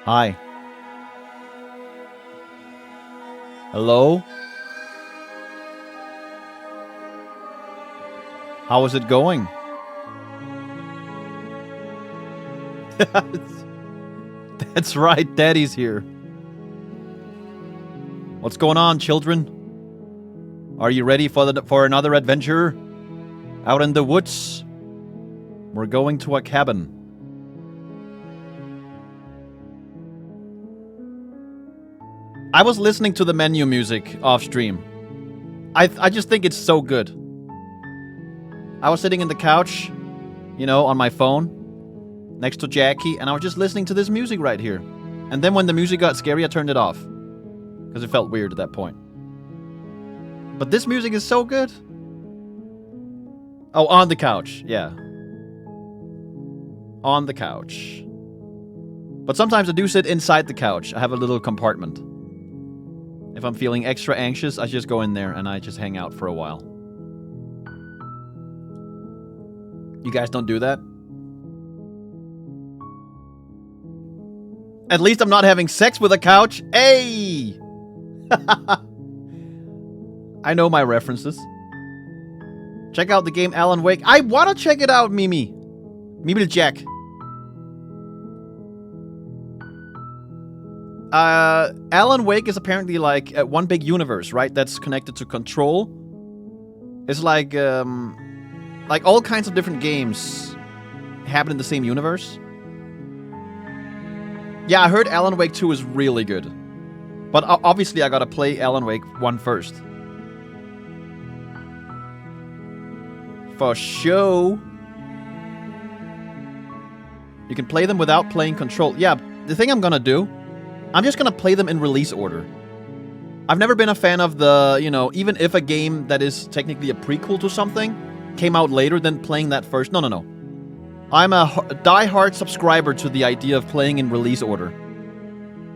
Hi. Hello? How is it going? That's right, Daddy's here. What's going on, children? Are you ready for another adventure? Out in the woods? We're going to a cabin. I was listening to the menu music off stream. I just think it's so good. I was sitting in the couch, you know, on my phone, next to Jackie, and I was just listening to this music right here. And then when the music got scary, I turned it off. Because it felt weird at that point. But this music is so good. Oh, on the couch, yeah. On the couch. But sometimes I do sit inside the couch. I have a little compartment. If I'm feeling extra anxious, I just go in there and I just hang out for a while. You guys don't do that? At least I'm not having sex with a couch. Hey! I know my references. Check out the game Alan Wake. I want to check it out, Mimi. Mimi Jack. Alan Wake is apparently like one big universe, right? That's connected to Control. It's like all kinds of different games happen in the same universe. Yeah, I heard Alan Wake 2 is really good. But obviously I gotta play Alan Wake 1 first. For sure. You can play them without playing Control. Yeah, the thing I'm gonna do, I'm just gonna play them in release order. I've never been a fan of the, you know, even if a game that is technically a prequel to something came out later than playing that first. No. I'm a die-hard subscriber to the idea of playing in release order.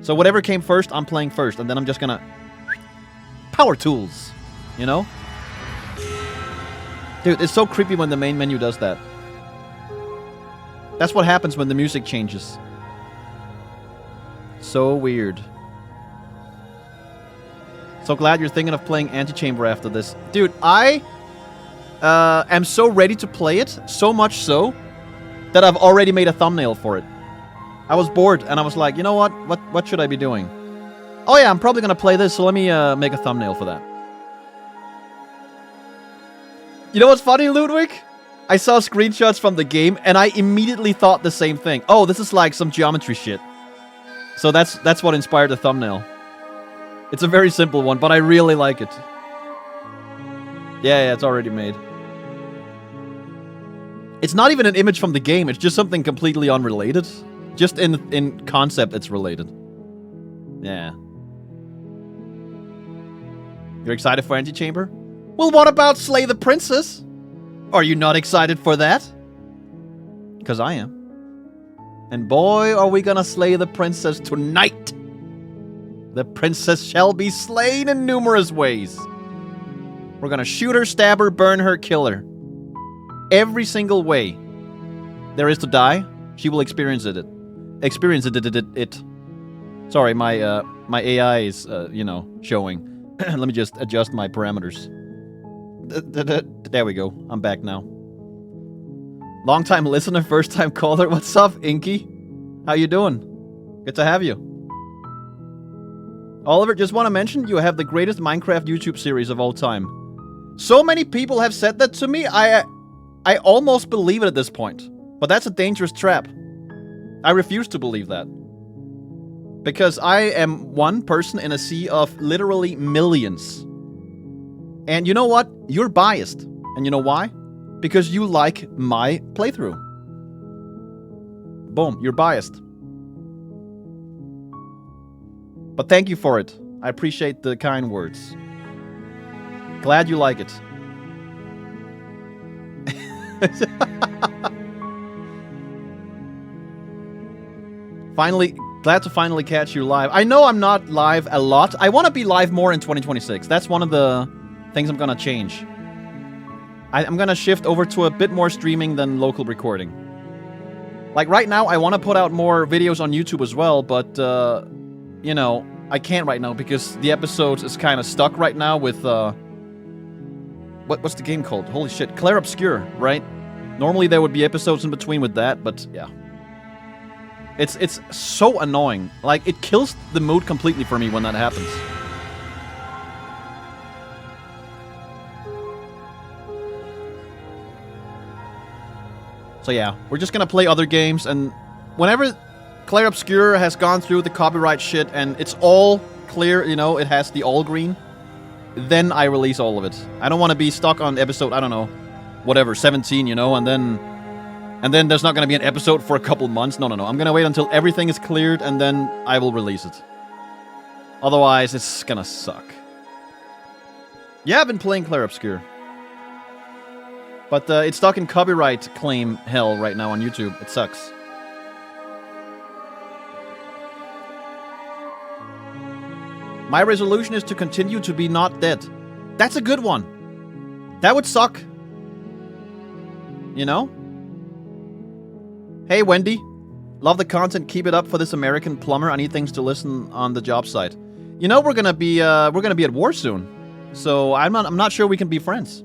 So whatever came first, I'm playing first, and then I'm just gonna... Power tools, you know? Dude, it's so creepy when the main menu does that. That's what happens when the music changes. So weird. So glad you're thinking of playing Antichamber after this. Dude, I am so ready to play it, so much so, that I've already made a thumbnail for it. I was bored, and I was like, you know what? What should I be doing? Oh yeah, I'm probably gonna play this, so let me make a thumbnail for that. You know what's funny, Ludwig? I saw screenshots from the game, and I immediately thought the same thing. Oh, this is like some geometry shit. So that's what inspired the thumbnail. It's a very simple one, but I really like it. Yeah, it's already made. It's not even an image from the game, it's just something completely unrelated. Just in concept, it's related. Yeah. You're excited for Antichamber? Well, what about Slay the Princess? Are you not excited for that? Because I am. And boy, are we gonna slay the princess tonight! The princess shall be slain in numerous ways. We're gonna shoot her, stab her, burn her, kill her. Every single way there is to die, she will experience it. Sorry, my AI is, showing. Let me just adjust my parameters. There we go. I'm back now. Long-time listener, first-time caller. What's up, Inky? How you doing? Good to have you. Oliver, just want to mention, you have the greatest Minecraft YouTube series of all time. So many people have said that to me, I almost believe it at this point. But that's a dangerous trap. I refuse to believe that. Because I am one person in a sea of literally millions. And you know what? You're biased. And you know why? Because you like my playthrough. Boom, you're biased. But thank you for it. I appreciate the kind words. Glad you like it. Glad to finally catch you live. I know I'm not live a lot. I want to be live more in 2026. That's one of the things I'm gonna change. I'm gonna shift over to a bit more streaming than local recording. Like, right now, I want to put out more videos on YouTube as well, but, you know, I can't right now because the episodes is kind of stuck right now with, what's the game called? Holy shit, Clair Obscur, right? Normally there would be episodes in between with that, but yeah. It's so annoying. Like, it kills the mood completely for me when that happens. So yeah, we're just gonna play other games, and whenever Clair Obscur has gone through the copyright shit and it's all clear, you know, it has the all green, then I release all of it. I don't want to be stuck on episode, I don't know, whatever, 17, you know, and then there's not gonna be an episode for a couple months. No. I'm gonna wait until everything is cleared, and then I will release it. Otherwise, it's gonna suck. Yeah, I've been playing Clair Obscur. But it's stuck in copyright claim hell right now on YouTube. It sucks. My resolution is to continue to be not dead. That's a good one. That would suck. You know? Hey, Wendy. Love the content. Keep it up for this American plumber. I need things to listen on the job site. You know, we're gonna be at war soon. So I'm not sure we can be friends.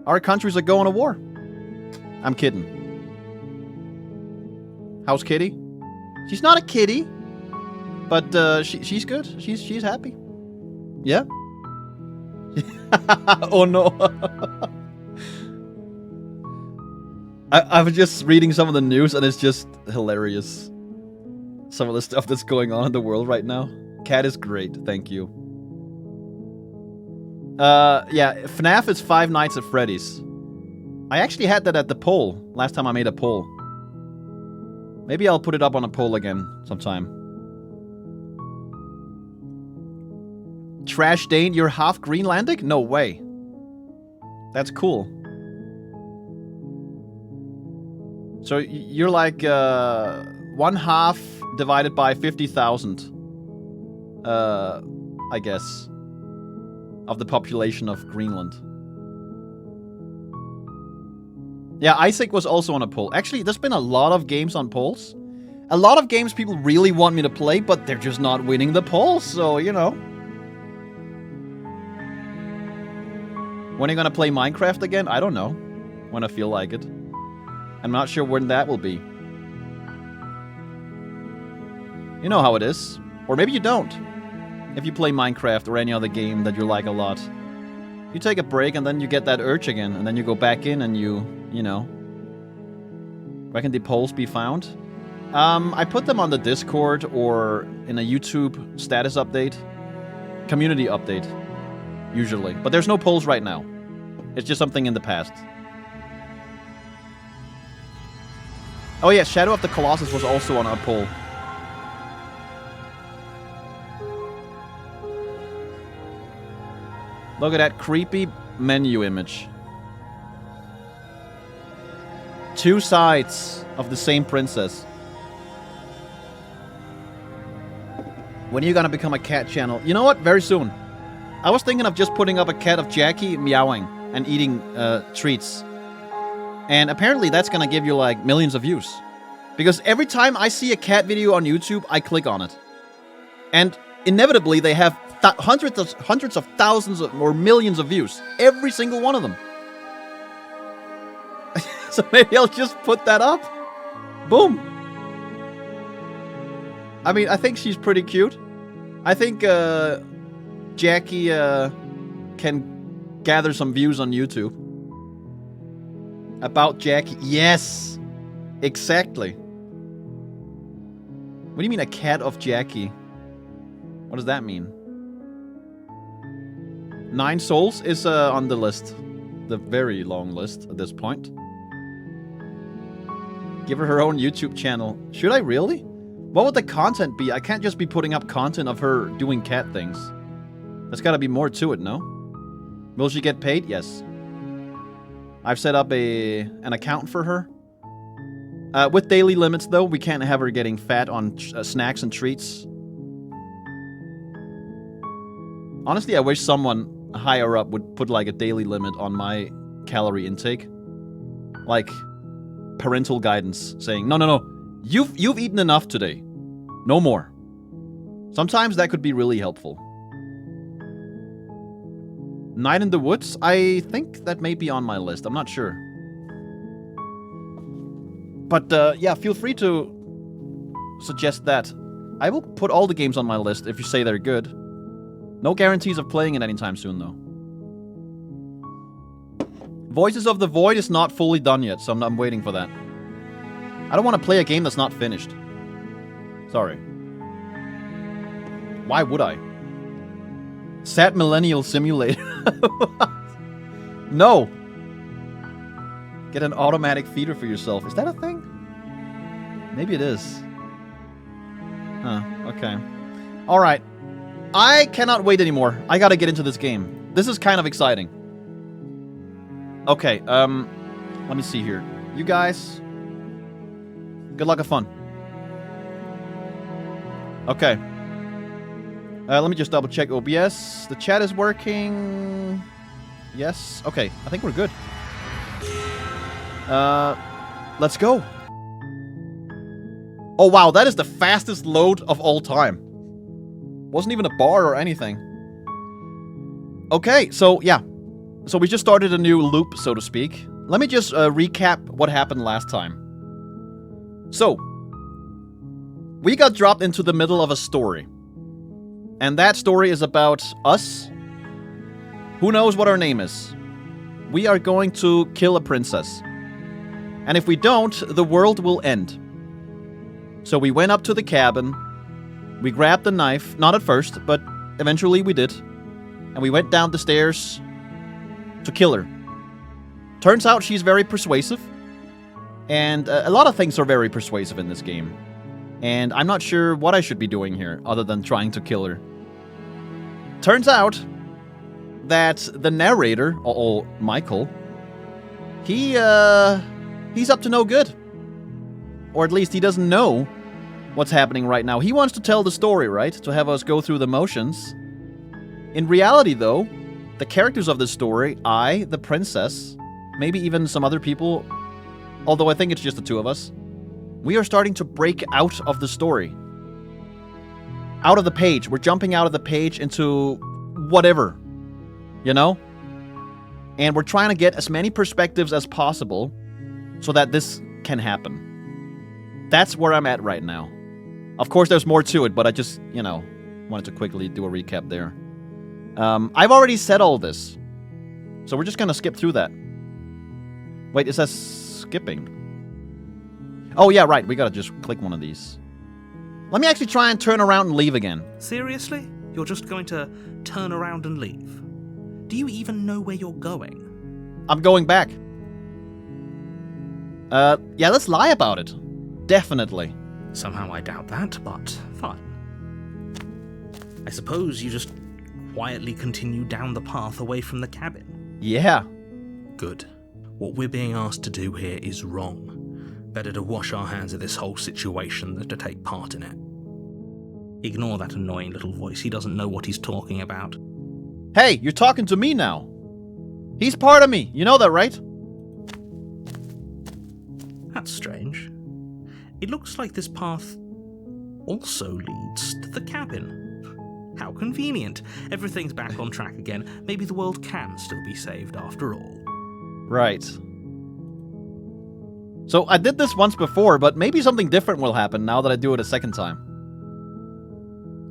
Our countries are going to war. I'm kidding. How's Kitty? She's not a kitty, but she's good. She's happy. Yeah. Oh no. I was just reading some of the news and it's just hilarious. Some of the stuff that's going on in the world right now. Cat is great, thank you. Yeah, FNAF is Five Nights at Freddy's. I actually had that at the poll, last time I made a poll. Maybe I'll put it up on a poll again sometime. Trash Dane, you're half Greenlandic? No way. That's cool. So you're like, 1/2 divided by 50,000. I guess. Of the population of Greenland. Yeah, Isaac was also on a poll. Actually, there's been a lot of games on polls. A lot of games people really want me to play, but they're just not winning the polls, so, you know. When are you gonna play Minecraft again? I don't know. When I feel like it. I'm not sure when that will be. You know how it is. Or maybe you don't. If you play Minecraft or any other game that you like a lot. You take a break and then you get that urge again. And then you go back in and you know. Where can the polls be found? I put them on the Discord or in a YouTube status update. Community update. Usually. But there's no polls right now. It's just something in the past. Oh yeah, Shadow of the Colossus was also on a poll. Look at that creepy menu image. Two sides of the same princess. When are you gonna become a cat channel? You know what? Very soon. I was thinking of just putting up a cat of Jackie meowing and eating treats. And apparently that's gonna give you like millions of views. Because every time I see a cat video on YouTube, I click on it. And inevitably they have hundreds of thousands or millions of views. Every single one of them. So maybe I'll just put that up. Boom. I mean, I think she's pretty cute. I think Jackie can gather some views on YouTube. About Jackie. Yes. Exactly. What do you mean a cat of Jackie? What does that mean? 9 souls is on the list. The very long list at this point. Give her own YouTube channel. Should I really? What would the content be? I can't just be putting up content of her doing cat things. There's gotta be more to it, no? Will she get paid? Yes. I've set up an account for her. With daily limits, though, we can't have her getting fat on snacks and treats. Honestly, I wish someone higher up would put like a daily limit on my calorie intake. Like, parental guidance saying, no, you've eaten enough today. No more. Sometimes that could be really helpful. Night in the Woods? I think that may be on my list. I'm not sure. But, yeah, feel free to suggest that. I will put all the games on my list if you say they're good. No guarantees of playing it anytime soon, though. Voices of the Void is not fully done yet, so I'm waiting for that. I don't want to play a game that's not finished. Sorry. Why would I? Sad Millennial Simulator. No! Get an automatic feeder for yourself. Is that a thing? Maybe it is. Huh, okay. Alright. I cannot wait anymore. I gotta get into this game. This is kind of exciting. Okay, let me see here. You guys... Good luck and fun. Okay. Let me just double check OBS. The chat is working. Yes. Okay, I think we're good. Let's go. Oh wow, that is the fastest load of all time. Wasn't even a bar or anything. Okay, so yeah. So we just started a new loop, so to speak. Let me just recap what happened last time. So, we got dropped into the middle of a story. And that story is about us. Who knows what our name is? We are going to kill a princess. And if we don't, the world will end. So we went up to the cabin. We grabbed the knife. Not at first, but eventually we did. And we went down the stairs to kill her. Turns out she's very persuasive. And a lot of things are very persuasive in this game. And I'm not sure what I should be doing here, other than trying to kill her. Turns out that the narrator, or Michael, he's up to no good. Or at least he doesn't know what's happening right now. He wants to tell the story, right? To have us go through the motions. In reality, though, the characters of this story, I, the princess, maybe even some other people, although I think it's just the two of us, we are starting to break out of the story. Out of the page. We're jumping out of the page into whatever. You know? And we're trying to get as many perspectives as possible so that this can happen. That's where I'm at right now. Of course, there's more to it, but I just, wanted to quickly do a recap there. I've already said all this. So we're just gonna skip through that. Wait, it says skipping. Oh, yeah, right. We gotta just click one of these. Let me actually try and turn around and leave again. Seriously? You're just going to turn around and leave? Do you even know where you're going? I'm going back. Yeah, let's lie about it. Definitely. Somehow I doubt that, but fine. I suppose you just quietly continue down the path away from the cabin. Yeah. Good. What we're being asked to do here is wrong. Better to wash our hands of this whole situation than to take part in it. Ignore that annoying little voice. He doesn't know what he's talking about. Hey, you're talking to me now. He's part of me. You know that, right? That's strange. It looks like this path also leads to the cabin. How convenient. Everything's back on track again. Maybe the world can still be saved after all. Right. So I did this once before, but maybe something different will happen now that I do it a second time.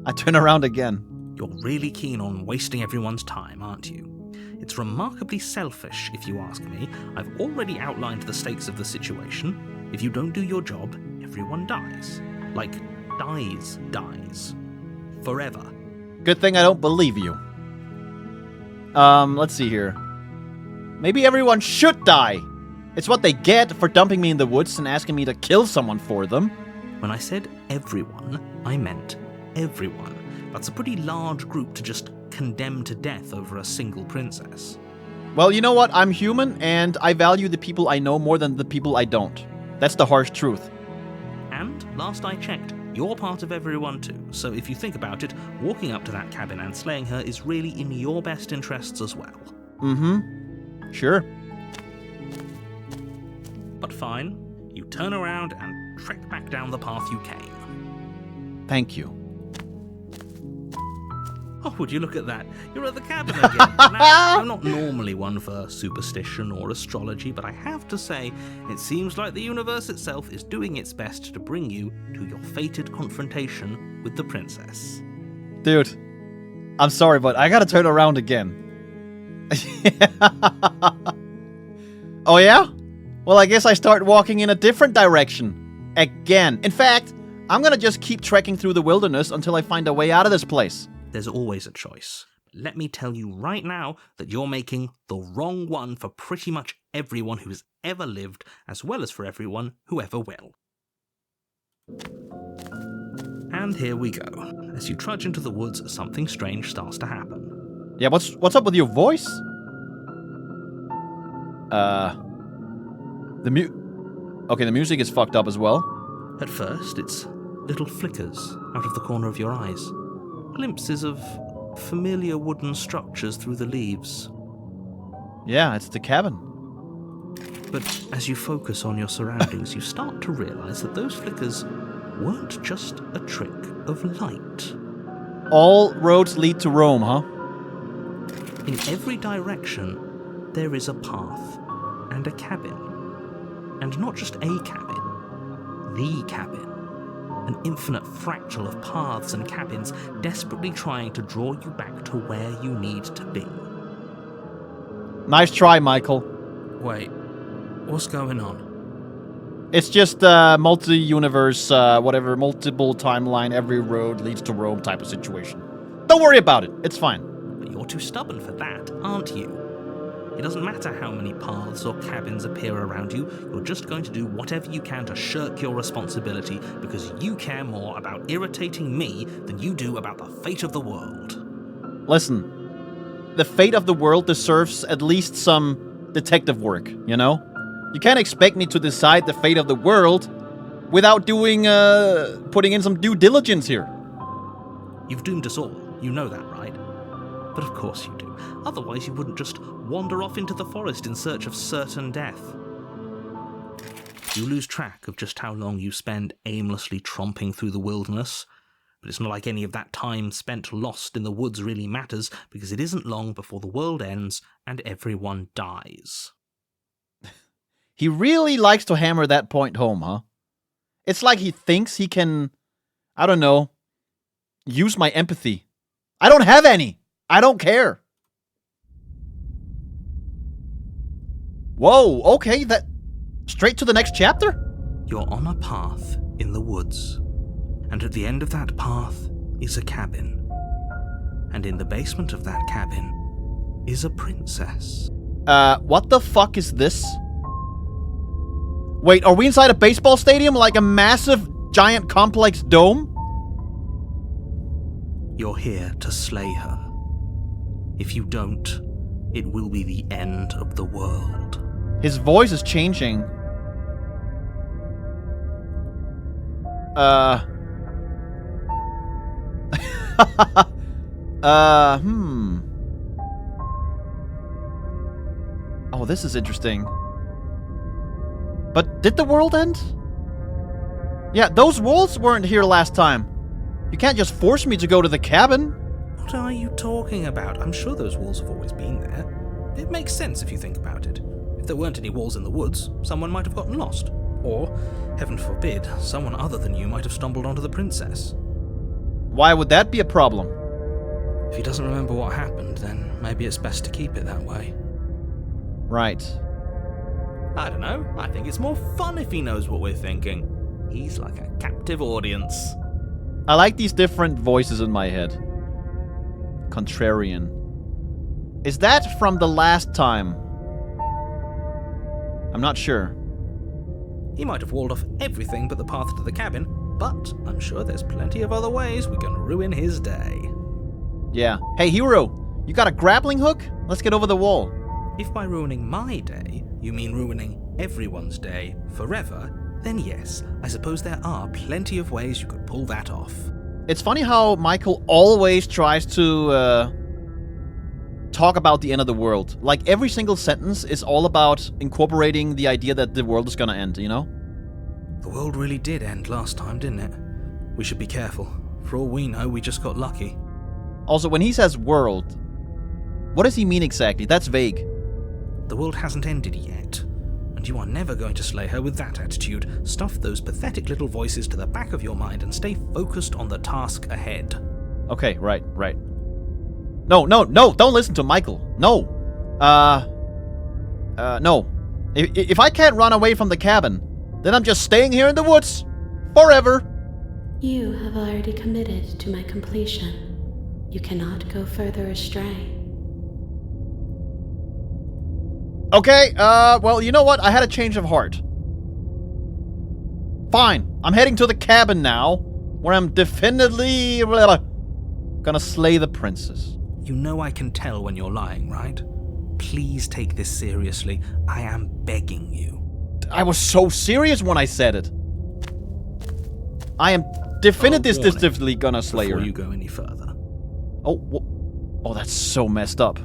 I turn around again. You're really keen on wasting everyone's time, aren't you? It's remarkably selfish, if you ask me. I've already outlined the stakes of the situation. If you don't do your job, everyone dies. Like, dies. Forever. Good thing I don't believe you. Let's see here. Maybe everyone should die. It's what they get for dumping me in the woods and asking me to kill someone for them. When I said everyone, I meant everyone. That's a pretty large group to just condemn to death over a single princess. Well, you know what? I'm human, and I value the people I know more than the people I don't. That's the harsh truth. And, last I checked, you're part of everyone too, so if you think about it, walking up to that cabin and slaying her is really in your best interests as well. Mm-hmm. Sure. But fine. You turn around and trek back down the path you came. Thank you. Oh, would you look at that? You're at the cabin again. Now, I'm not normally one for superstition or astrology, but I have to say, it seems like the universe itself is doing its best to bring you to your fated confrontation with the princess. Dude, I'm sorry, but I gotta turn around again. Oh yeah? Well, I guess I start walking in a different direction. Again. In fact, I'm gonna just keep trekking through the wilderness until I find a way out of this place. There's always a choice. Let me tell you right now that you're making the wrong one for pretty much everyone who has ever lived, as well as for everyone who ever will. And here we go. As you trudge into the woods, something strange starts to happen. Yeah, what's up with your voice? Okay, the music is fucked up as well. At first, it's little flickers out of the corner of your eyes. Glimpses of familiar wooden structures through the leaves. Yeah, it's the cabin. But as you focus on your surroundings, you start to realize that those flickers weren't just a trick of light. All roads lead to Rome, huh? In every direction, there is a path and a cabin. And not just a cabin, the cabin. An infinite fractal of paths and cabins desperately trying to draw you back to where you need to be. Nice try, Michael. Wait, what's going on? It's just multi-universe, multiple timeline, every road leads to Rome type of situation. Don't worry about it, it's fine. But you're too stubborn for that, aren't you? It doesn't matter how many paths or cabins appear around you, you're just going to do whatever you can to shirk your responsibility because you care more about irritating me than you do about the fate of the world. Listen, the fate of the world deserves at least some detective work, you know? You can't expect me to decide the fate of the world without putting in some due diligence here. You've doomed us all, you know that, right? But of course you do. Otherwise you wouldn't just wander off into the forest in search of certain death. You lose track of just how long you spend aimlessly tromping through the wilderness, but it's not like any of that time spent lost in the woods really matters, because it isn't long before the world ends and everyone dies. He really likes to hammer that point home, huh? It's like he thinks he can, I don't know, use my empathy. I don't have any. I don't care. Whoa, okay, that... Straight to the next chapter? You're on a path in the woods, and at the end of that path is a cabin. And in the basement of that cabin is a princess. What the fuck is this? Wait, are we inside a baseball stadium like a massive, giant, complex dome? You're here to slay her. If you don't, it will be the end of the world. His voice is changing. Oh, this is interesting. But did the world end? Yeah, those wolves weren't here last time. You can't just force me to go to the cabin. What are you talking about? I'm sure those walls have always been there. It makes sense if you think about it. If there weren't any walls in the woods, someone might have gotten lost. Or, heaven forbid, someone other than you might have stumbled onto the princess. Why would that be a problem? If he doesn't remember what happened, then maybe it's best to keep it that way. Right. I don't know. I think it's more fun if he knows what we're thinking. He's like a captive audience. I like these different voices in my head. Contrarian. Is that from the last time? I'm not sure. He might have walled off everything but the path to the cabin, but I'm sure there's plenty of other ways we can ruin his day. Yeah. Hey, hero, you got a grappling hook? Let's get over the wall. If by ruining my day, you mean ruining everyone's day forever, then yes, I suppose there are plenty of ways you could pull that off. It's funny how Michael always tries to talk about the end of the world. Like, every single sentence is all about incorporating the idea that the world is gonna end, you know? The world really did end last time, didn't it? We should be careful. For all we know, we just got lucky. Also, when he says world, what does he mean exactly? That's vague. The world hasn't ended yet, and you are never going to slay her with that attitude. Stuff those pathetic little voices to the back of your mind and stay focused on the task ahead. Okay, right. No, don't listen to Michael. No. No. If I can't run away from the cabin, then I'm just staying here in the woods. Forever. You have already committed to my completion. You cannot go further astray. Okay, well, you know what? I had a change of heart. Fine. I'm heading to the cabin now, where I'm definitely gonna slay the princess. You know I can tell when you're lying, right? Please take this seriously. I am begging you. I was so serious when I said it. I am definitively gonna slay her. Before you go any further. Oh, that's so messed up.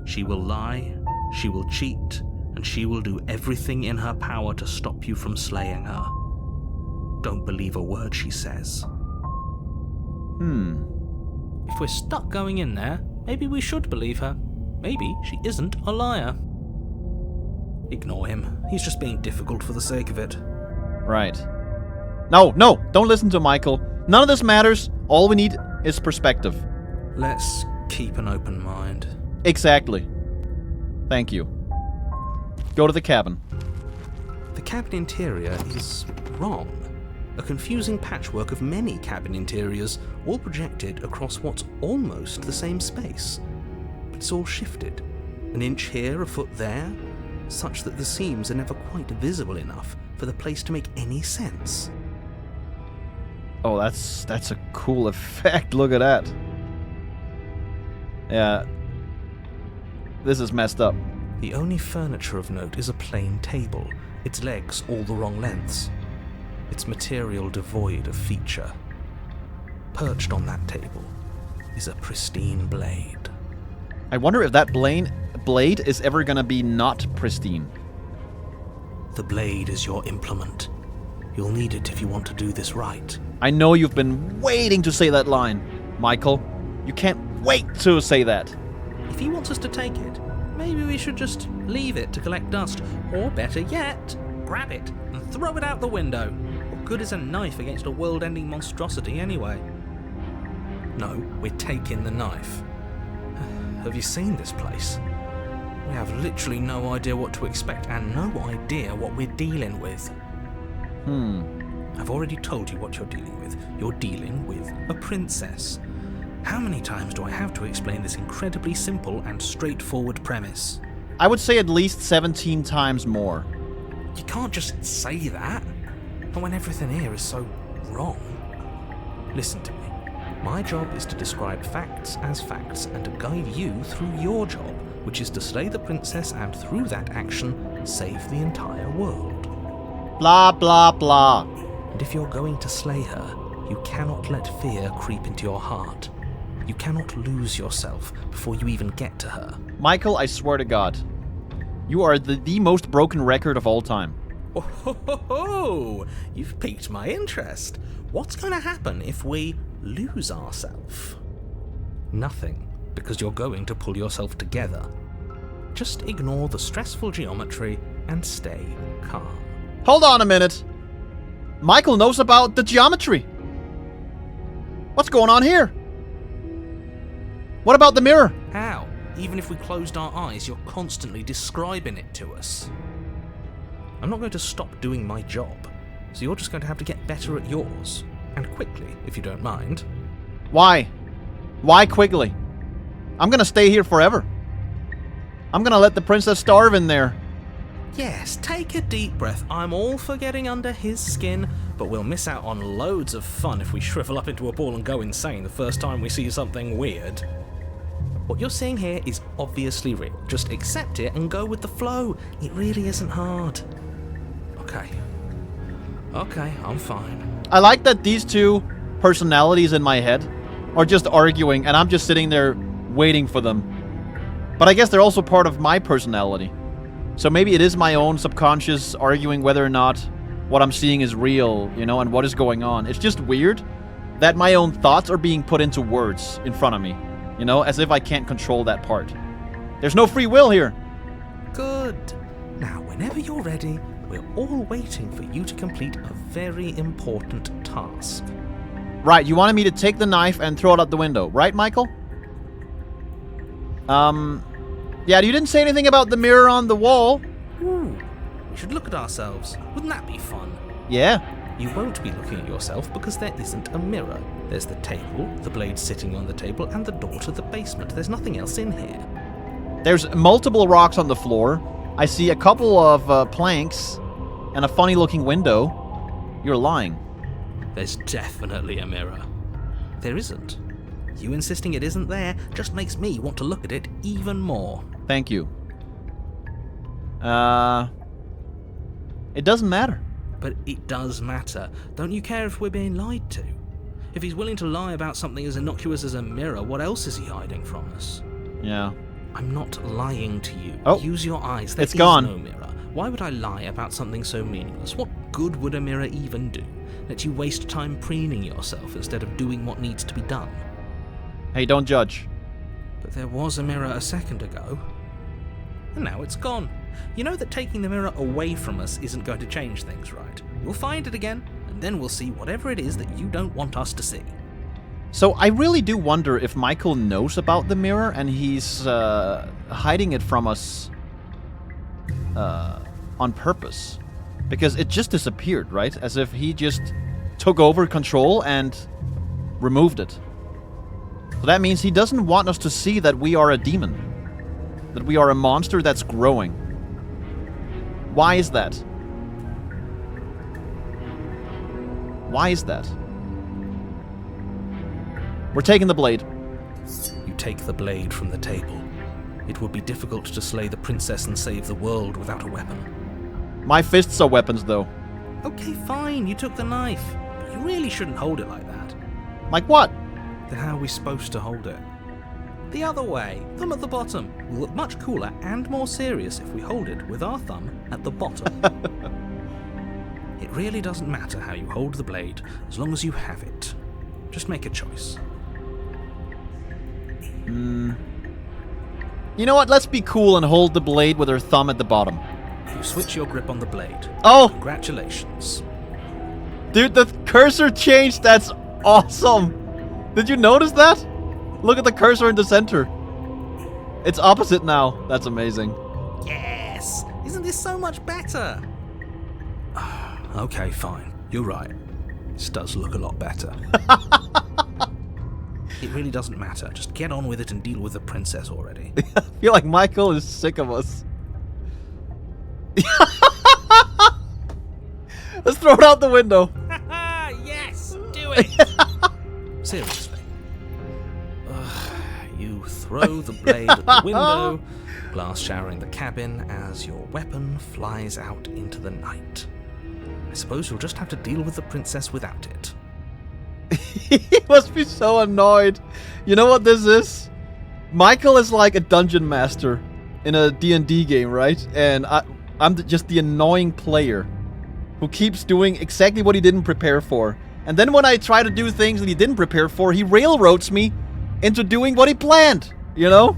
She will lie, she will cheat, and she will do everything in her power to stop you from slaying her. Don't believe a word she says. If we're stuck going in there, maybe we should believe her. Maybe she isn't a liar. Ignore him. He's just being difficult for the sake of it. Right. No, don't listen to Michael. None of this matters. All we need is perspective. Let's keep an open mind. Exactly. Thank you. Go to the cabin. The cabin interior is wrong. A confusing patchwork of many cabin interiors, all projected across what's almost the same space. But it's all shifted. An inch here, a foot there, such that the seams are never quite visible enough for the place to make any sense. Oh, that's a cool effect. Look at that. Yeah. This is messed up. The only furniture of note is a plain table, its legs all the wrong lengths. Its material devoid of feature. Perched on that table is a pristine blade. I wonder if that blade is ever gonna be not pristine. The blade is your implement. You'll need it if you want to do this right. I know you've been waiting to say that line, Michael. You can't wait to say that. If he wants us to take it, maybe we should just leave it to collect dust. Or better yet, grab it and throw it out the window. What good is a knife against a world-ending monstrosity anyway? No, we're taking the knife. Have you seen this place? We have literally no idea what to expect and no idea what we're dealing with. I've already told you what you're dealing with. You're dealing with a princess. How many times do I have to explain this incredibly simple and straightforward premise? I would say at least 17 times more. You can't just say that. Not when everything here is so wrong. Listen to me. My job is to describe facts as facts and to guide you through your job, which is to slay the princess and through that action, save the entire world. Blah, blah, blah. And if you're going to slay her, you cannot let fear creep into your heart. You cannot lose yourself before you even get to her. Michael, I swear to God, you are the most broken record of all time. Oh, ho, ho, ho. You've piqued my interest. What's going to happen if we lose ourselves? Nothing, because you're going to pull yourself together. Just ignore the stressful geometry and stay calm. Hold on a minute. Michael knows about the geometry. What's going on here? What about the mirror? How? Even if we closed our eyes, you're constantly describing it to us. I'm not going to stop doing my job, so you're just going to have to get better at yours. And quickly, if you don't mind. Why? Why quickly? I'm gonna stay here forever. I'm gonna let the princess starve in there. Yes, take a deep breath. I'm all for getting under his skin, but we'll miss out on loads of fun if we shrivel up into a ball and go insane the first time we see something weird. What you're seeing here is obviously real. Just accept it and go with the flow. It really isn't hard. Okay, I'm fine. I like that these two personalities in my head are just arguing and I'm just sitting there waiting for them. But I guess they're also part of my personality. So maybe it is my own subconscious arguing whether or not what I'm seeing is real, you know, and what is going on. It's just weird that my own thoughts are being put into words in front of me, you know, as if I can't control that part. There's no free will here. Good. Now, whenever you're ready, we're all waiting for you to complete a very important task. Right, you wanted me to take the knife and throw it out the window, right, Michael? Yeah, you didn't say anything about the mirror on the wall. Ooh, we should look at ourselves. Wouldn't that be fun? Yeah. You won't be looking at yourself because there isn't a mirror. There's the table, the blade sitting on the table, and the door to the basement. There's nothing else in here. There's multiple rocks on the floor. I see a couple of planks and a funny-looking window. You're lying. There's definitely a mirror. There isn't. You insisting it isn't there just makes me want to look at it even more. Thank you. It doesn't matter. But it does matter. Don't you care if we're being lied to? If he's willing to lie about something as innocuous as a mirror, what else is he hiding from us? Yeah. I'm not lying to you. Oh. Use your eyes. There It's is gone. no mirror. Why would I lie about something so meaningless? What good would a mirror even do? Let you waste time preening yourself instead of doing what needs to be done. Hey, don't judge. But there was a mirror a second ago. And now it's gone. You know that taking the mirror away from us isn't going to change things, right? We'll find it again, and then we'll see whatever it is that you don't want us to see. So I really do wonder if Michael knows about the mirror and he's hiding it from us on purpose. Because it just disappeared, right? As if he just took over control and removed it. So that means he doesn't want us to see that we are a demon. That we are a monster that's growing. Why is that? Why is that? We're taking the blade. You take the blade from the table. It would be difficult to slay the princess and save the world without a weapon. My fists are weapons, though. Okay, fine, you took the knife. But you really shouldn't hold it like that. Like what? Then how are we supposed to hold it? The other way, thumb at the bottom. We'll look much cooler and more serious if we hold it with our thumb at the bottom. It really doesn't matter how you hold the blade, as long as you have it. Just make a choice. You know what? Let's be cool and hold the blade with our thumb at the bottom. You switch your grip on the blade. Oh! Congratulations. Dude, the cursor changed. That's awesome. Did you notice that? Look at the cursor in the center. It's opposite now. That's amazing. Yes! Isn't this so much better? Okay, fine. You're right. This does look a lot better. It really doesn't matter. Just get on with it and deal with the princess already. I feel like Michael is sick of us. Let's throw it out the window. Yes! Do it! Seriously. You throw the blade at the window, glass showering the cabin as your weapon flies out into the night. I suppose you'll just have to deal with the princess without it. He must be so annoyed. You know what this is? Michael is like a dungeon master in a D&D game, right? And I'm just the annoying player who keeps doing exactly what he didn't prepare for. And then when I try to do things that he didn't prepare for, he railroads me into doing what he planned, you know?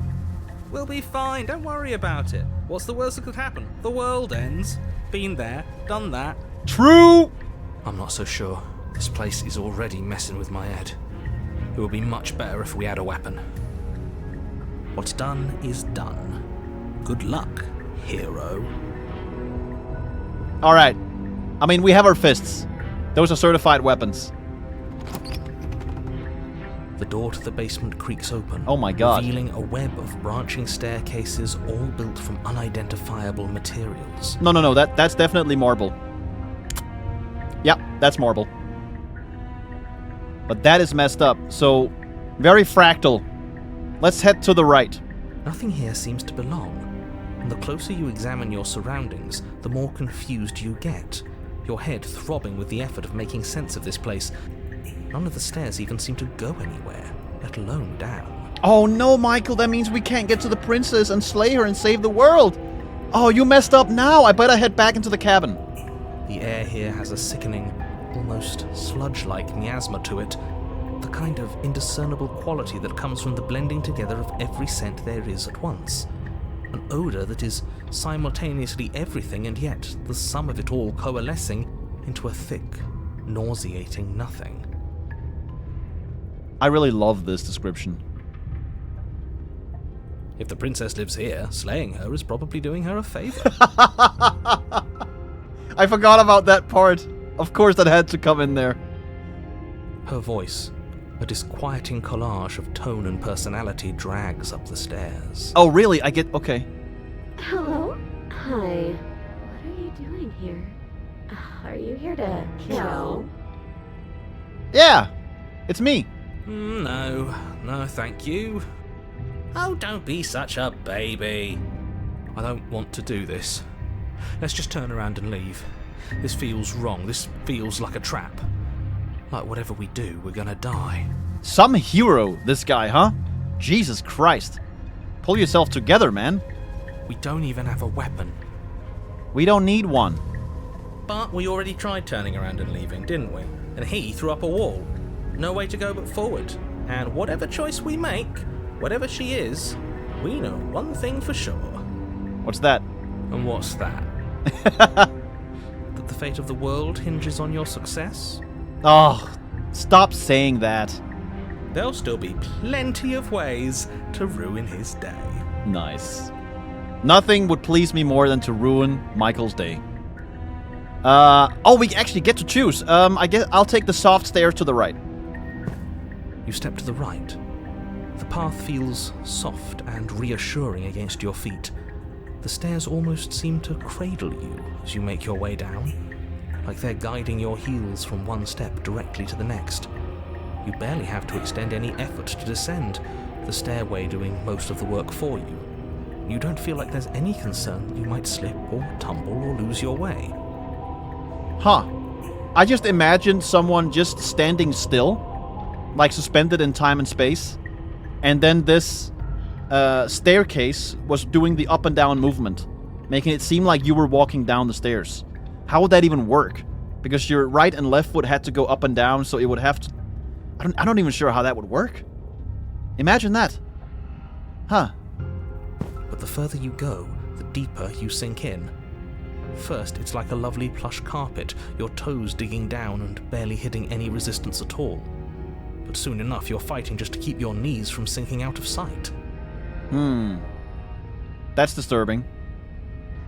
We'll be fine, don't worry about it. What's the worst that could happen? The world ends. Been there, done that. True! I'm not so sure. This place is already messing with my head. It would be much better if we had a weapon. What's done is done. Good luck, hero. Alright. I mean, we have our fists. Those are certified weapons. The door to the basement creaks open. Oh my god. Revealing a web of branching staircases all built from unidentifiable materials. No, that's definitely marble. Yep, that's marble. But that is messed up, so very fractal. Let's head to the right. Nothing here seems to belong. And the closer you examine your surroundings, the more confused you get. Your head throbbing with the effort of making sense of this place. None of the stairs even seem to go anywhere, let alone down. Oh no, Michael, that means we can't get to the princess and slay her and save the world. Oh, you messed up now. I better head back into the cabin. The air here has a sickening, almost sludge-like miasma to it, the kind of indiscernible quality that comes from the blending together of every scent there is at once. An odour that is simultaneously everything and yet the sum of it all coalescing into a thick, nauseating nothing. I really love this description. If the princess lives here, slaying her is probably doing her a favour. I forgot about that part. Of course that had to come in there. Her voice, a disquieting collage of tone and personality, drags up the stairs. Oh, really? I get... Okay. Hello? Hi. What are you doing here? Are you here to kill? Yeah! It's me. No, thank you. Oh, don't be such a baby. I don't want to do this. Let's just turn around and leave. This feels wrong. This feels like a trap. Like whatever we do, we're gonna die. Some hero, this guy, huh? Jesus Christ. Pull yourself together, man. We don't even have a weapon. We don't need one. But we already tried turning around and leaving, didn't we? And he threw up a wall. No way to go but forward. And whatever choice we make, whatever she is, we know one thing for sure. What's that? And what's that? That the fate of the world hinges on your success? Oh, stop saying that. There'll still be plenty of ways to ruin his day. Nice. Nothing would please me more than to ruin Michael's day. Oh, we actually get to choose. I guess I'll take the soft stairs to the right. You step to the right. The path feels soft and reassuring against your feet. The stairs almost seem to cradle you as you make your way down, like they're guiding your heels from one step directly to the next. You barely have to extend any effort to descend, the stairway doing most of the work for you. You don't feel like there's any concern that you might slip or tumble or lose your way. Huh. I just imagined someone just standing still, like suspended in time and space, and then this staircase was doing the up and down movement, making it seem like you were walking down the stairs. How would that even work? Because your right and left foot had to go up and down, so it would have to... I don't even sure how that would work. Imagine that. Huh. But the further you go, the deeper you sink in. First, it's like a lovely plush carpet, your toes digging down and barely hitting any resistance at all. But soon enough, you're fighting just to keep your knees from sinking out of sight. That's disturbing.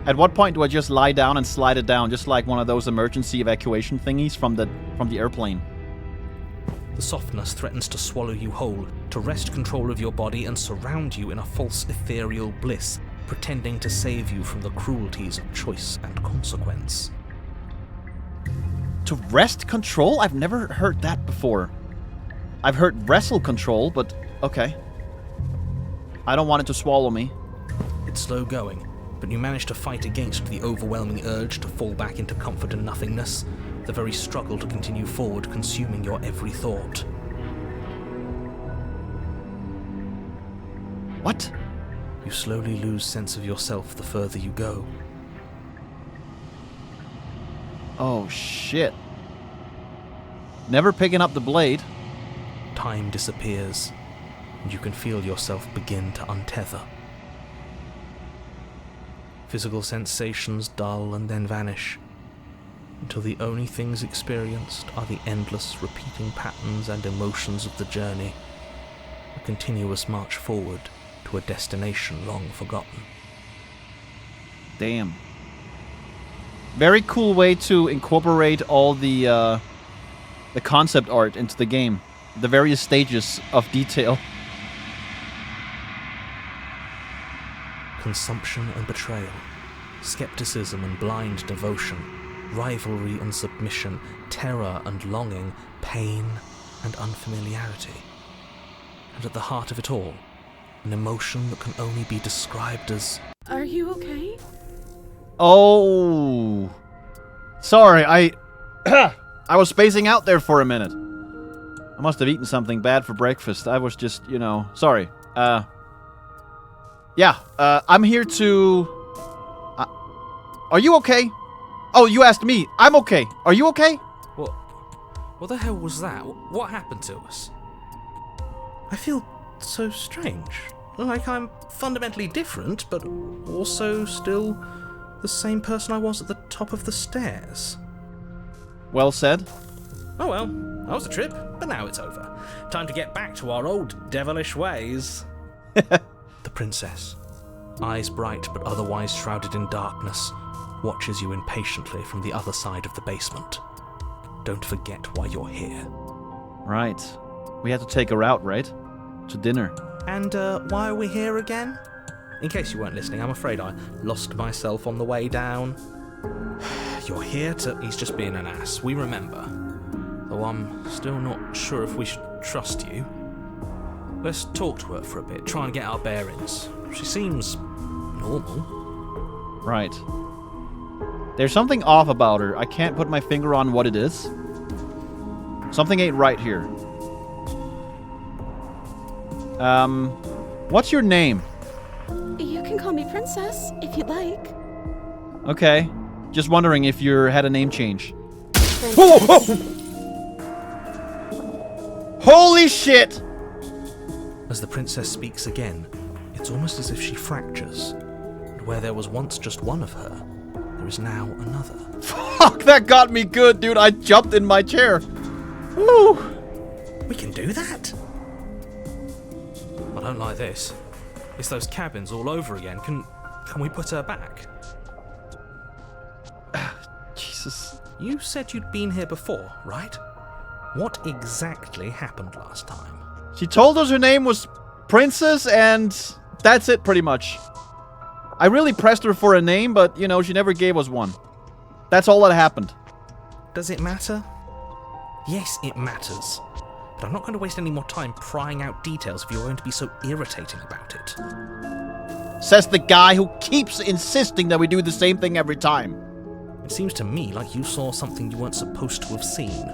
At what point do I just lie down and slide it down, just like one of those emergency evacuation thingies from the airplane? The softness threatens to swallow you whole, to wrest control of your body and surround you in a false ethereal bliss, pretending to save you from the cruelties of choice and consequence. To wrest control? I've never heard that before. I've heard wrestle control, but okay. I don't want it to swallow me. It's slow going, but you manage to fight against the overwhelming urge to fall back into comfort and nothingness, the very struggle to continue forward consuming your every thought. What? You slowly lose sense of yourself the further you go. Oh, shit. Never picking up the blade. Time disappears, and you can feel yourself begin to untether. Physical sensations dull and then vanish, until the only things experienced are the endless repeating patterns and emotions of the journey, a continuous march forward to a destination long forgotten. Damn. Very cool way to incorporate all the concept art into the game. The various stages of detail. Consumption and betrayal, skepticism and blind devotion, rivalry and submission, terror and longing, pain and unfamiliarity. And at the heart of it all, an emotion that can only be described as... Are you okay? Oh. Sorry, I was spacing out there for a minute. I must have eaten something bad for breakfast. I was just, sorry. Yeah, I'm here to... are you okay? Oh, you asked me. I'm okay. Are you okay? What the hell was that? What happened to us? I feel so strange. Like I'm fundamentally different, but also still the same person I was at the top of the stairs. Well said. Oh well, that was a trip, but now it's over. Time to get back to our old devilish ways. The princess, eyes bright but otherwise shrouded in darkness, watches you impatiently from the other side of the basement. Don't forget why you're here. Right. We had to take her out, right? To dinner. And why are we here again? In case you weren't listening, I'm afraid I lost myself on the way down. You're here to... He's just being an ass, we remember. Though I'm still not sure if we should trust you. Let's talk to her for a bit, try and get our bearings. She seems normal. Right. There's something off about her. I can't put my finger on what it is. Something ain't right here. What's your name? You can call me Princess, if you'd like. Okay. Just wondering if you had a name change. Princess. Whoa, whoa, whoa. Holy shit! As the princess speaks again, it's almost as if she fractures. And where there was once just one of her, there is now another. Fuck, that got me good, dude. I jumped in my chair. Woo! We can do that? I don't like this. It's those cabins all over again. Can we put her back? Jesus. You said you'd been here before, right? What exactly happened last time? She told us her name was Princess, and that's it, pretty much. I really pressed her for a name, but, you know, she never gave us one. That's all that happened. Does it matter? Yes, it matters. But I'm not going to waste any more time prying out details if you're going to be so irritating about it. Says the guy who keeps insisting that we do the same thing every time. It seems to me like you saw something you weren't supposed to have seen.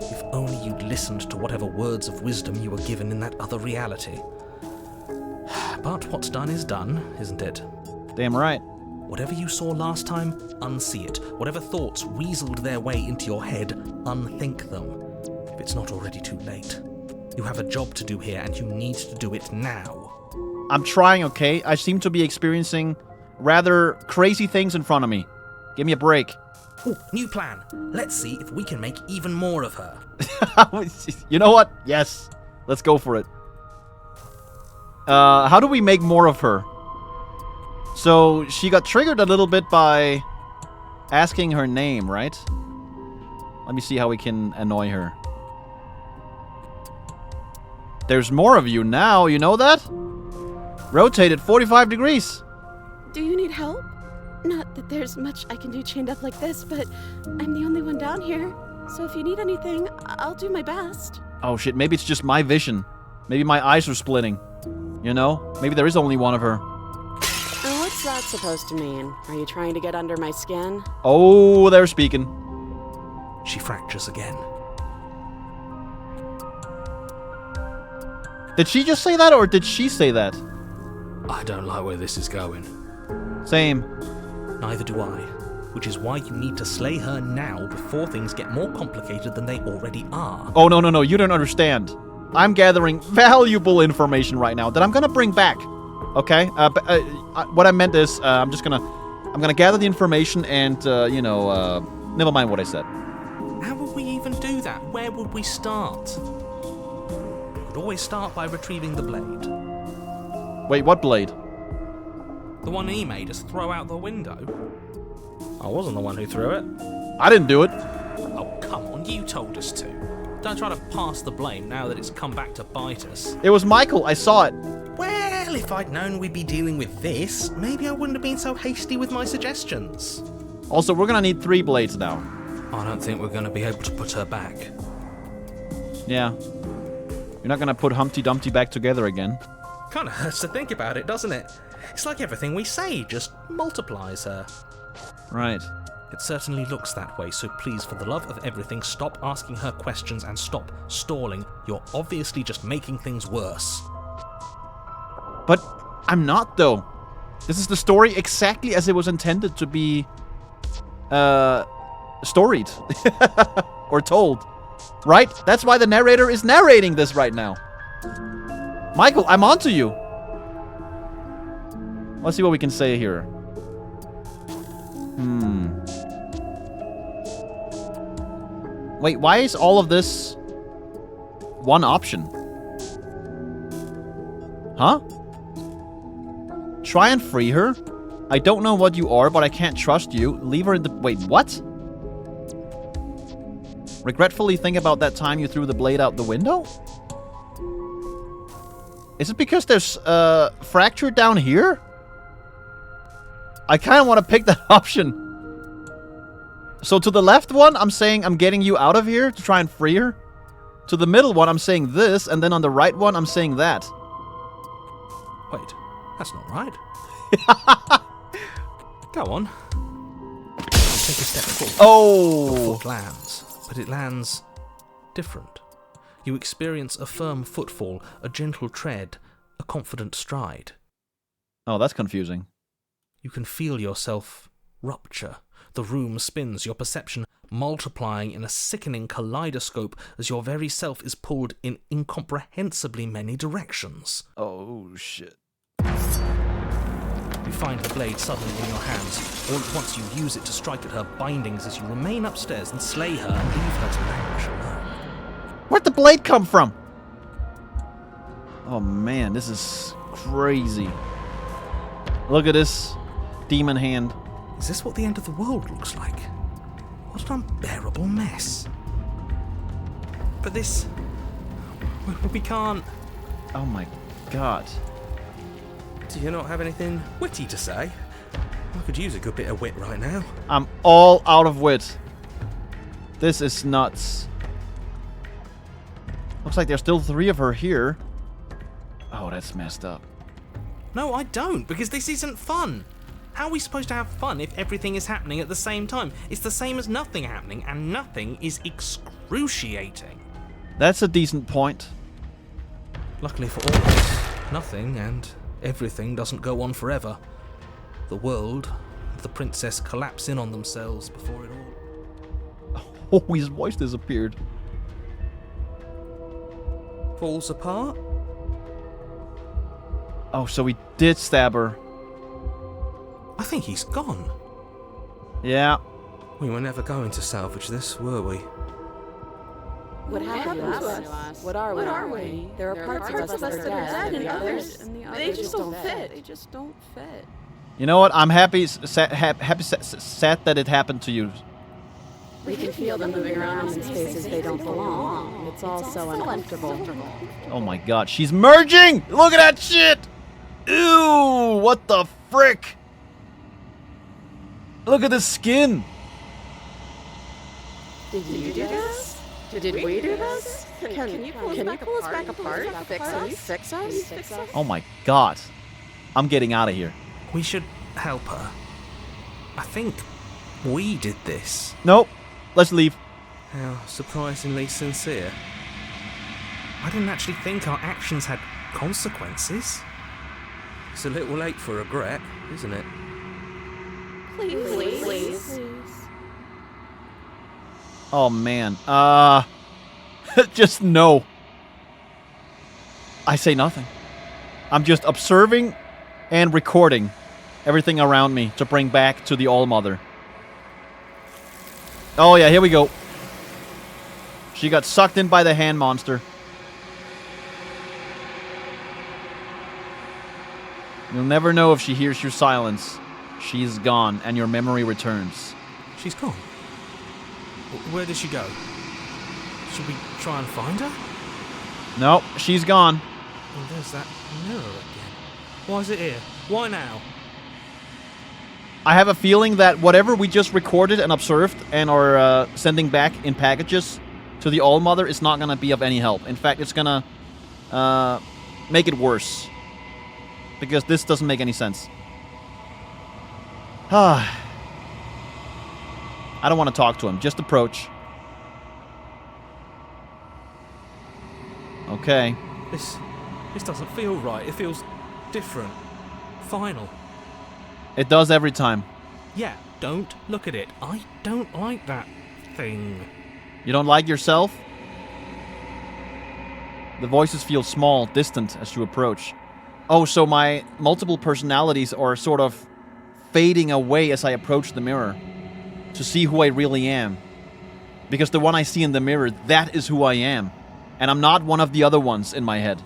If only you'd listened to whatever words of wisdom you were given in that other reality. But what's done is done, isn't it? Damn right. Whatever you saw last time, unsee it. Whatever thoughts weaseled their way into your head, unthink them. If it's not already too late. You have a job to do here, and you need to do it now. I'm trying, okay? I seem to be experiencing rather crazy things in front of me. Give me a break. Ooh, new plan. Let's see if we can make even more of her. You know what? Yes. Let's go for it. How do we make more of her? So, she got triggered a little bit by asking her name, right? Let me see how we can annoy her. There's more of you now, you know that? Rotated 45 degrees. Do you need help? Not that there's much I can do chained up like this, but I'm the only one down here. So if you need anything, I'll do my best. Oh shit, maybe it's just my vision. Maybe my eyes are splitting. You know? Maybe there is only one of her. What's that supposed to mean? Are you trying to get under my skin? Oh, they're speaking. She fractures again. Did she just say that, or did she say that? I don't like where this is going. Same. Neither do I. Which is why you need to slay her now before things get more complicated than they already are. Oh, no, you don't understand. I'm gathering valuable information right now that I'm gonna bring back. Okay? What I meant is, I'm gonna gather the information and, never mind what I said. How would we even do that? Where would we start? We could always start by retrieving the blade. Wait, what blade? The one he made us throw out the window. I wasn't the one who threw it. I didn't do it. Oh, come on, you told us to. Don't try to pass the blame now that it's come back to bite us. It was Michael. I saw it. Well, if I'd known we'd be dealing with this, maybe I wouldn't have been so hasty with my suggestions. Also, we're gonna need 3 blades now. I don't think we're going to be able to put her back. Yeah. You're not gonna put Humpty Dumpty back together again. Kind of hurts to think about it, doesn't it? It's like everything we say just multiplies her. Right. It certainly looks that way, so please, for the love of everything, stop asking her questions and stop stalling. You're obviously just making things worse. But I'm not, though. This is the story exactly as it was intended to be storied. Or told. Right? That's why the narrator is narrating this right now. Michael, I'm onto you. Let's see what we can say here. Wait, why is all of this one option? Huh? Try and free her? I don't know what you are, but I can't trust you. Leave her in the... Wait, what? Regretfully think about that time you threw the blade out the window? Is it because there's fracture down here? I kind of want to pick that option. So to the left one, I'm saying I'm getting you out of here to try and free her. To the middle one, I'm saying this, and then on the right one, I'm saying that. Wait, that's not right. Go on. Take a step forward. Oh! Your foot lands, but it lands different. You experience a firm footfall, a gentle tread, a confident stride. Oh, that's confusing. You can feel yourself rupture. The room spins, your perception multiplying in a sickening kaleidoscope as your very self is pulled in incomprehensibly many directions. Oh, shit. You find the blade suddenly in your hands. All at once you use it to strike at her bindings as you remain upstairs and slay her and leave her to languish alone. Where'd the blade come from? Oh man, this is crazy. Look at this demon hand. Is this what the end of the world looks like? What an unbearable mess. But this... we can't... Oh my god. Do you not have anything witty to say? I could use a good bit of wit right now. I'm all out of wit. This is nuts. Looks like there's still 3 of her here. Oh, that's messed up. No, I don't, because this isn't fun. How are we supposed to have fun if everything is happening at the same time? It's the same as nothing happening, and nothing is excruciating. That's a decent point. Luckily for all of us, nothing and everything doesn't go on forever. The world and the princess collapse in on themselves before it all... Oh, his voice disappeared. falls apart? Oh, so he did stab her. I think he's gone. Yeah. We were never going to salvage this, were we? What happened to us? What are we? There are parts of us that are dead, and others, they just don't fit. They just don't fit. You know what? I'm happy, sad that it happened to you. We can feel them moving around in spaces they don't belong. It's all so uncomfortable. Oh my god, she's merging! Look at that shit! Ew, what the frick? Look at the skin! Did you do this? Did we do this? Can you pull us back apart? Fix us? Oh my god. I'm getting out of here. We should help her. I think we did this. Nope. Let's leave. How surprisingly sincere. I didn't actually think our actions had consequences. It's a little late for regret, isn't it? Please. Oh man. Just no. I say nothing. I'm just observing and recording everything around me to bring back to the All-Mother. Oh yeah, here we go. She got sucked in by the hand monster. You'll never know if she hears your silence. She's gone, and your memory returns. She's gone. Where did she go? Should we try and find her? Nope, she's gone. Oh, there's that mirror again. Why is it here? Why now? I have a feeling that whatever we just recorded and observed and are sending back in packages to the All-Mother is not going to be of any help. In fact, it's going to make it worse. Because this doesn't make any sense. I don't want to talk to him. Just approach. Okay. This doesn't feel right. It feels different. Final. It does every time. Yeah, Don't look at it. I don't like that thing. You don't like yourself? The voices feel small, distant as you approach. Oh, so my multiple personalities are sort of fading away as I approach the mirror to see who I really am. Because the one I see in the mirror, that is who I am. And I'm not one of the other ones in my head.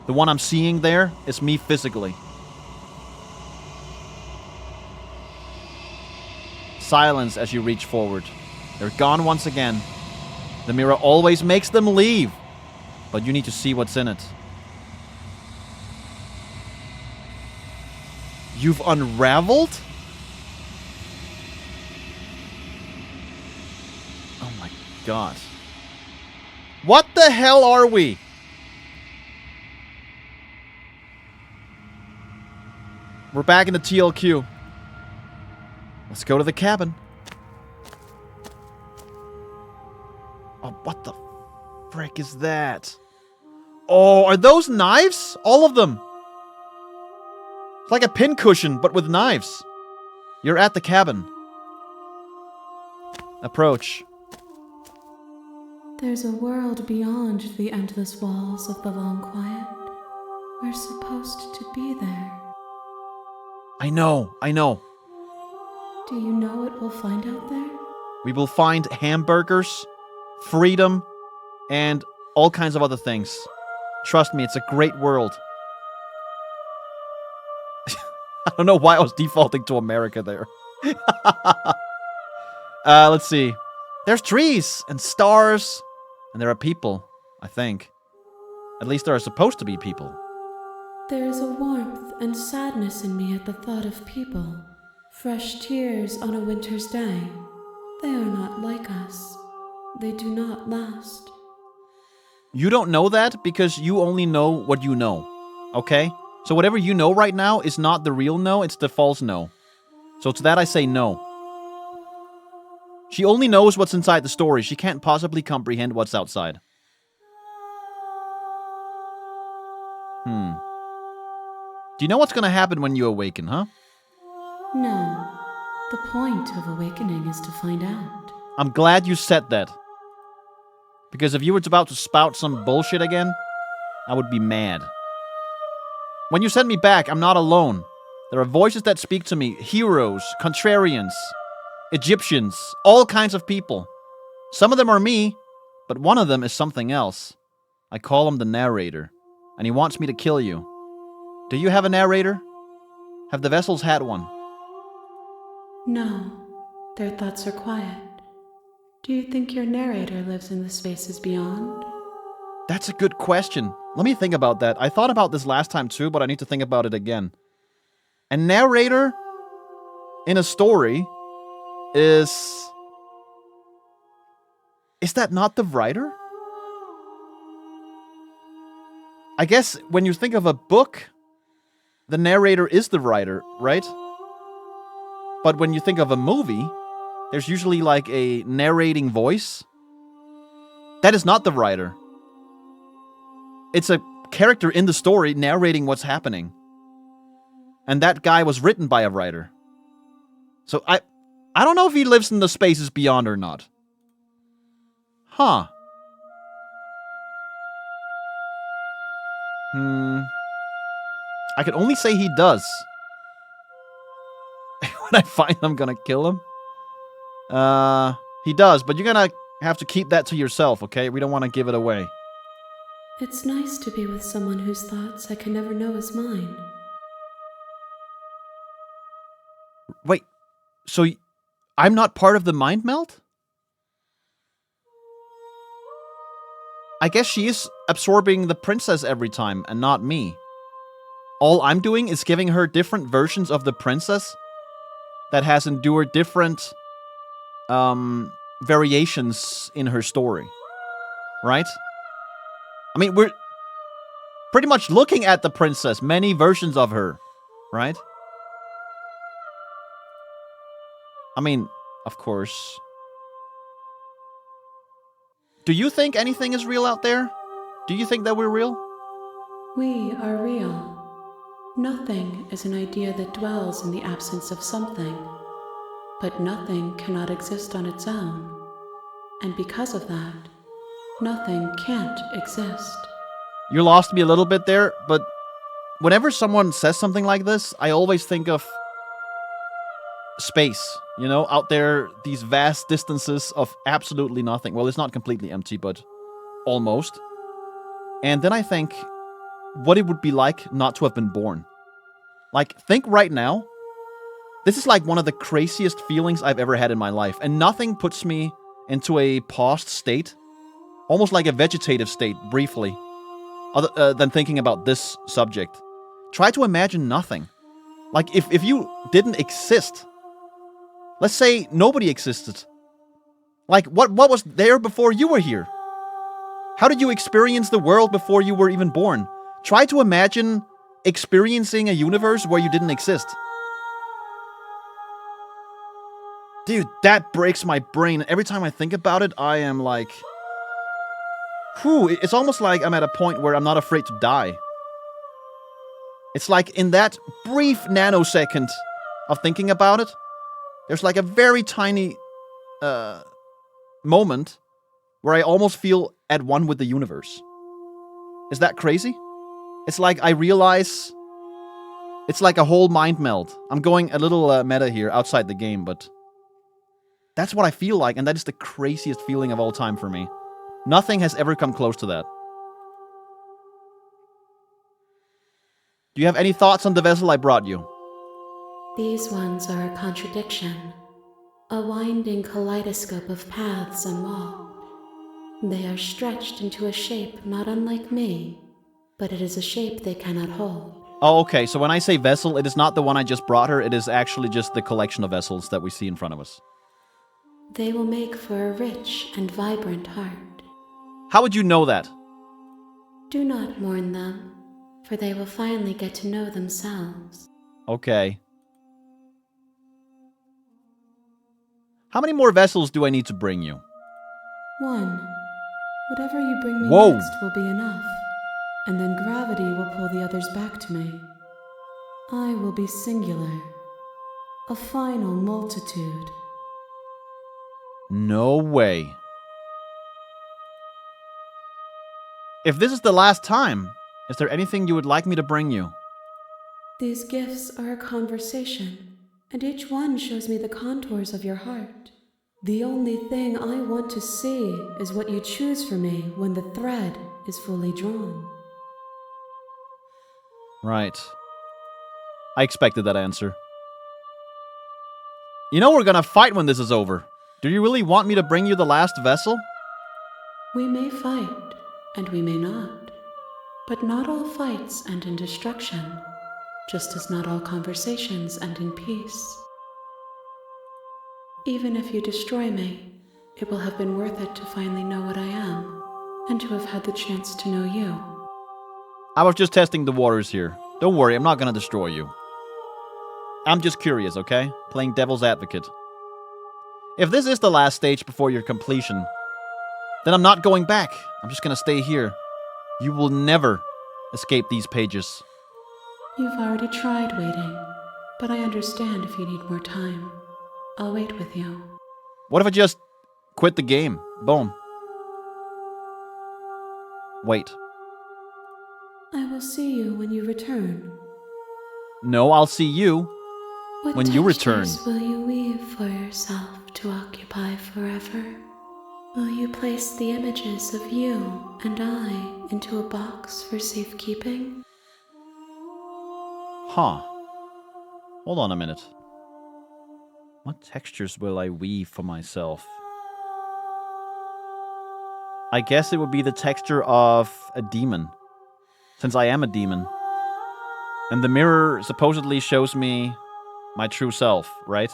The one I'm seeing there is me physically. Silence as you reach forward. They're gone once again. The mirror always makes them leave. But you need to see what's in it. You've unraveled? Oh my god. What the hell are we? We're back in the TLQ. Let's go to the cabin. Oh, what the frick is that? Oh, are those knives? All of them. It's like a pincushion, but with knives. You're at the cabin. Approach. There's a world beyond the endless walls of the long quiet. We're supposed to be there. I know. Do you know what we'll find out there? We will find hamburgers, freedom, and all kinds of other things. Trust me, it's a great world. I don't know why I was defaulting to America there. Let's see. There's trees and stars, and there are people, I think. At least there are supposed to be people. There is a warmth and sadness in me at the thought of people. Fresh tears on a winter's day. They are not like us. They do not last. You don't know that because you only know what you know. Okay? So whatever you know right now is not the real no, it's the false no. So to that I say no. She only knows what's inside the story. She can't possibly comprehend what's outside. Do you know what's gonna happen when you awaken, huh? No. The point of awakening is to find out. I'm glad you said that. Because if you were about to spout some bullshit again, I would be mad. When you send me back, I'm not alone. There are voices that speak to me. Heroes, contrarians, Egyptians, all kinds of people. Some of them are me, but one of them is something else. I call him the narrator, and he wants me to kill you. Do you have a narrator? Have the vessels had one? No. Their thoughts are quiet. Do you think your narrator lives in the spaces beyond? That's a good question. Let me think about that. I thought about this last time too, but I need to think about it again. A narrator in a story is that not the writer? I guess when you think of a book, the narrator is the writer, right? But when you think of a movie, there's usually like a narrating voice. That is not the writer. It's a character in the story narrating what's happening. And that guy was written by a writer. So I don't know if he lives in the spaces beyond or not. Huh. I can only say he does. When I find him, I'm gonna kill him. He does, but you're gonna have to keep that to yourself, okay? We don't want to give it away. It's nice to be with someone whose thoughts I can never know is mine. Wait, so I'm not part of the mind melt? I guess she is absorbing the princess every time and not me. All I'm doing is giving her different versions of the princess that has endured different variations in her story. Right? I mean, we're pretty much looking at the princess, many versions of her, right? I mean, of course. Do you think anything is real out there? Do you think that we're real? We are real. Nothing is an idea that dwells in the absence of something. but nothing cannot exist on its own. And because of that, nothing can't exist. You lost me a little bit there, but whenever someone says something like this, I always think of space, out there, these vast distances of absolutely nothing. Well, it's not completely empty, but almost. And then I think what it would be like not to have been born. Like, think right now. This is like one of the craziest feelings I've ever had in my life, and nothing puts me into a paused state, almost like a vegetative state, briefly, other than thinking about this subject. Try to imagine nothing. Like, if you didn't exist, let's say nobody existed. Like, what was there before you were here? How did you experience the world before you were even born? Try to imagine experiencing a universe where you didn't exist. Dude, that breaks my brain. Every time I think about it, I am like... it's almost like I'm at a point where I'm not afraid to die. It's like in that brief nanosecond of thinking about it, there's like a very tiny moment where I almost feel at one with the universe. Is that crazy? It's like I realize... It's like a whole mind meld. I'm going a little meta here outside the game, but... That's what I feel like, and that is the craziest feeling of all time for me. Nothing has ever come close to that. Do you have any thoughts on the vessel I brought you? These ones are a contradiction, a winding kaleidoscope of paths and walls. They are stretched into a shape not unlike me, but it is a shape they cannot hold. Oh, okay, so when I say vessel, it is not the one I just brought her, it is actually just the collection of vessels that we see in front of us. They will make for a rich and vibrant heart. How would you know that? Do not mourn them, for they will finally get to know themselves. Okay. How many more vessels do I need to bring you? One. Whatever you bring me Whoa. next will be enough, and then gravity will pull the others back to me. I will be singular, a final multitude. No way. If this is the last time, is there anything you would like me to bring you? These gifts are a conversation, and each one shows me the contours of your heart. The only thing I want to see is what you choose for me when the thread is fully drawn. Right. I expected that answer. You know we're gonna fight when this is over. Do you really want me to bring you the last vessel? We may fight, and we may not. But not all fights end in destruction, just as not all conversations end in peace. Even if you destroy me, it will have been worth it to finally know what I am, and to have had the chance to know you. I was just testing the waters here. Don't worry, I'm not gonna destroy you. I'm just curious, okay? Playing devil's advocate. If this is the last stage before your completion, then I'm not going back. I'm just gonna stay here. You will never escape these pages. You've already tried waiting, but I understand if you need more time. I'll wait with you. What if I just quit the game? Boom. Wait. I will see you when you return. No, I'll see you What when you return. textures will you weave for yourself to occupy forever? Will you place the images of you and I into a box for safekeeping? Huh. Hold on a minute. What textures will I weave for myself? I guess it would be the texture of a demon, since I am a demon. And the mirror supposedly shows me my true self, right?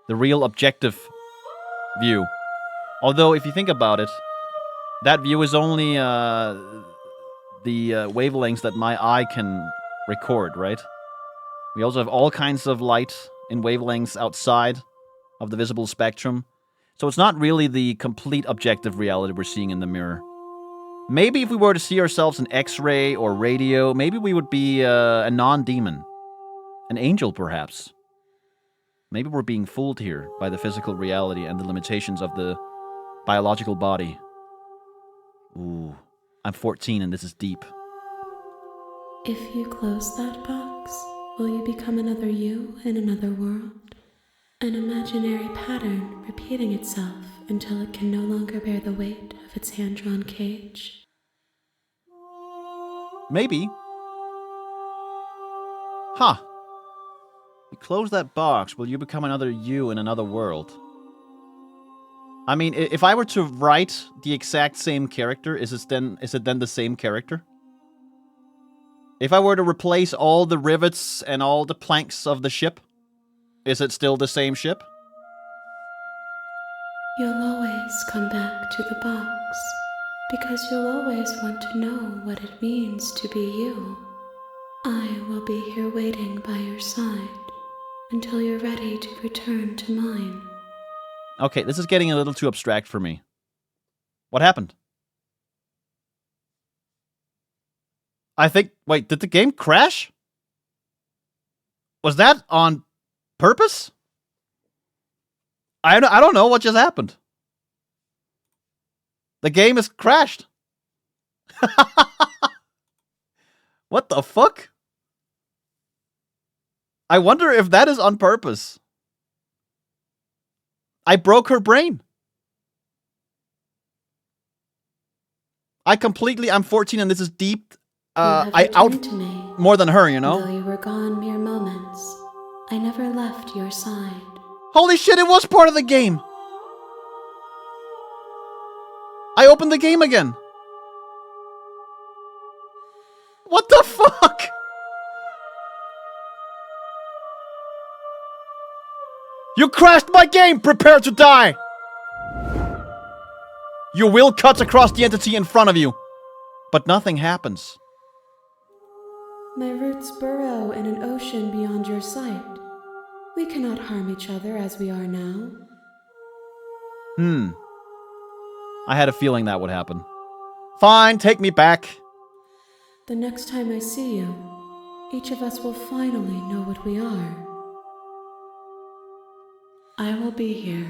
The real objective view. Although, if you think about it, that view is only the wavelengths that my eye can record, right? We also have all kinds of light in wavelengths outside of the visible spectrum. So it's not really the complete objective reality we're seeing in the mirror. Maybe if we were to see ourselves in X-ray or radio, maybe we would be a non-demon. An angel, perhaps. Maybe we're being fooled here by the physical reality and the limitations of the biological body. Ooh, I'm 14 and this is deep. If you close that box, will you become another you in another world? An imaginary pattern repeating itself until it can no longer bear the weight of its hand-drawn cage? Maybe. Huh. You close that box, will you become another you in another world? I mean, if I were to write the exact same character, is it then the same character? If I were to replace all the rivets and all the planks of the ship, is it still the same ship? You'll always come back to the box, because you'll always want to know what it means to be you. I will be here waiting by your side until you're ready to return to mine. Okay, this is getting a little too abstract for me. What happened? I think... Wait, did the game crash? Was that on purpose? I don't know what just happened. The game has crashed. What the fuck? I wonder if that is on purpose. I broke her brain. I'm 14 and this is deep. I out to me. More than her, you know? Though you were gone mere moments, I never left your side. Holy shit, it was part of the game. I opened the game again. What the fuck? You crashed my game! Prepare to die! Your will cuts across the entity in front of you. But nothing happens. My roots burrow in an ocean beyond your sight. We cannot harm each other as we are now. I had a feeling that would happen. Fine, take me back. The next time I see you, each of us will finally know what we are. I will be here,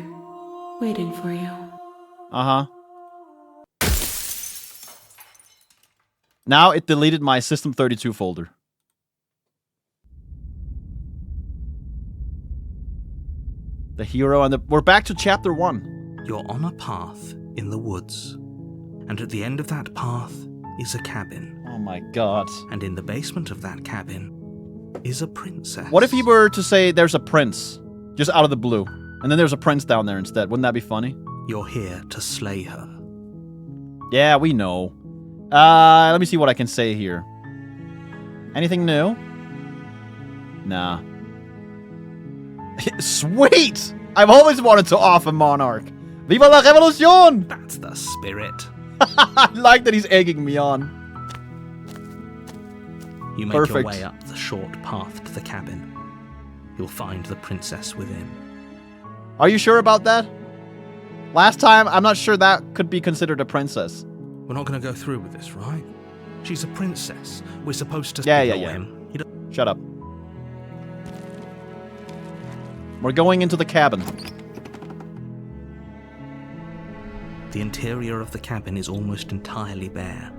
waiting for you. Uh-huh. Now it deleted my System32 folder. The hero and the... We're back to chapter 1. You're on a path in the woods, and at the end of that path is a cabin. Oh my god. And in the basement of that cabin is a princess. What if he were to say there's a prince, just out of the blue, and then there's a prince down there instead? Wouldn't that be funny? You're here to slay her. Yeah, we know. Let me see what I can say here. Anything new? Nah. Sweet! I've always wanted to off a monarch. Viva la revolution! That's the spirit. I like that he's egging me on. You make Perfect. your way up the short path to the cabin. You'll find the princess within. Are you sure about that? Last time, I'm not sure that could be considered a princess. We're not going to go through with this, right? She's a princess. We're supposed to Yeah. him. Shut up. We're going into the cabin. The interior of the cabin is almost entirely bare.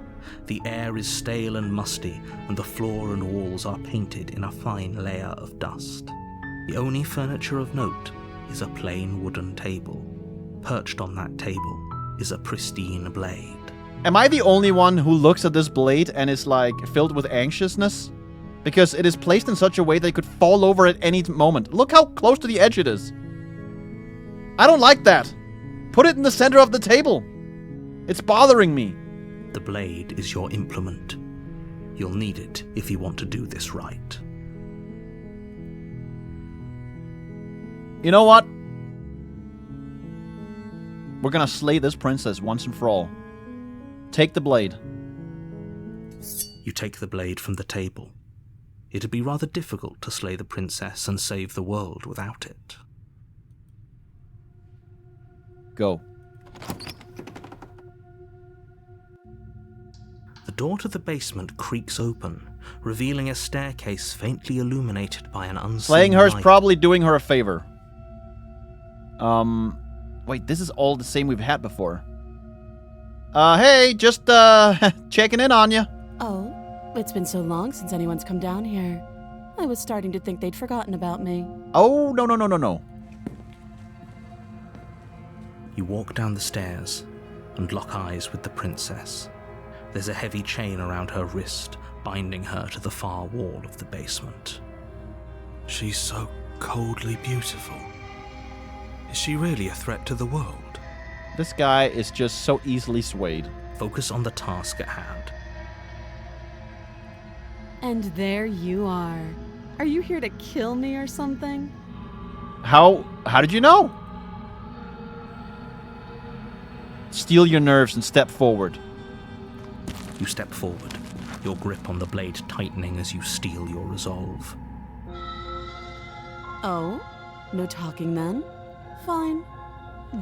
The air is stale and musty, and the floor and walls are painted in a fine layer of dust. The only furniture of note is a plain wooden table. Perched on that table is a pristine blade. Am I the only one who looks at this blade and is, like, filled with anxiousness? Because it is placed in such a way that it could fall over at any moment. Look how close to the edge it is. I don't like that. Put it in the center of the table. It's bothering me. The blade is your implement. You'll need it if you want to do this right. You know what? We're gonna slay this princess once and for all. Take the blade. You take the blade from the table. It'd be rather difficult to slay the princess and save the world without it. Go. The door to the basement creaks open, revealing a staircase faintly illuminated by an unseen Slaying her is light. probably doing her a favor. Wait, this is all the same we've had before. Hey, just, checking in on you. Oh, it's been so long since anyone's come down here. I was starting to think they'd forgotten about me. Oh, no. You walk down the stairs and lock eyes with the princess. There's a heavy chain around her wrist, binding her to the far wall of the basement. She's so coldly beautiful. Is she really a threat to the world? This guy is just so easily swayed. Focus on the task at hand. And there you are. Are you here to kill me or something? How did you know? Steel your nerves and step forward. You step forward, your grip on the blade tightening as you steel your resolve. Oh? No talking then? Fine.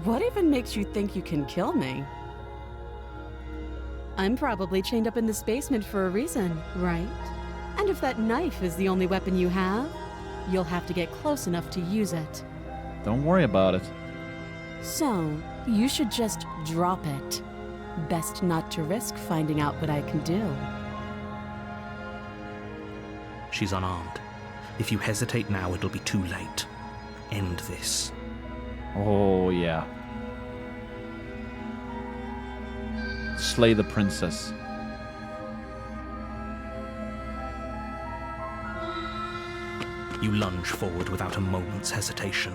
What even makes you think you can kill me? I'm probably chained up in this basement for a reason, right? And if that knife is the only weapon you have, you'll have to get close enough to use it. Don't worry about it. So, you should just drop it. Best not to risk finding out what I can do. She's unarmed. If you hesitate now, it'll be too late. End this. Oh, yeah. Slay the princess. You lunge forward without a moment's hesitation.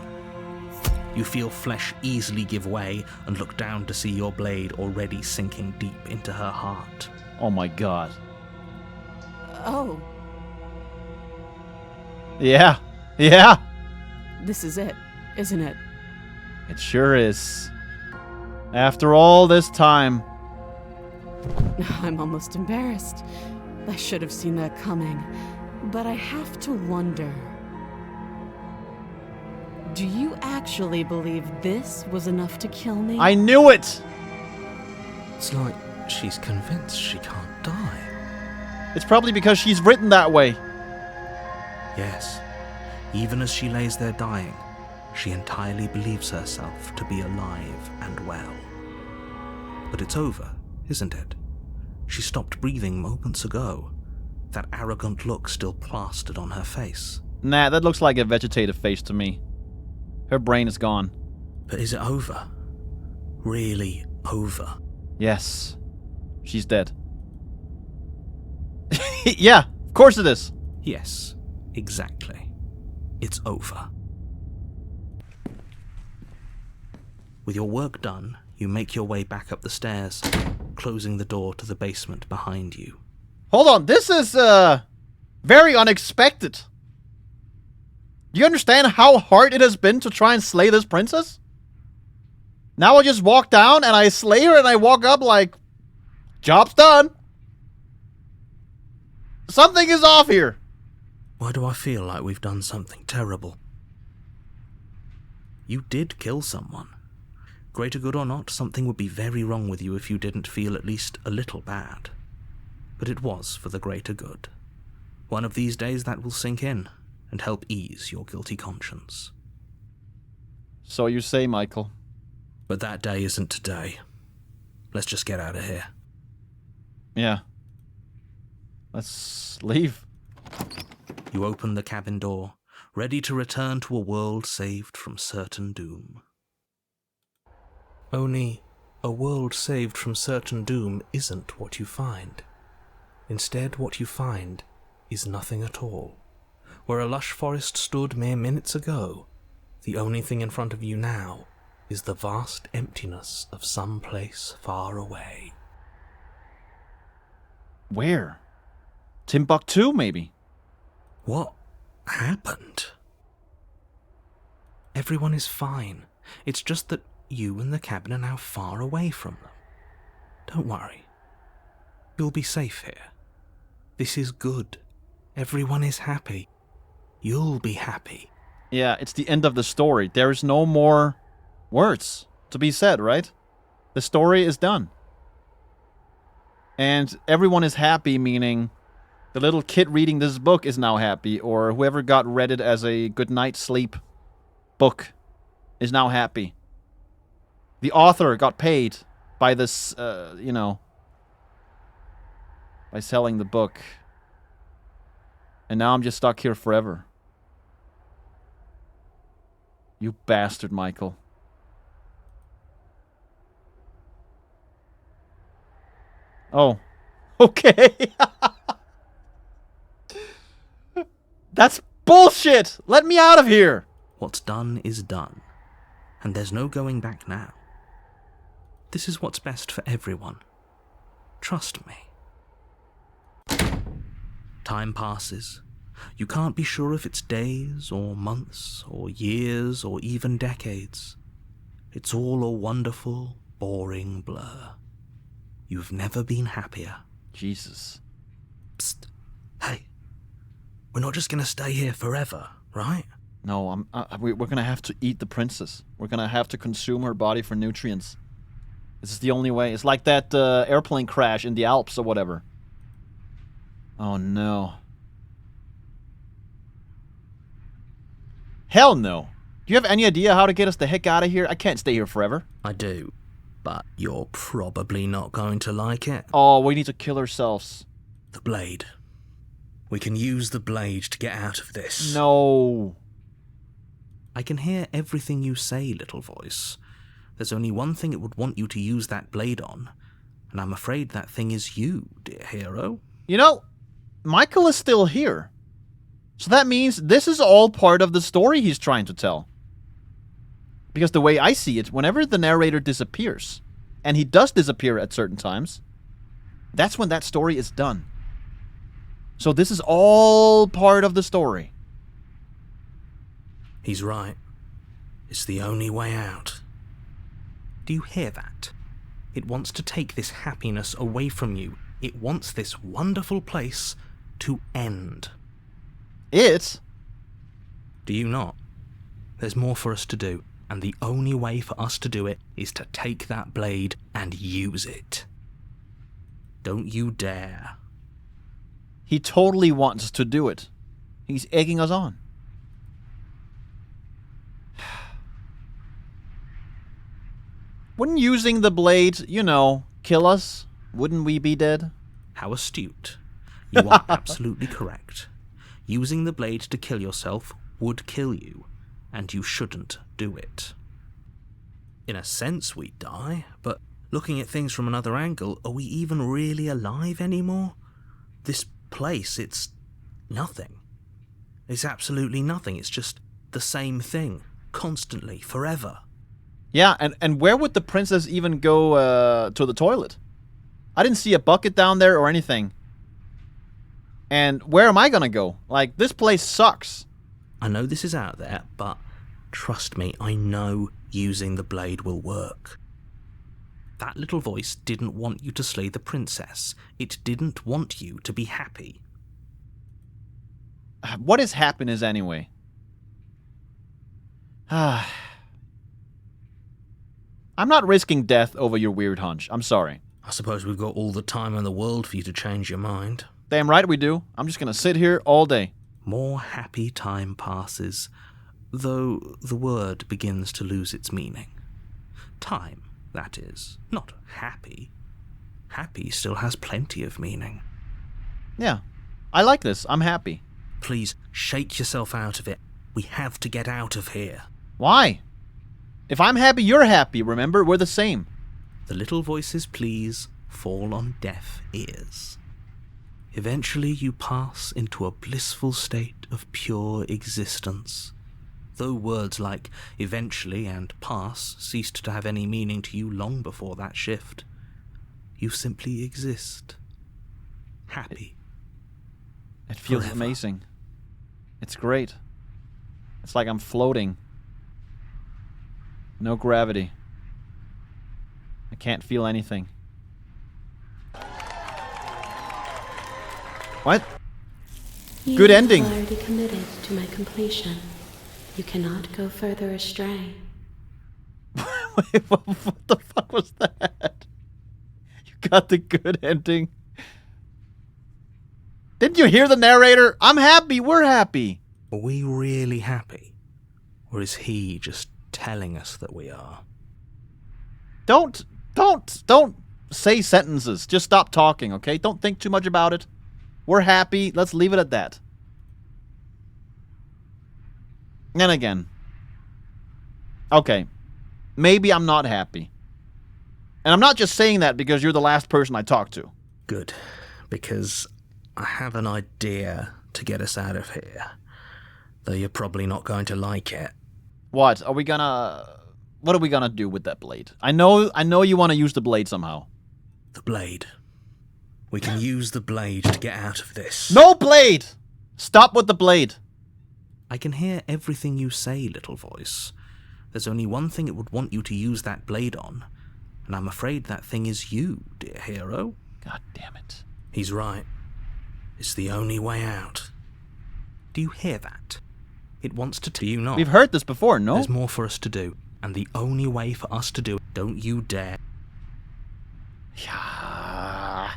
You feel flesh easily give way and look down to see your blade already sinking deep into her heart. Oh my god. Oh, Yeah. this is it, isn't it? It sure is. After all this time. I'm almost embarrassed. I should have seen that coming. But I have to wonder. Do you actually believe this was enough to kill me? I knew it! It's like she's convinced she can't die. It's probably because she's written that way. Yes, even as she lays there dying, she entirely believes herself to be alive and well. But it's over, isn't it? She stopped breathing moments ago. That arrogant look still plastered on her face. Nah, that looks like a vegetative face to me. Her brain is gone. But is it over? Really over? Yes. She's dead. Yeah, of course it is. Yes, exactly. It's over. With your work done, you make your way back up the stairs, closing the door to the basement behind you. Hold on, this is, very unexpected. Do you understand how hard it has been to try and slay this princess? Now I just walk down and I slay her and I walk up like, job's done. Something is off here. Why do I feel like we've done something terrible? You did kill someone. Greater good or not, something would be very wrong with you if you didn't feel at least a little bad. But it was for the greater good. One of these days that will sink in and help ease your guilty conscience. So you say, Michael. But that day isn't today. Let's just get out of here. Yeah. Let's leave. You open the cabin door, ready to return to a world saved from certain doom. Only, a world saved from certain doom isn't what you find. Instead, what you find is nothing at all. Where a lush forest stood mere minutes ago, the only thing in front of you now is the vast emptiness of some place far away. Where? Timbuktu, maybe? What happened? Everyone is fine. It's just that you and the cabin are now far away from them. Don't worry. You'll be safe here. This is good. Everyone is happy. You'll be happy. Yeah, it's the end of the story. There is no more words to be said, right? The story is done. And everyone is happy, meaning the little kid reading this book is now happy, or whoever read it as a good night's sleep book is now happy. The author got paid by this, by selling the book. And now I'm just stuck here forever. You bastard, Michael. Oh. Okay. That's bullshit! Let me out of here! What's done is done, and there's no going back now. This is what's best for everyone. Trust me. Time passes. You can't be sure if it's days, or months, or years, or even decades. It's all a wonderful, boring blur. You've never been happier. Jesus. Psst. Hey. We're not just gonna stay here forever, right? No, we're gonna have to eat the princess. We're gonna have to consume her body for nutrients. This is the only way. It's like that airplane crash in the Alps or whatever. Oh no. Hell no. Do you have any idea how to get us the heck out of here? I can't stay here forever. I do, but you're probably not going to like it. Oh, we need to kill ourselves. The blade. We can use the blade to get out of this. No. I can hear everything you say, little voice. There's only one thing it would want you to use that blade on, and I'm afraid that thing is you, dear hero. You know, Michael is still here. So that means this is all part of the story he's trying to tell. Because the way I see it, whenever the narrator disappears, and he does disappear at certain times, that's when that story is done. So this is all part of the story. He's right. It's the only way out. Do you hear that? It wants to take this happiness away from you. It wants this wonderful place to end. It? Do you not? There's more for us to do, and the only way for us to do it is to take that blade and use it. Don't you dare. He totally wants to do it. He's egging us on. Wouldn't using the blade, kill us? Wouldn't we be dead? How astute. You are absolutely correct. Using the blade to kill yourself would kill you, and you shouldn't do it. In a sense, we'd die, but looking at things from another angle, are we even really alive anymore? This place, it's nothing. It's absolutely nothing. It's just the same thing, constantly, forever. Yeah, and where would the princess even go to the toilet? I didn't see a bucket down there or anything. And where am I gonna go? Like, this place sucks. I know this is out there, but trust me, I know using the blade will work. That little voice didn't want you to slay the princess. It didn't want you to be happy. What is happiness anyway? I'm not risking death over your weird hunch. I'm sorry. I suppose we've got all the time in the world for you to change your mind. Damn right we do. I'm just gonna sit here all day. More happy time passes, though the word begins to lose its meaning. Time, that is, not happy. Happy still has plenty of meaning. Yeah, I like this. I'm happy. Please, shake yourself out of it. We have to get out of here. Why? If I'm happy, you're happy, remember? We're the same. The little voice's pleas fall on deaf ears. Eventually you pass into a blissful state of pure existence. Though words like eventually and pass ceased to have any meaning to you long before that shift, you simply exist. Happy. It feels Forever. amazing. It's great. It's like I'm floating. No gravity. I can't feel anything. What? You Good ending. have already committed to my completion. You cannot go further astray. Wait, what the fuck was that? You got the good ending. Didn't you hear the narrator? I'm happy. We're happy. Are we really happy? Or is he just telling us that we are. Don't say sentences. Just stop talking, okay? Don't think too much about it. We're happy. Let's leave it at that. And again. Okay. Maybe I'm not happy. And I'm not just saying that because you're the last person I talked to. Good, because I have an idea to get us out of here. Though you're probably not going to like it. What? What are we gonna do with that blade? I know you want to use the blade somehow. The blade. We can use the blade to get out of this. No blade! Stop with the blade. I can hear everything you say, little voice. There's only one thing it would want you to use that blade on, and I'm afraid that thing is you, dear hero. God damn it. He's right. It's the only way out. Do you hear that? It wants to tell you not. We've heard this before, no? There's more for us to do, and the only way for us to do it, don't you dare. Yeah.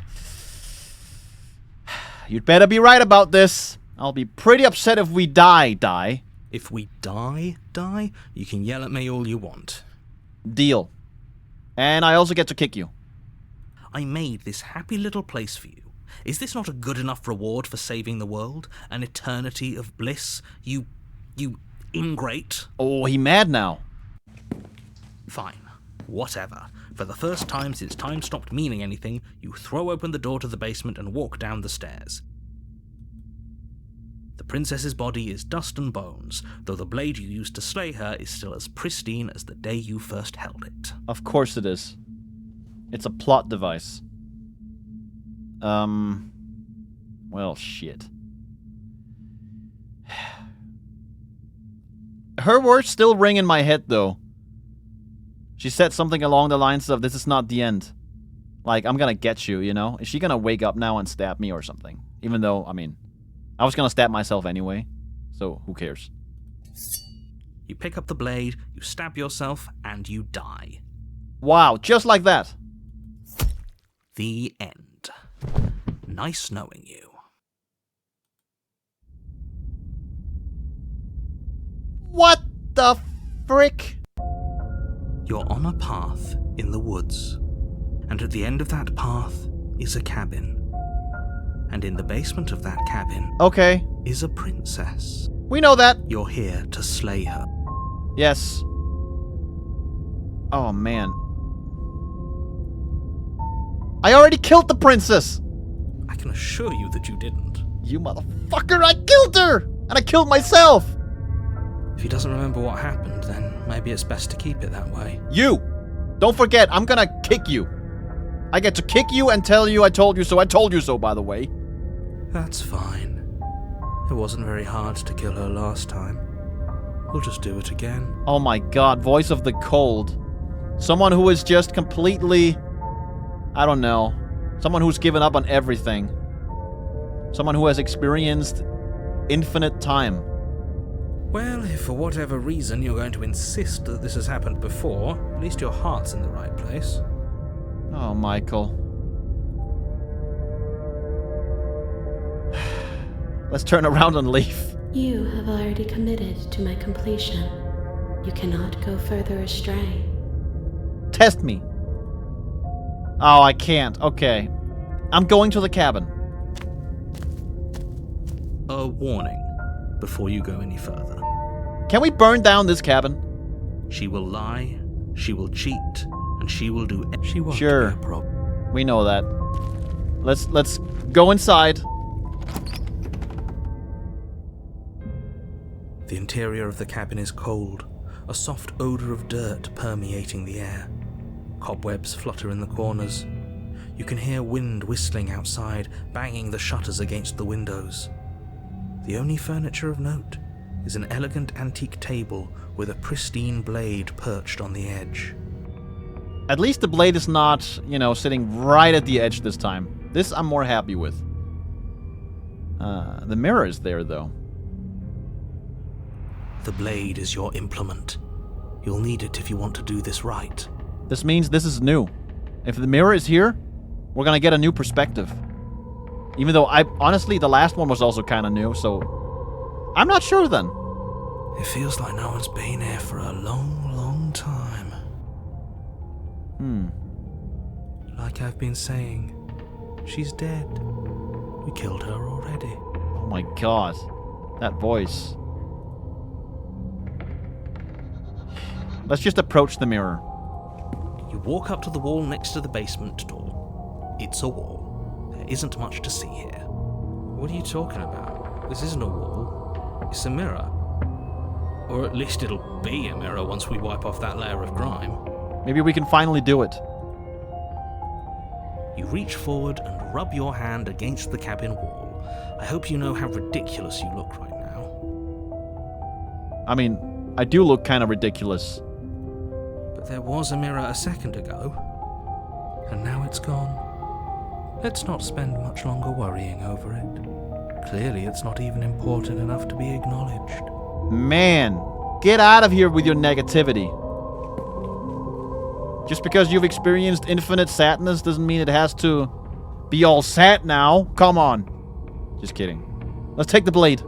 You'd better be right about this. I'll be pretty upset if we die. If we die, you can yell at me all you want. Deal. And I also get to kick you. I made this happy little place for you. Is this not a good enough reward for saving the world? An eternity of bliss? You ingrate? Oh, he mad now. Fine. Whatever. For the first time since time stopped meaning anything, you throw open the door to the basement and walk down the stairs. The princess's body is dust and bones, though the blade you used to slay her is still as pristine as the day you first held it. Of course it is. It's a plot device. Well, shit. Her words still ring in my head, though. She said something along the lines of, this is not the end. Like, I'm gonna get you, you know? Is she gonna wake up now and stab me or something? Even though, I mean, I was gonna stab myself anyway. So, who cares? You pick up the blade, you stab yourself, and you die. Wow, just like that. The end. Nice knowing you. What the frick? You're on a path in the woods, and at the end of that path is a cabin. And in the basement of that cabin Okay. is a princess. We know that. You're here to slay her. Yes. Oh, man. I already killed the princess! I can assure you that you didn't. You motherfucker, I killed her! And I killed myself! If he doesn't remember what happened, then maybe it's best to keep it that way. You! Don't forget, I'm gonna kick you. I get to kick you and tell you I told you so. I told you so, by the way. That's fine. It wasn't very hard to kill her last time. We'll just do it again. Oh my god, voice of the cold. Someone who is just completely... I don't know. Someone who's given up on everything. Someone who has experienced infinite time. Well, if for whatever reason you're going to insist that this has happened before, at least your heart's in the right place. Oh, Michael. Let's turn around and leave. You have already committed to my completion. You cannot go further astray. Test me. Oh, I can't. Okay. I'm going to the cabin. A warning before you go any further. Can we burn down this cabin? She will lie, she will cheat, and she will do... She won't Sure. be a problem. We know that. Let's go inside. The interior of the cabin is cold, a soft odor of dirt permeating the air. Cobwebs flutter in the corners. You can hear wind whistling outside, banging the shutters against the windows. The only furniture of note is an elegant antique table with a pristine blade perched on the edge. At least the blade is not, you know, sitting right at the edge this time. This I'm more happy with. The mirror is there, though. The blade is your implement. You'll need it if you want to do this right. This means this is new. If the mirror is here, we're gonna get a new perspective. Even though honestly, the last one was also kind of new, so... I'm not sure then. It feels like no one's been here for a long, long time. Like I've been saying, she's dead. We killed her already. Oh my god. That voice. Let's just approach the mirror. You walk up to the wall next to the basement door. It's a wall. There isn't much to see here. What are you talking about? This isn't a wall. It's a mirror. Or at least it'll be a mirror once we wipe off that layer of grime. Maybe we can finally do it. You reach forward and rub your hand against the cabin wall. I hope you know how ridiculous you look right now. I mean, I do look kind of ridiculous. But there was a mirror a second ago, and now it's gone. Let's not spend much longer worrying over it. Clearly, it's not even important enough to be acknowledged. Man, get out of here with your negativity. Just because you've experienced infinite sadness doesn't mean it has to be all sad now. Come on. Just kidding. Let's take the blade.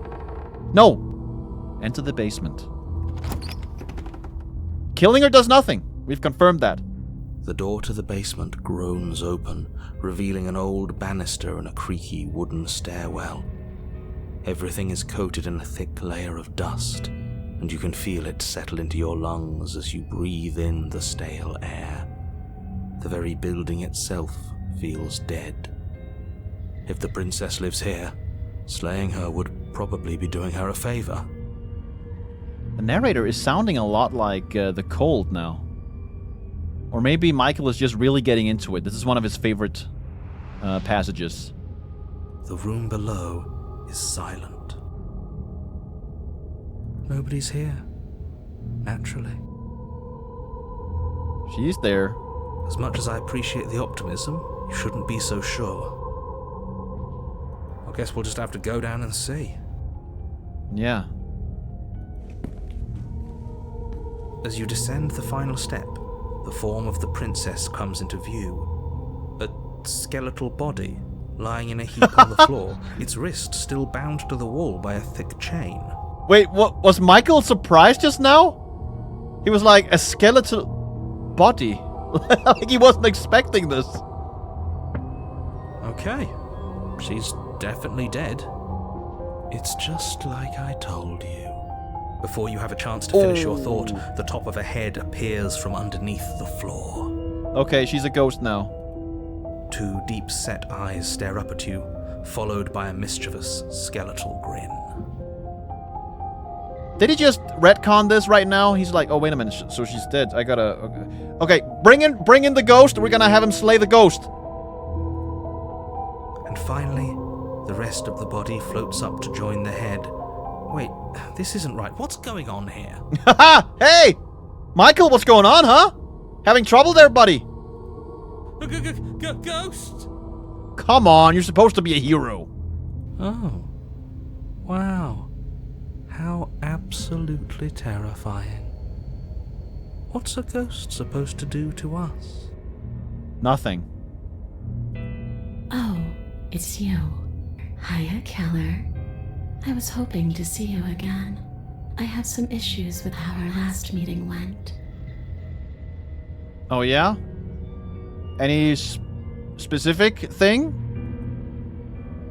No. Enter the basement. Killing her does nothing. We've confirmed that. The door to the basement groans open, revealing an old banister and a creaky wooden stairwell. Everything is coated in a thick layer of dust, and you can feel it settle into your lungs as you breathe in the stale air. The very building itself feels dead. If the princess lives here, slaying her would probably be doing her a favor. The narrator is sounding a lot like The Cold now. Or maybe Michael is just really getting into it. This is one of his favorite passages. The room below is silent. Nobody's here. Naturally. She's there. As much as I appreciate the optimism, you shouldn't be so sure. I guess we'll just have to go down and see. Yeah. As you descend the final step, the form of the princess comes into view. A skeletal body, lying in a heap on the floor, its wrist still bound to the wall by a thick chain. Wait, what was Michael surprised just now? He was like, a skeletal body. Like he wasn't expecting this. Okay, she's definitely dead. It's just like I told you. Before you have a chance to finish your thought, the top of a head appears from underneath the floor. Okay, she's a ghost now. Two deep-set eyes stare up at you, followed by a mischievous, skeletal grin. Did he just retcon this right now? He's like, oh, wait a minute, so she's dead. I gotta... Okay, bring in the ghost. We're gonna have him slay the ghost. And finally, the rest of the body floats up to join the head. Wait, this isn't right. What's going on here? Haha! Hey! Michael, what's going on, huh? Having trouble there, buddy? Ghost? Come on, you're supposed to be a hero. Oh. Wow. How absolutely terrifying. What's a ghost supposed to do to us? Nothing. Oh, it's you. Hiya, Keller. I was hoping to see you again. I have some issues with how our last meeting went. Oh, yeah? Any specific thing?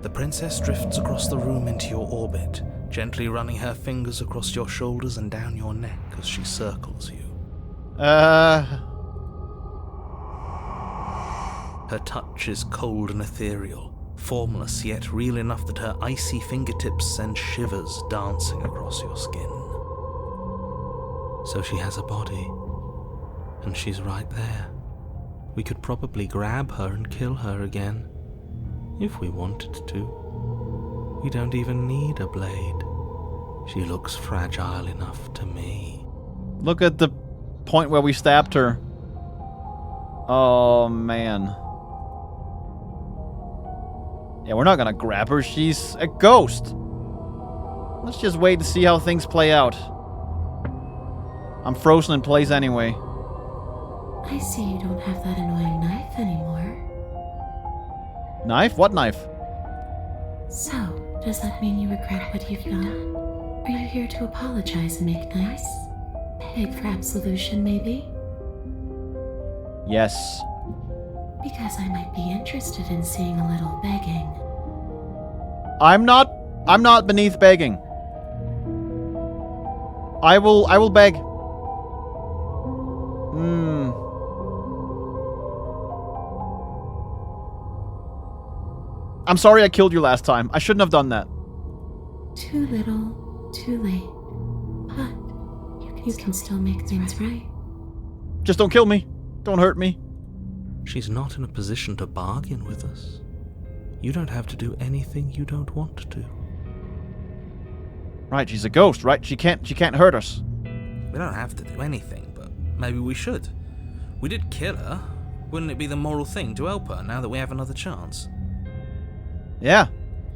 The princess drifts across the room into your orbit, gently running her fingers across your shoulders and down your neck as she circles you. Her touch is cold and ethereal, formless yet real enough that her icy fingertips send shivers dancing across your skin. So she has a body, and she's right there. We could probably grab her and kill her again, if we wanted to. We don't even need a blade. She looks fragile enough to me. Look at the point where we stabbed her. Oh, man. Yeah, we're not gonna grab her. She's a ghost. Let's just wait to see how things play out. I'm frozen in place anyway. I see you don't have that annoying knife anymore. Knife? What knife? So, does that mean you regret what you've done? Are you here to apologize and make nice? Beg for absolution, maybe? Yes. Because I might be interested in seeing a little begging. I'm not beneath begging. I will beg. I'm sorry I killed you last time. I shouldn't have done that. Too little, too late. But you can still make things right. Just don't kill me. Don't hurt me. She's not in a position to bargain with us. You don't have to do anything you don't want to. Right, she's a ghost, right? She can't hurt us. We don't have to do anything, but maybe we should. We did kill her. Wouldn't it be the moral thing to help her now that we have another chance? Yeah.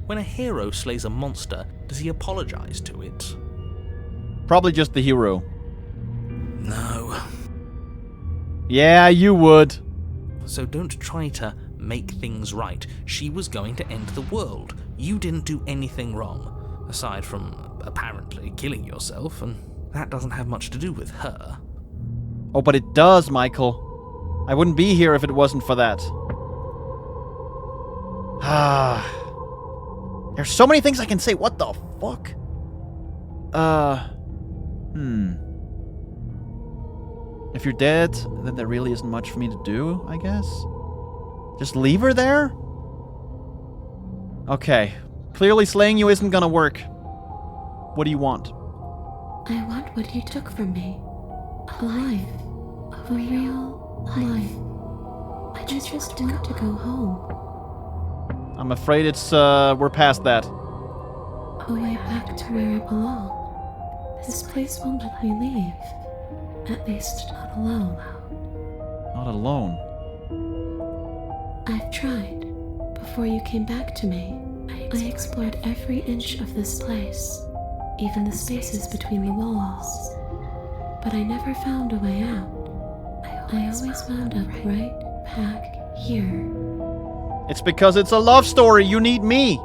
When a hero slays a monster, does he apologize to it? Probably just the hero. No. Yeah, you would. So don't try to make things right. She was going to end the world. You didn't do anything wrong, aside from apparently killing yourself, and that doesn't have much to do with her. Oh, but it does, Michael. I wouldn't be here if it wasn't for that. There's so many things I can say. What the fuck? If you're dead, then there really isn't much for me to do, I guess. Just leave her there? Okay. Clearly slaying you isn't gonna work. What do you want? I want what you took from me. A life. A real life. I just want to go home. I'm afraid we're past that. A way back to where I belong. This place won't let me leave. At least not alone. Not alone. I've tried. Before you came back to me, I explored every inch of this place, even the spaces between the walls. But I never found a way out. I always wound up right back here. It's because it's a love story. You need me.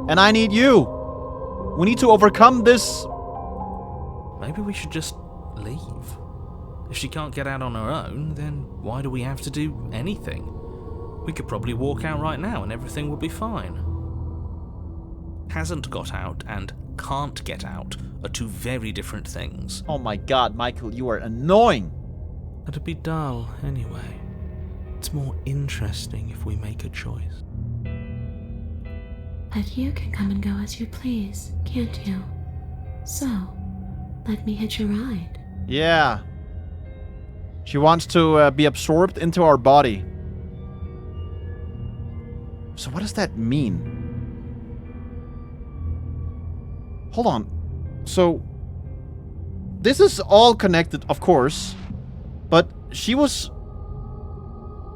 And I need you. We need to overcome this. Maybe we should just leave. If she can't get out on her own, then why do we have to do anything? We could probably walk out right now and everything will be fine. Hasn't got out and can't get out are two very different things. Oh my god, Michael, you are annoying. It'd be dull anyway. It's more interesting if we make a choice. But you can come and go as you please, can't you? So, let me hitch a ride. Yeah. She wants to be absorbed into our body. So what does that mean? Hold on. So, this is all connected, of course. But she was...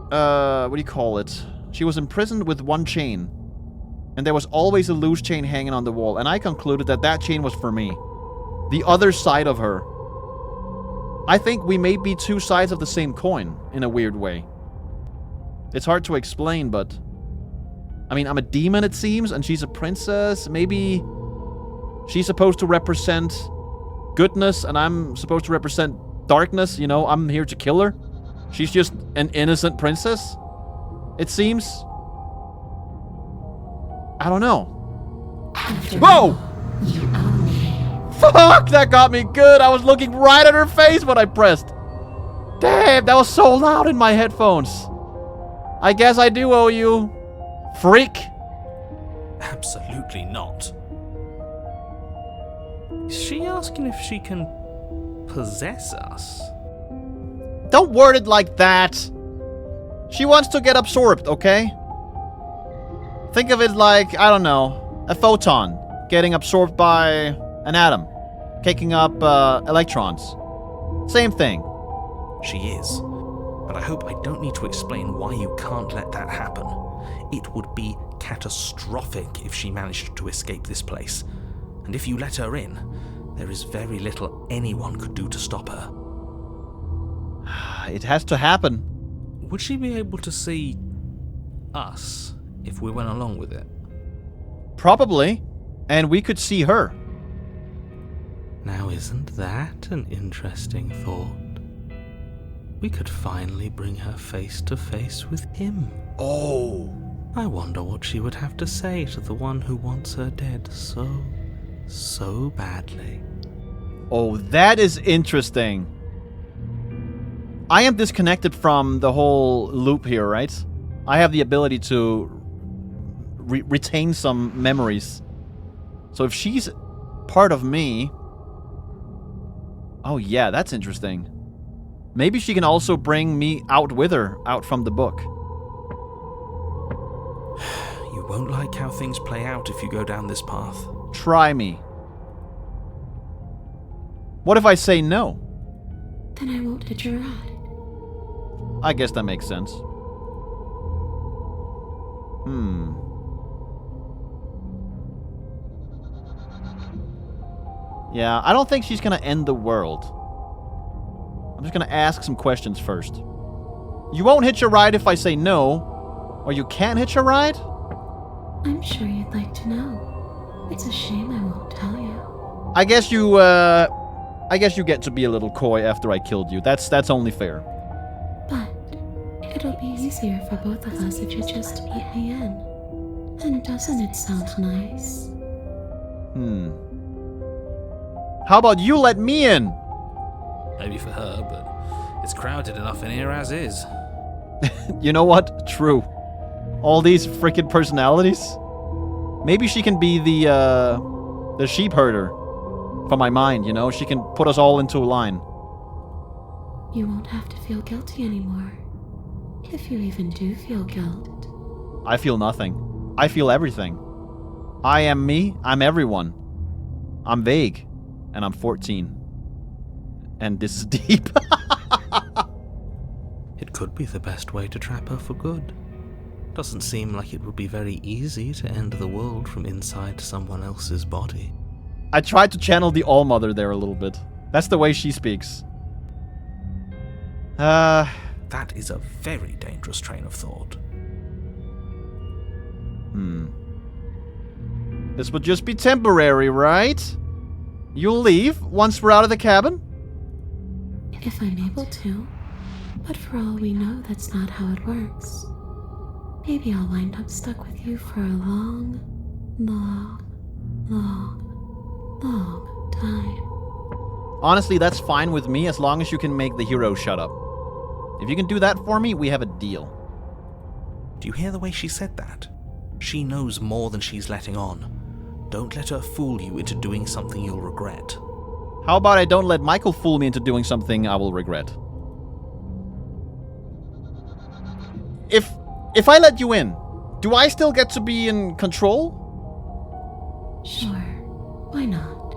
what do you call it? She was imprisoned with one chain. And there was always a loose chain hanging on the wall. And I concluded that that chain was for me. The other side of her. I think we may be two sides of the same coin, in a weird way. It's hard to explain, but... I mean, I'm a demon, it seems, and she's a princess. Maybe she's supposed to represent goodness, and I'm supposed to represent darkness. You know, I'm here to kill her. She's just an innocent princess, it seems. I don't know. Whoa! Fuck, that got me good. I was looking right at her face when I pressed. Damn, that was so loud in my headphones. I guess I do owe you. Freak. Absolutely not. Is she asking if she can possess us? Don't word it like that. She wants to get absorbed, okay? Think of it like, I don't know, a photon getting absorbed by an atom, taking up electrons. Same thing. She is. But I hope I don't need to explain why you can't let that happen. It would be catastrophic if she managed to escape this place. And if you let her in, there is very little anyone could do to stop her. It has to happen. Would she be able to see us if we went along with it? Probably. And we could see her. Now isn't that an interesting thought? We could finally bring her face to face with him. Oh. I wonder what she would have to say to the one who wants her dead so badly. Oh, that is interesting. I am disconnected from the whole loop here, right? I have the ability to retain some memories. So if she's part of me... Oh yeah, that's interesting. Maybe she can also bring me out with her, out from the book. You won't like how things play out if you go down this path. Try me. What if I say no? Then I won't hit your ride. I guess that makes sense. Yeah, I don't think she's gonna end the world. I'm just gonna ask some questions first. You won't hitch a ride if I say no, or you can't hitch a ride? I'm sure you'd like to know. It's a shame I won't tell you. I guess you get to be a little coy after I killed you. That's only fair. But it'll be easier for both of us if you just let me in. And doesn't it sound nice? How about you let me in? Maybe for her, but it's crowded enough in here as is. You know what? True. All these freaking personalities. Maybe she can be the sheep herder for my mind, you know? She can put us all into a line. You won't have to feel guilty anymore. If you even do feel guilt. I feel nothing. I feel everything. I am me. I'm everyone. I'm vague. And I'm 14. And this is deep. It could be the best way to trap her for good. Doesn't seem like it would be very easy to end the world from inside someone else's body. I tried to channel the All-Mother there a little bit. That's the way she speaks. That is a very dangerous train of thought. This would just be temporary, right? You'll leave once we're out of the cabin? If I'm able to. But for all we know, that's not how it works. Maybe I'll wind up stuck with you for a long time. Honestly, that's fine with me as long as you can make the hero shut up. If you can do that for me, we have a deal. Do you hear the way she said that? She knows more than she's letting on. Don't let her fool you into doing something you'll regret. How about I don't let Michael fool me into doing something I will regret? If I let you in, do I still get to be in control? Sure. Why not?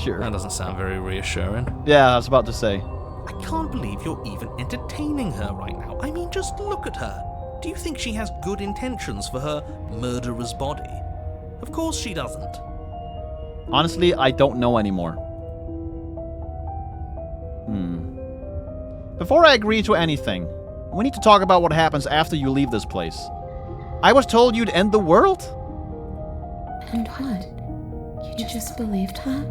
Sure. That doesn't sound very reassuring. Yeah, I was about to say. I can't believe you're even entertaining her right now. I mean, just look at her. Do you think she has good intentions for her murderer's body? Of course she doesn't. Honestly, I don't know anymore. Before I agree to anything, we need to talk about what happens after you leave this place. I was told you'd end the world? And what? You just believed that?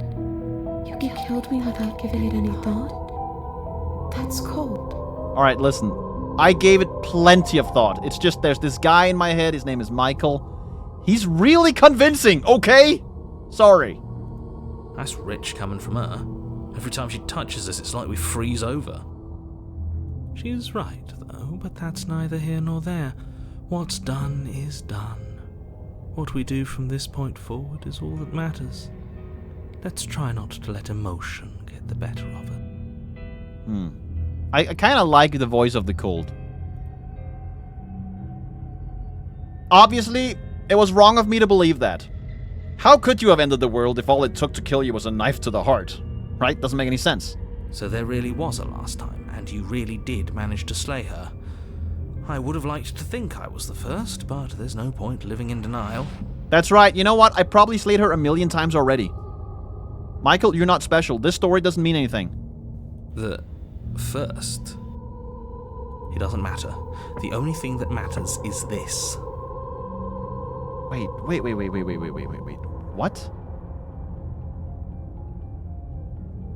You killed me without giving it any thought? That's cold. Alright, listen. I gave it plenty of thought. It's just there's this guy in my head. His name is Michael. He's really convincing, okay? Sorry. That's rich coming from her. Every time she touches us, it's like we freeze over. She's right, though, but that's neither here nor there. What's done is done. What we do from this point forward is all that matters. Let's try not to let emotion get the better of it. I kind of like the voice of the cold. Obviously, it was wrong of me to believe that. How could you have ended the world if all it took to kill you was a knife to the heart? Right? Doesn't make any sense. So there really was a last time, and you really did manage to slay her. I would have liked to think I was the first, but there's no point living in denial. That's right. You know what? I probably slayed her 1,000,000 times already. Michael, you're not special. This story doesn't mean anything. The first? It doesn't matter. The only thing that matters is this. Wait. What?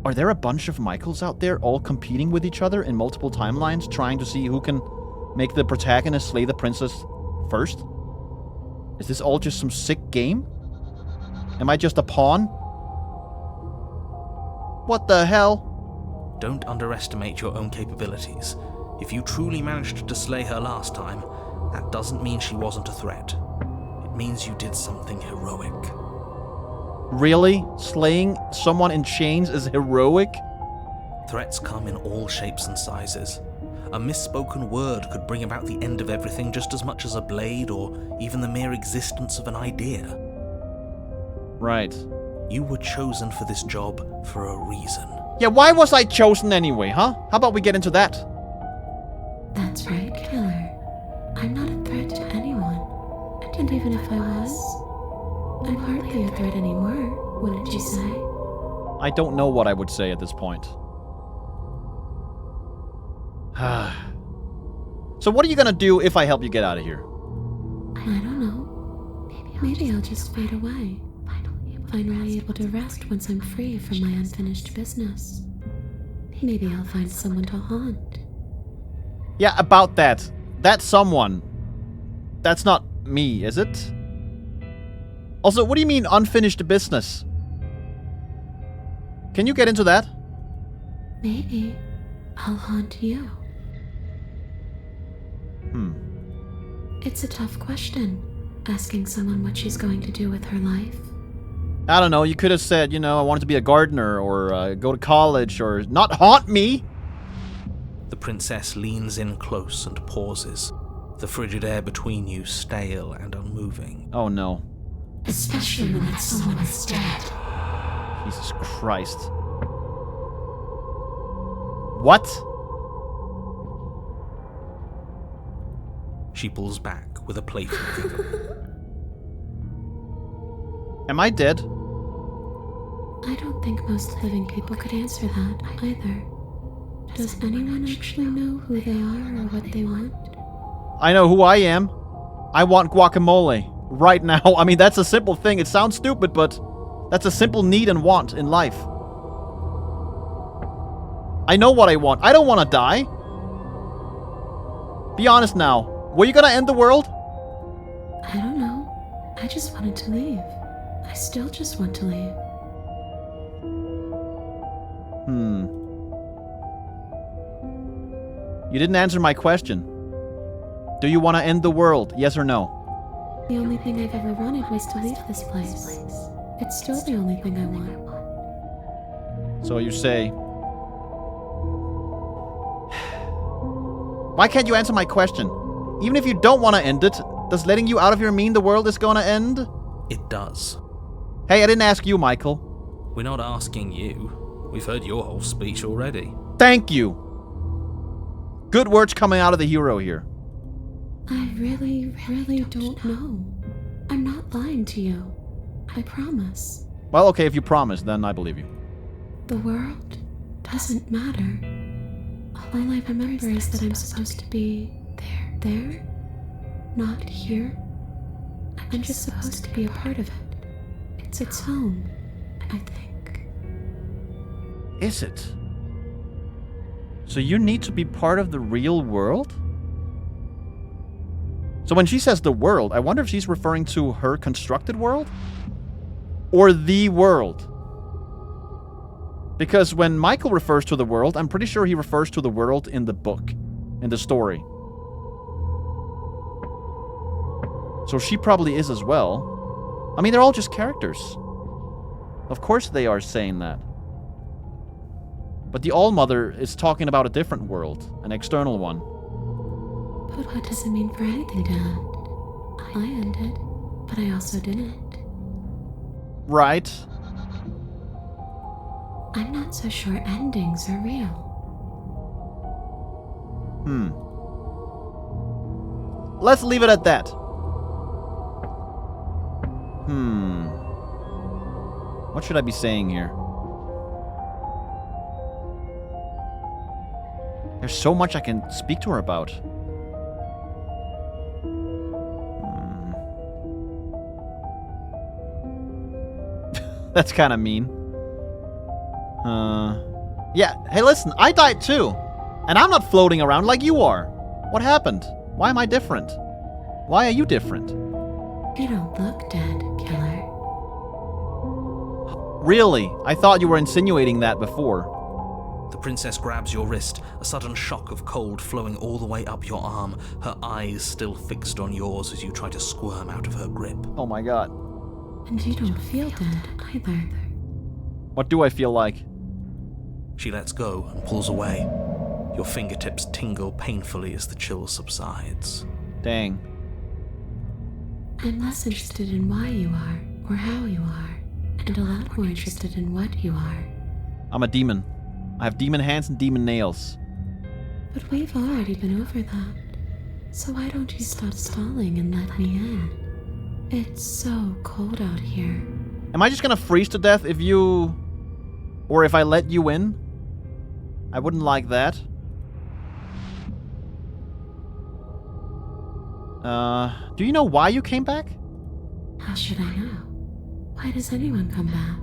Are there a bunch of Michaels out there all competing with each other in multiple timelines, trying to see who can make the protagonist slay the princess first? Is this all just some sick game? Am I just a pawn? What the hell? Don't underestimate your own capabilities. If you truly managed to slay her last time, that doesn't mean she wasn't a threat. It means you did something heroic. Really? Slaying someone in chains is heroic? Threats come in all shapes and sizes. A misspoken word could bring about the end of everything just as much as a blade or even the mere existence of an idea. Right. You were chosen for this job for a reason. Yeah, why was I chosen anyway, huh? How about we get into that? That's right, Killer. I'm not a threat to anyone. And even if I was, I'm hardly a threat anymore, wouldn't you say? I don't know what I would say at this point. So what are you gonna do if I help you get out of here? I don't know. Maybe I'll just fade away. Finally able to rest once I'm free from my unfinished business. Maybe I'll find someone to haunt. Yeah, about that. That someone. That's not me, is it? Also, what do you mean unfinished business? Can you get into that? Maybe I'll haunt you. It's a tough question, asking someone what she's going to do with her life. I don't know, you could have said, you know, I wanted to be a gardener, or go to college, or not haunt me! The princess leans in close and pauses, the frigid air between you stale and unmoving. Oh no. Especially when that someone is dead. Jesus Christ. What? She pulls back with a playful giggle. Am I dead? I don't think most living people could answer that either. Does anyone actually know who they are or what they want? I know who I am. I want guacamole. Right now. I mean, that's a simple thing. It sounds stupid, but that's a simple need and want in life. I know what I want. I don't want to die. Be honest now. Were you gonna end the world? I don't know. I just wanted to leave. I still just want to leave. You didn't answer my question. Do you want to end the world? Yes or no? The only thing I've ever wanted was to leave this place. It's still the only thing I want. So you say... Why can't you answer my question? Even if you don't want to end it, does letting you out of here mean the world is gonna end? It does. Hey, I didn't ask you, Michael. We're not asking you. We've heard your whole speech already. Thank you. Good words coming out of the hero here. I really don't know. I'm not lying to you. I promise. Well, okay, if you promise, then I believe you. The world doesn't matter. All I remember is that I'm supposed to be there, not here. I'm just supposed to be a part of it. It's home, I think. Is it? So you need to be part of the real world? So when she says the world, I wonder if she's referring to her constructed world? Or the world? Because when Michael refers to the world, I'm pretty sure he refers to the world in the book, in the story. So she probably is as well. I mean, they're all just characters. Of course they are saying that. But the All-Mother is talking about a different world, an external one. But what does it mean for anything to end? I ended, but I also didn't. Right. I'm not so sure endings are real. Let's leave it at that. What should I be saying here? There's so much I can speak to her about. That's kind of mean. Yeah, hey listen, I died too. And I'm not floating around like you are. What happened? Why am I different? Why are you different? You don't look dead, killer. Really? I thought you were insinuating that before. The princess grabs your wrist, a sudden shock of cold flowing all the way up your arm, her eyes still fixed on yours as you try to squirm out of her grip. Oh my god. And you don't feel dead either. What do I feel like? She lets go and pulls away. Your fingertips tingle painfully as the chill subsides. Dang. I'm less interested in why you are, or how you are, and a lot more interested in what you are. I'm a demon. I have demon hands and demon nails. But we've already been over that. So why don't you stop stalling and let me in? It's so cold out here. Am I just gonna freeze to death if you... or if I let you in? I wouldn't like that. Do you know why you came back? How should I know? Why does anyone come back?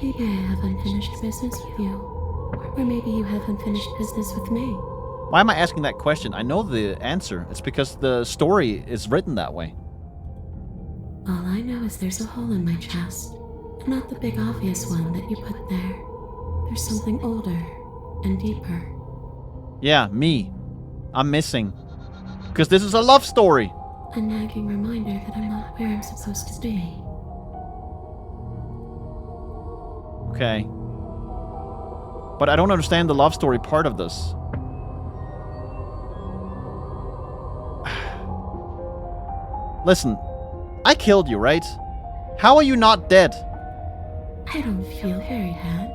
Maybe I have unfinished business with you. Or maybe you have unfinished business with me. Why am I asking that question? I know the answer. It's because the story is written that way. All I know is there's a hole in my chest. Not the big obvious one that you put there. There's something older and deeper. Yeah, me. I'm missing. Because this is a love story. A nagging reminder that I'm not where I'm supposed to be. Okay. But I don't understand the love story part of this. Listen, I killed you, right? How are you not dead? I don't feel very dead.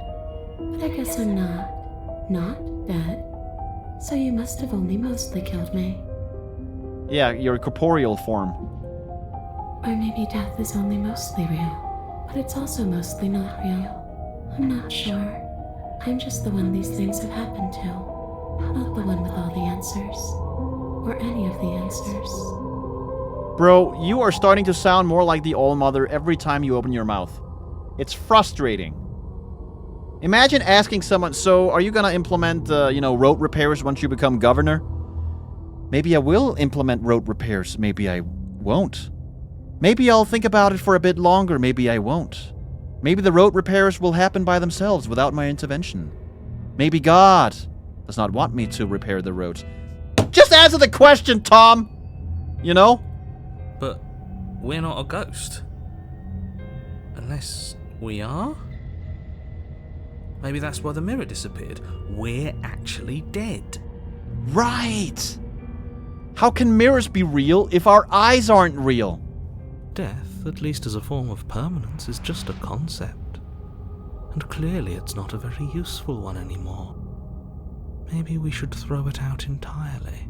But I guess I'm not dead. So you must have only mostly killed me. Yeah, your corporeal form. Or maybe death is only mostly real, but it's also mostly not real. I'm not sure. I'm just the one these things have happened to, not the one with all the answers, or any of the answers. Bro, you are starting to sound more like the All-Mother every time you open your mouth. It's frustrating. Imagine asking someone, so are you gonna implement, road repairs once you become governor? Maybe I will implement road repairs, maybe I won't. Maybe I'll think about it for a bit longer, maybe I won't. Maybe the road repairs will happen by themselves without my intervention. Maybe God does not want me to repair the roads. Just answer the question, Tom! You know? But we're not a ghost. Unless we are? Maybe that's why the mirror disappeared. We're actually dead. Right! How can mirrors be real if our eyes aren't real? Death, at least as a form of permanence, is just a concept. And clearly it's not a very useful one anymore. Maybe we should throw it out entirely.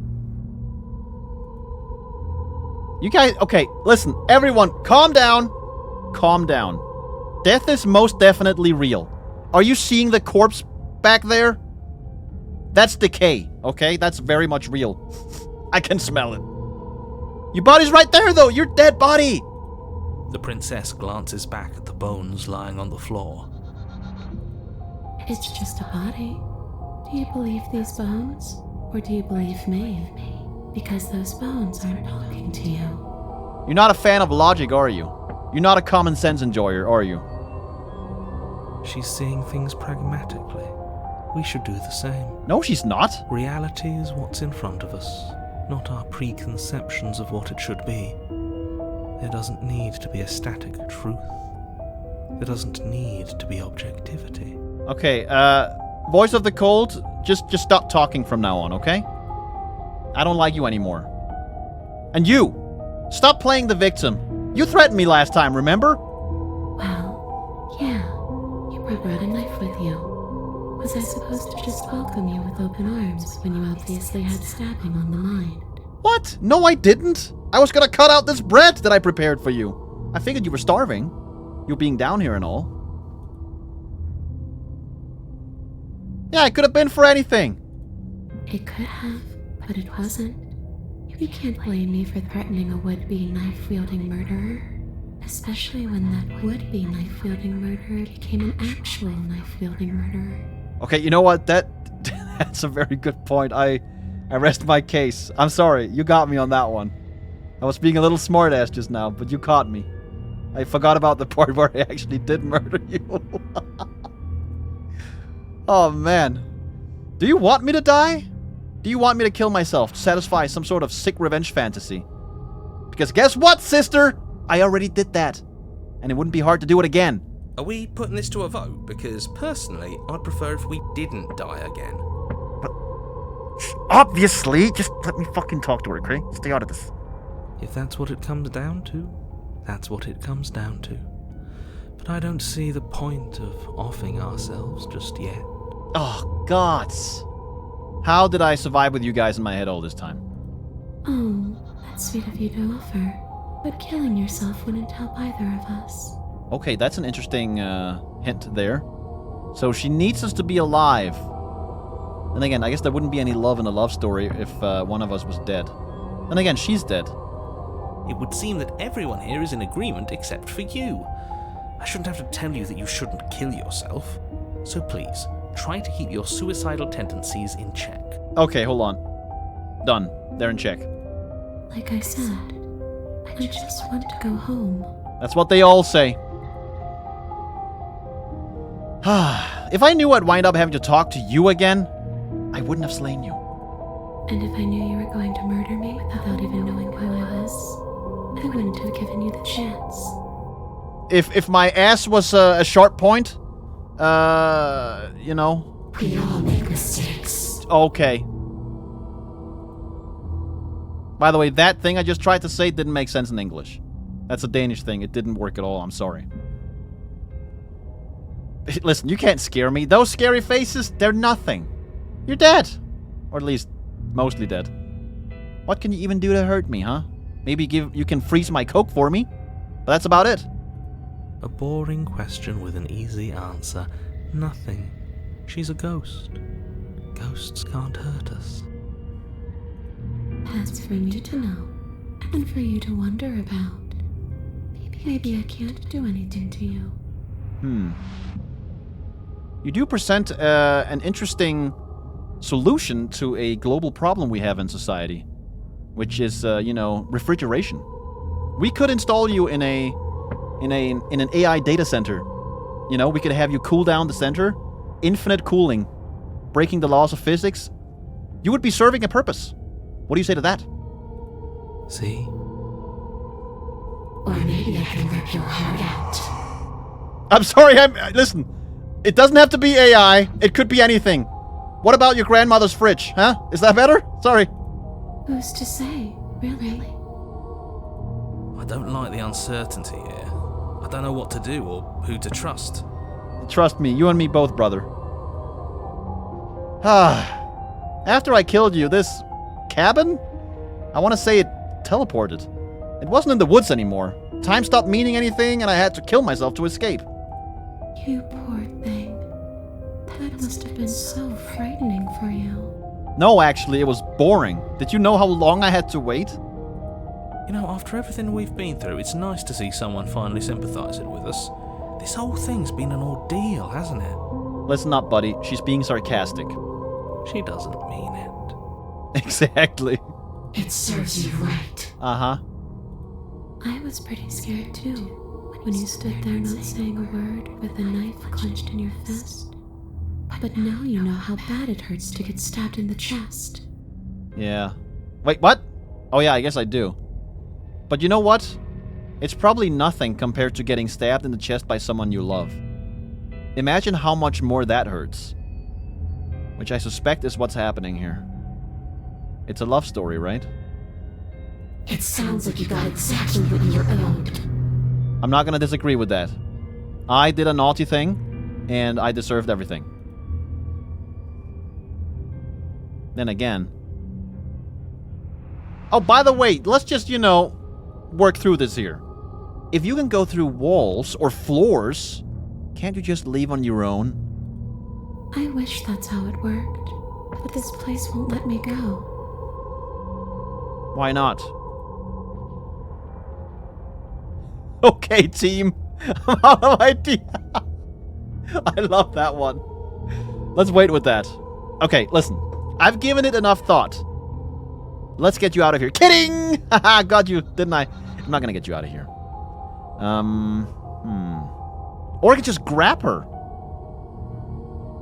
You guys, okay, listen, everyone, calm down. Calm down. Death is most definitely real. Are you seeing the corpse back there? That's decay, okay? That's very much real. I can smell it. Your body's right there, though. Your dead body. The princess glances back at the bones lying on the floor. It's just a body. Do you believe these bones? Or do you believe me? Because those bones aren't talking to you. You're not a fan of logic, are you? You're not a common sense enjoyer, are you? She's seeing things pragmatically. We should do the same. No, she's not. Reality is what's in front of us, not our preconceptions of what it should be. There doesn't need to be a static truth. There doesn't need to be objectivity. Okay, voice of the cold, just stop talking from now on, okay? I don't like you anymore. And you! Stop playing the victim. You threatened me last time, remember? Well, yeah. You brought a knife with you. Was I supposed to just welcome you with open arms when you obviously had stabbing on the mind? What? No, I didn't. I was gonna cut out this bread that I prepared for you. I figured you were starving. You being down here and all. Yeah, it could have been for anything. It could have, but it wasn't. You can't blame me for threatening a would-be knife-wielding murderer, Especially when that would-be knife-wielding murderer became an actual knife-wielding murderer. Okay, you know what? That's a very good point. I rest my case. I'm sorry, you got me on that one. I was being a little smartass just now, but you caught me. I forgot about the part where I actually did murder you. Oh, man. Do you want me to die? Do you want me to kill myself to satisfy some sort of sick revenge fantasy? Because guess what, sister? I already did that. And it wouldn't be hard to do it again. Are we putting this to a vote? Because personally, I'd prefer if we didn't die again. But obviously, just let me fucking talk to her, okay? Stay out of this. If that's what it comes down to, that's what it comes down to. But I don't see the point of offing ourselves just yet. Oh, gods. How did I survive with you guys in my head all this time? Oh, that's sweet of you to offer. But killing yourself wouldn't help either of us. Okay, that's an interesting hint there. So she needs us to be alive. And again, I guess there wouldn't be any love in a love story if one of us was dead. Then again, she's dead. It would seem that everyone here is in agreement except for you. I shouldn't have to tell you that you shouldn't kill yourself. So please, try to keep your suicidal tendencies in check. Okay, hold on. Done. They're in check. Like I said, I just want to go home. That's what they all say. If I knew I'd wind up having to talk to you again, I wouldn't have slain you. And if I knew you were going to murder me without even knowing who I was, I wouldn't have given you the chance. If my ass was a sharp point, you know. We all make mistakes. Okay. By the way, that thing I just tried to say didn't make sense in English. That's a Danish thing. It didn't work at all. I'm sorry. Listen, you can't scare me. Those scary faces, they're nothing. You're dead. Or at least, mostly dead. What can you even do to hurt me, huh? Maybe you can freeze my Coke for me? But that's about it. A boring question with an easy answer. Nothing. She's a ghost. Ghosts can't hurt us. That's for me to know, and for you to wonder about. Maybe I can't do anything to you. You do present an interesting solution to a global problem we have in society, which is, refrigeration. We could install you in an AI data center. You know, we could have you cool down the center, infinite cooling, breaking the laws of physics. You would be serving a purpose. What do you say to that? See? Or maybe I can rip your heart out. I'm sorry, listen. It doesn't have to be AI. It could be anything. What about your grandmother's fridge, huh? Is that better? Sorry. Who's to say, really? I don't like the uncertainty here. I don't know what to do or who to trust. Trust me, you and me both, brother. After I killed you, this cabin? I want to say it teleported. It wasn't in the woods anymore. Time stopped meaning anything, and I had to kill myself to escape. You poor thing. That must have been so frightening for you. No, actually, it was boring. Did you know how long I had to wait? You know, after everything we've been through, it's nice to see someone finally sympathising with us. This whole thing's been an ordeal, hasn't it? Listen up, buddy. She's being sarcastic. She doesn't mean it. Exactly. It serves you right. Uh-huh. I was pretty scared too, when you stood there not saying a word with a knife clenched in your fist. But now you know how bad it hurts to get stabbed in the chest. Yeah. Wait, what? Oh yeah, I guess I do. But you know what? It's probably nothing compared to getting stabbed in the chest by someone you love. Imagine how much more that hurts. Which I suspect is what's happening here. It's a love story, right? It sounds like you got exactly what you were owed. I'm not gonna disagree with that. I did a naughty thing, and I deserved everything. Then again... Oh, by the way, let's just, work through this here. If you can go through walls or floors, can't you just leave on your own? I wish that's how it worked, but this place won't let me go. Why not? Okay, team. I'm out of idea. I love that one. Let's wait with that. Okay, listen. I've given it enough thought. Let's get you out of here. Kidding! Haha, got you, didn't I? I'm not gonna get you out of here. Or I could just grab her.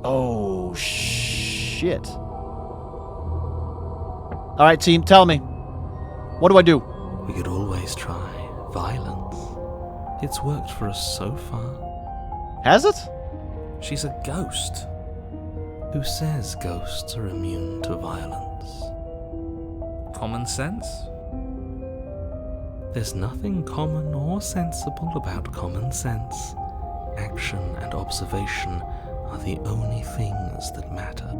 Oh, shit. Alright, team, tell me. What do I do? We could always try violence. It's worked for us so far. Has it? She's a ghost. Who says ghosts are immune to violence? Common sense? There's nothing common or sensible about common sense. Action and observation are the only things that matter.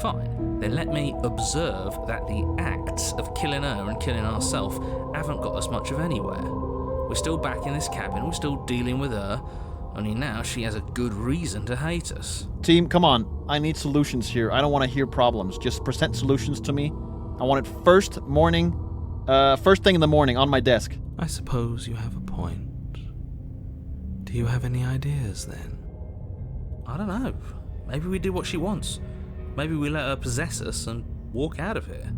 Fine, then let me observe that the acts of killing her and killing ourselves haven't got us much of anywhere. We're still back in this cabin, we're still dealing with her, only now she has a good reason to hate us. Team, come on. I need solutions here. I don't want to hear problems. Just present solutions to me. I want it first thing in the morning on my desk. I suppose you have a point. Do you have any ideas then? I don't know. Maybe we do what she wants. Maybe we let her possess us and walk out of here.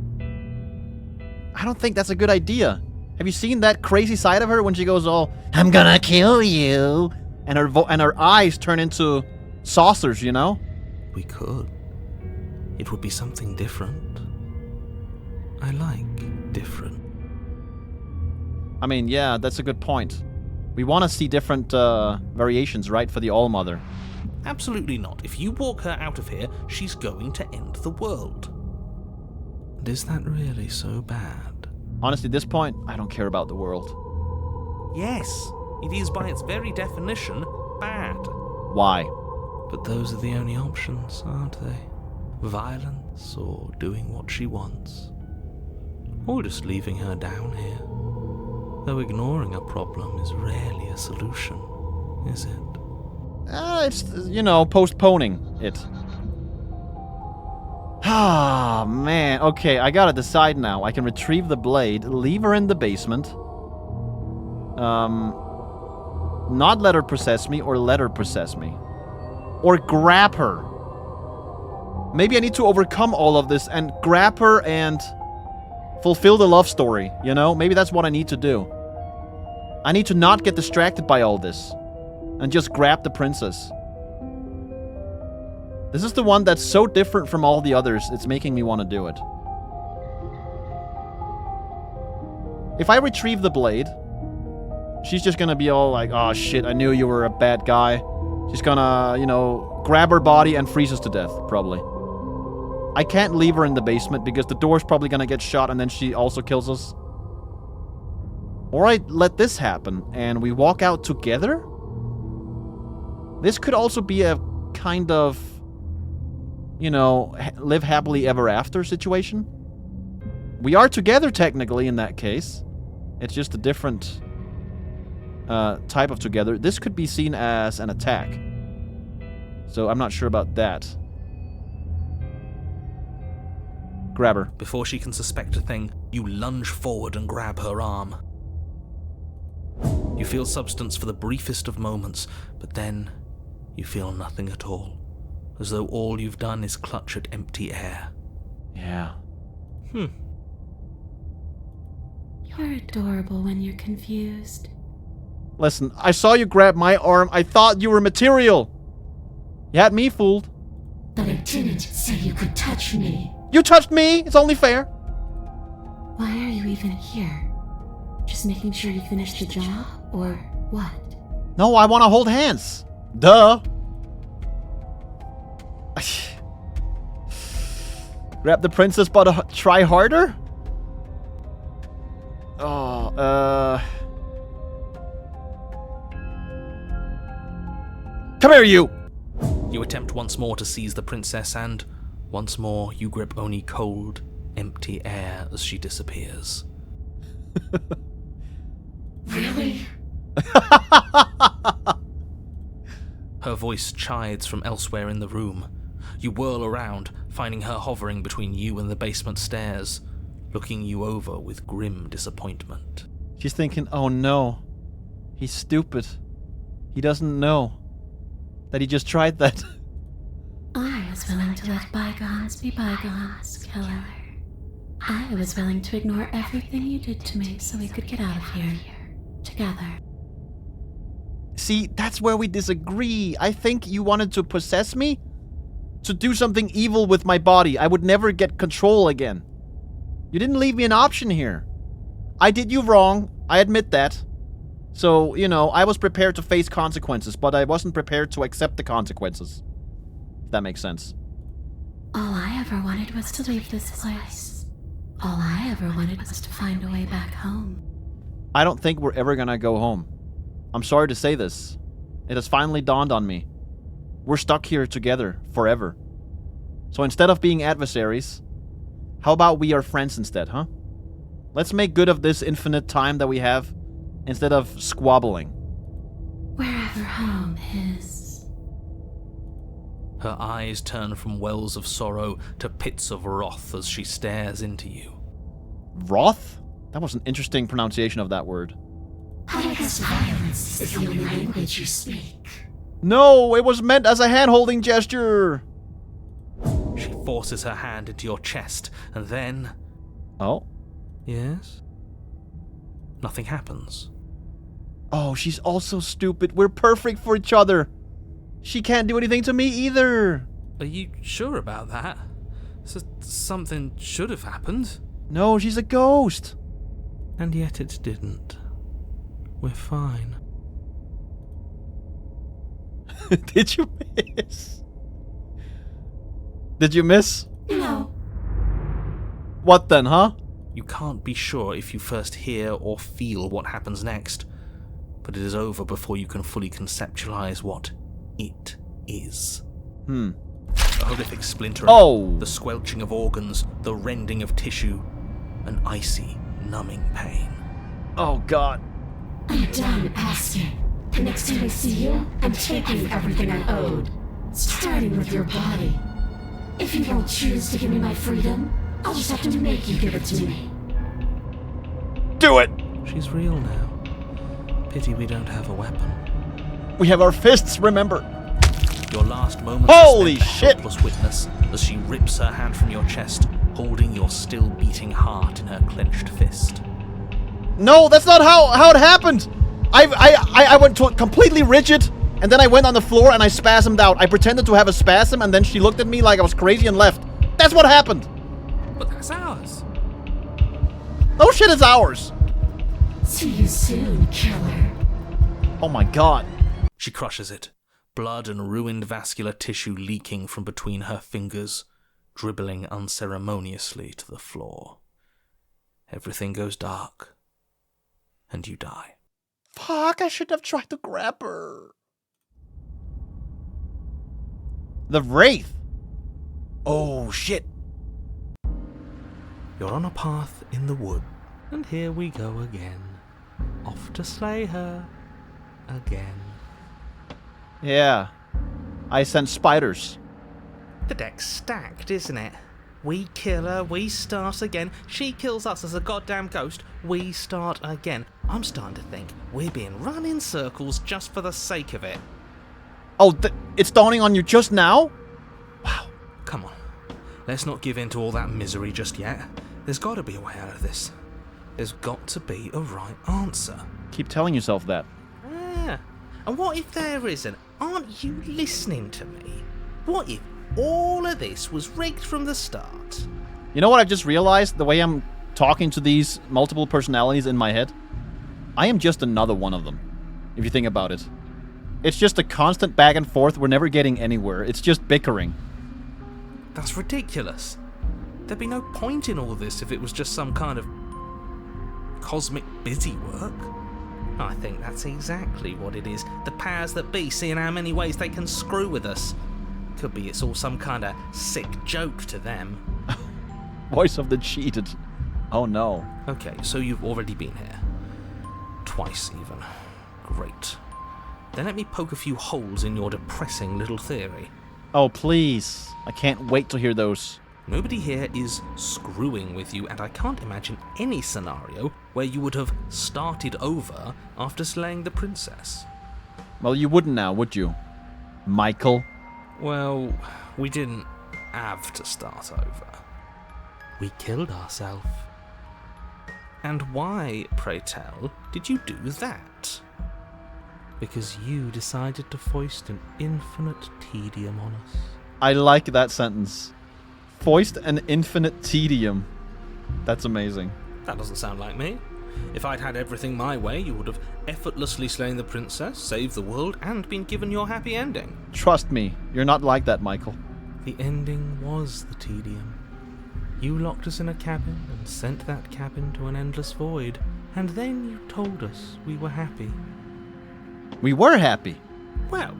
I don't think that's a good idea. Have you seen that crazy side of her when she goes all, "I'm gonna kill you," and her eyes turn into saucers, you know? We could. It would be something different. I like different. I mean, yeah, that's a good point. We want to see different variations, right, for the All-Mother. Absolutely not. If you walk her out of here, she's going to end the world. And is that really so bad? Honestly, at this point, I don't care about the world. Yes, it is by its very definition bad. Why? But those are the only options, aren't they? Violence or doing what she wants. Or just leaving her down here. Though ignoring a problem is rarely a solution, is it? It's, postponing it. Ah, man. Okay, I gotta decide now. I can retrieve the blade, leave her in the basement. Not let her possess me, or let her possess me. Or grab her. Maybe I need to overcome all of this and grab her and fulfill the love story, you know? Maybe that's what I need to do. I need to not get distracted by all this. And just grab the princess. This is the one that's so different from all the others, it's making me want to do it. If I retrieve the blade, she's just gonna be all like, "Oh shit, I knew you were a bad guy." She's gonna, grab her body and freeze us to death, probably. I can't leave her in the basement because the door's probably gonna get shot and then she also kills us. Or I let this happen and we walk out together? This could also be a kind of, live happily ever after situation. We are together technically in that case. It's just a different type of together. This could be seen as an attack. So I'm not sure about that. Grab her. Before she can suspect a thing, you lunge forward and grab her arm. You feel substance for the briefest of moments, but then you feel nothing at all, as though all you've done is clutch at empty air. Yeah. You're adorable when you're confused. Listen, I saw you grab my arm. I thought you were material. You had me fooled. But I didn't say you could touch me. You touched me. It's only fair. Why are you even here? Just making sure you finish the job, or what? No, I want to hold hands. Duh. Grab the princess, but try harder? Come here, you! You attempt once more to seize the princess, and once more you grip only cold, empty air as she disappears. Really? Her voice chides from elsewhere in the room. You whirl around, finding her hovering between you and the basement stairs, looking you over with grim disappointment. She's thinking, oh no, he's stupid. He doesn't know that he just tried that. I was willing to let bygones be bygones, killer. I was willing to ignore everything you did to me so we could get out of here. Together. See, that's where we disagree. I think you wanted to possess me? To do something evil with my body. I would never get control again. You didn't leave me an option here. I did you wrong. I admit that. So, you know, I was prepared to face consequences, but I wasn't prepared to accept the consequences. If that makes sense. All I ever wanted was to leave this place. All I ever wanted was to find a way back home. I don't think we're ever gonna go home. I'm sorry to say this. It has finally dawned on me. We're stuck here together forever. So instead of being adversaries, how about we are friends instead, huh? Let's make good of this infinite time that we have instead of squabbling. Wherever home is. Her eyes turn from wells of sorrow to pits of wrath as she stares into you. Wrath? That was an interesting pronunciation of that word. I guess violence is the only language you speak. No, it was meant as a hand-holding gesture. She forces her hand into your chest, and then... Oh? Yes? Nothing happens. Oh, she's also stupid. We're perfect for each other. She can't do anything to me either. Are you sure about that? Something should have happened. No, she's a ghost. And yet it didn't. We're fine. Did you miss? Did you miss? No. What then, huh? You can't be sure if you first hear or feel what happens next, but it is over before you can fully conceptualize what it is. A horrific splintering, the squelching of organs, the rending of tissue, an icy, numbing pain. Oh, God. I'm done asking. The next time I see you, I'm taking everything I owed. Starting with your body. If you don't choose to give me my freedom, I'll just have to make you give it to me. Do it! She's real now. Pity we don't have a weapon. We have our fists, remember? Your last moments Holy are spent a shit! helpless witness as she rips her hand from your chest, holding your still beating heart in her clenched fist. No, that's not how it happened! I went completely rigid, and then I went on the floor and I spasmed out. I pretended to have a spasm, and then she looked at me like I was crazy and left. That's what happened! But that's ours. No shit is ours! See you soon, killer. Oh my God. She crushes it, blood and ruined vascular tissue leaking from between her fingers, dribbling unceremoniously to the floor. Everything goes dark, and you die. Fuck, I should have tried to grab her. The Wraith. Oh, shit. You're on a path in the wood, and here we go again. Off to slay her. Again. Yeah. I sent spiders. The deck's stacked, isn't it? We kill her, we start again. She kills us as a goddamn ghost, we start again. I'm starting to think we're being run in circles just for the sake of it. Oh, it's dawning on you just now? Wow. Come on. Let's not give in to all that misery just yet. There's got to be a way out of this. There's got to be a right answer. Keep telling yourself that. Ah, and what if there isn't? Aren't you listening to me? What if all of this was rigged from the start? You know what I've just realized? The way I'm talking to these multiple personalities in my head? I am just another one of them, if you think about it. It's just a constant back and forth. We're never getting anywhere. It's just bickering. That's ridiculous. There'd be no point in all this if it was just some kind of cosmic busy work. I think that's exactly what it is. The powers that be, seeing how many ways they can screw with us. Could be it's all some kind of sick joke to them. Voice of the cheated. Oh no. Okay, so you've already been here. Twice even. Great. Then let me poke a few holes in your depressing little theory. Oh please. I can't wait to hear those. Nobody here is screwing with you, and I can't imagine any scenario where you would have started over after slaying the princess. Well, you wouldn't now, would you, Michael? Well, we didn't have to start over. We killed ourselves. And why, pray tell, did you do that? Because you decided to foist an infinite tedium on us. I like that sentence. Foist an infinite tedium. That's amazing. That doesn't sound like me. If I'd had everything my way, you would have effortlessly slain the princess, saved the world, and been given your happy ending. Trust me, you're not like that, Michael. The ending was the tedium. You locked us in a cabin and sent that cabin to an endless void, and then you told us we were happy. We were happy. Well,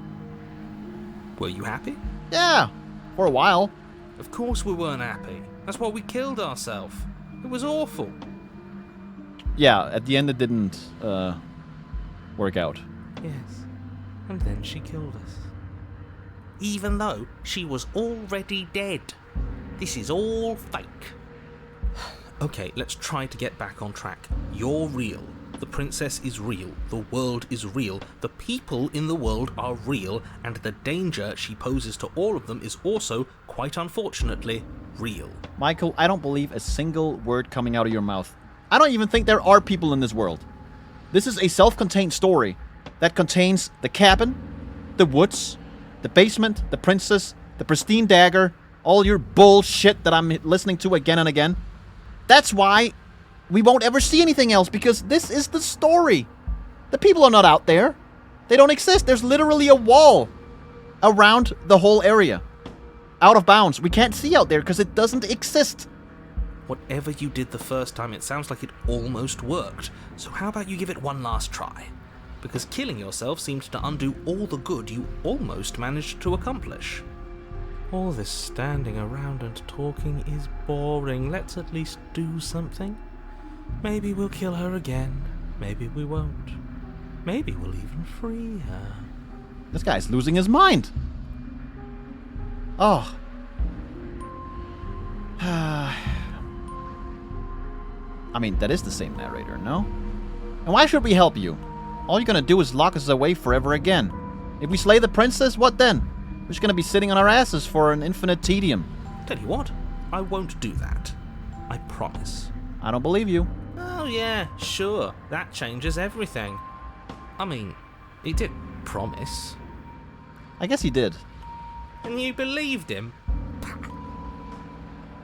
were you happy? Yeah, for a while. Of course we weren't happy. That's why we killed ourselves. It was awful. Yeah, at the end it didn't work out. Yes, and then she killed us. Even though she was already dead. This is all fake. Okay, let's try to get back on track. You're real. The princess is real. The world is real. The people in the world are real. And the danger she poses to all of them is also, quite unfortunately, real. Michael, I don't believe a single word coming out of your mouth. I don't even think there are people in this world. This is a self-contained story that contains the cabin, the woods, the basement, the princess, the pristine dagger, all your bullshit that I'm listening to again and again. That's why we won't ever see anything else, because this is the story. The people are not out there. They don't exist. There's literally a wall around the whole area. Out of bounds. We can't see out there because it doesn't exist. Whatever you did the first time, it sounds like it almost worked. So how about you give it one last try? Because killing yourself seems to undo all the good you almost managed to accomplish. All this standing around and talking is boring. Let's at least do something. Maybe we'll kill her again. Maybe we won't. Maybe we'll even free her. This guy's losing his mind. Oh. I mean, that is the same narrator, no? And why should we help you? All you're gonna do is lock us away forever again. If we slay the princess, what then? We're just gonna be sitting on our asses for an infinite tedium. Tell you what, I won't do that. I promise. I don't believe you. Oh yeah, sure. That changes everything. I mean, he did promise. I guess he did. And you believed him?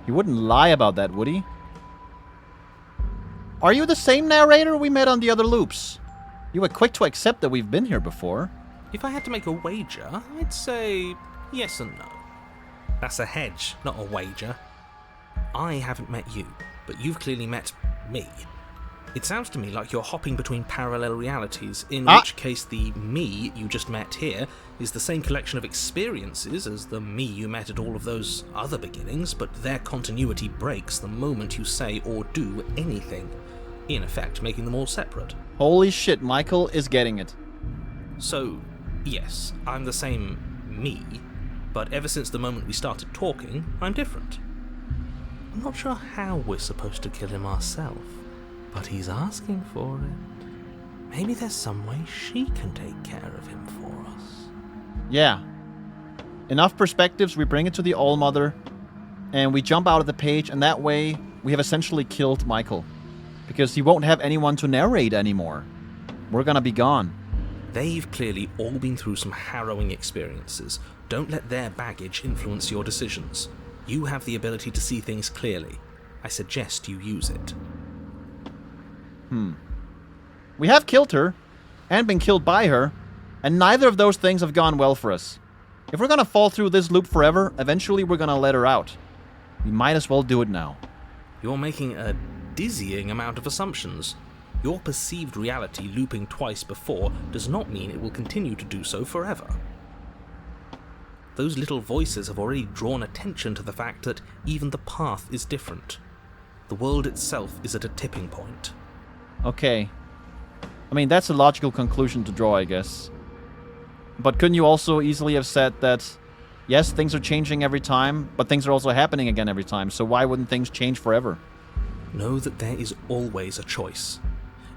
He wouldn't lie about that, would he? Are you the same narrator we met on the other loops? You were quick to accept that we've been here before. If I had to make a wager, I'd say yes and no. That's a hedge, not a wager. I haven't met you, but you've clearly met me. It sounds to me like you're hopping between parallel realities, in which case the me you just met here is the same collection of experiences as the me you met at all of those other beginnings, but their continuity breaks the moment you say or do anything, in effect making them all separate. Holy shit, Michael is getting it. So, yes, I'm the same me, but ever since the moment we started talking, I'm different. I'm not sure how we're supposed to kill him ourselves, but he's asking for it. Maybe there's some way she can take care of him for us. Yeah. Enough perspectives, we bring it to the All-Mother, and we jump out of the page, and that way we have essentially killed Michael. Because he won't have anyone to narrate anymore. We're gonna be gone. They've clearly all been through some harrowing experiences. Don't let their baggage influence your decisions. You have the ability to see things clearly. I suggest you use it. We have killed her, and been killed by her, and neither of those things have gone well for us. If we're gonna fall through this loop forever, eventually we're gonna let her out. We might as well do it now. You're making a dizzying amount of assumptions. Your perceived reality looping twice before does not mean it will continue to do so forever. Those little voices have already drawn attention to the fact that even the path is different. The world itself is at a tipping point. Okay. I mean, that's a logical conclusion to draw, I guess. But couldn't you also easily have said that, yes, things are changing every time, but things are also happening again every time, so why wouldn't things change forever? Know that there is always a choice.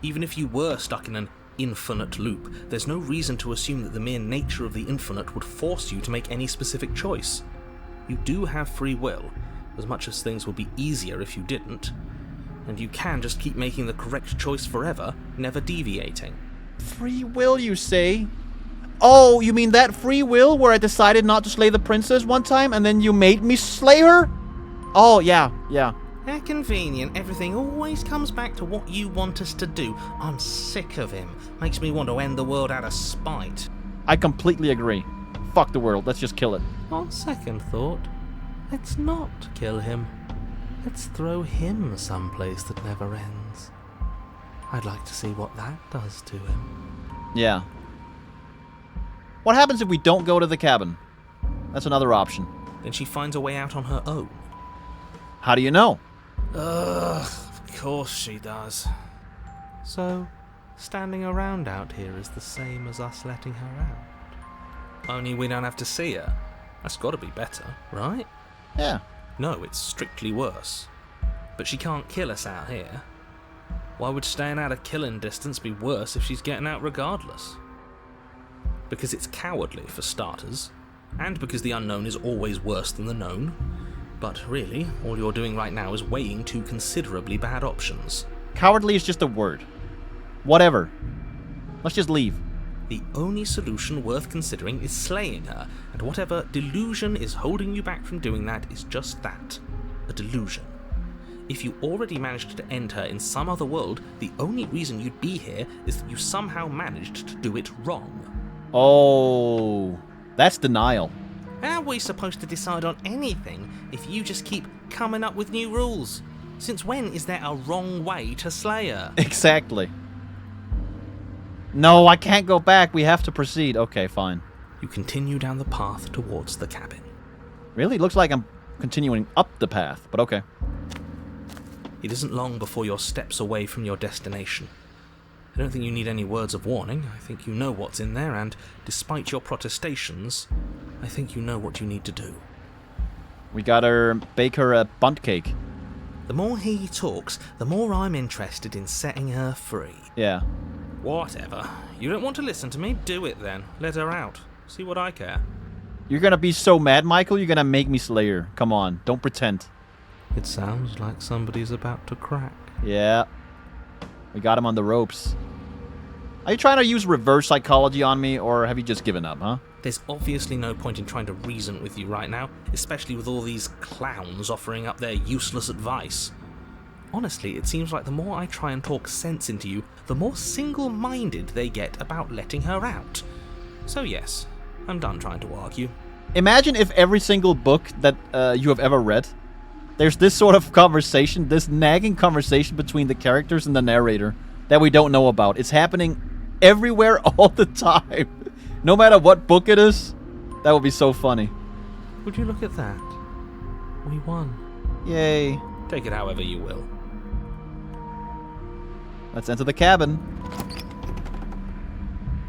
Even if you were stuck in an infinite loop, there's no reason to assume that the mere nature of the infinite would force you to make any specific choice. You do have free will, as much as things would be easier if you didn't. And you can just keep making the correct choice forever, never deviating. Free will, you say? Oh, you mean that free will where I decided not to slay the princess one time and then you made me slay her? Oh, yeah. How convenient. Everything always comes back to what you want us to do. I'm sick of him. Makes me want to end the world out of spite. I completely agree. Fuck the world. Let's just kill it. On second thought, let's not kill him. Let's throw him someplace that never ends. I'd like to see what that does to him. Yeah. What happens if we don't go to the cabin? That's another option. Then she finds a way out on her own. How do you know? Of course she does. So, standing around out here is the same as us letting her out. Only we don't have to see her. That's got to be better, right? Yeah. No, it's strictly worse. But she can't kill us out here. Why would staying out of killing distance be worse if she's getting out regardless? Because it's cowardly, for starters, and because the unknown is always worse than the known. But really, all you're doing right now is weighing two considerably bad options. Cowardly is just a word. Whatever. Let's just leave. The only solution worth considering is slaying her, and whatever delusion is holding you back from doing that is just that, a delusion. If you already managed to end her in some other world, the only reason you'd be here is that you somehow managed to do it wrong. Oh, that's denial. How are we supposed to decide on anything if you just keep coming up with new rules? Since when is there a wrong way to slay her? Exactly. No, I can't go back. We have to proceed. Okay, fine. You continue down the path towards the cabin. Really? Looks like I'm continuing up the path, but okay. It isn't long before you're steps away from your destination. I don't think you need any words of warning. I think you know what's in there, and despite your protestations, I think you know what you need to do. We gotta bake her a bundt cake. The more he talks, the more I'm interested in setting her free. Yeah. Whatever. You don't want to listen to me? Do it then. Let her out. See what I care. You're gonna be so mad, Michael, you're gonna make me slay her. Come on, don't pretend. It sounds like somebody's about to crack. Yeah. We got him on the ropes. Are you trying to use reverse psychology on me, or have you just given up, huh? There's obviously no point in trying to reason with you right now, especially with all these clowns offering up their useless advice. Honestly, it seems like the more I try and talk sense into you, the more single-minded they get about letting her out. So yes, I'm done trying to argue. Imagine if every single book that you have ever read, there's this sort of conversation, this nagging conversation between the characters and the narrator that we don't know about. It's happening everywhere all the time. No matter what book it is, that would be so funny. Would you look at that? We won. Yay. Take it however you will. Let's enter the cabin.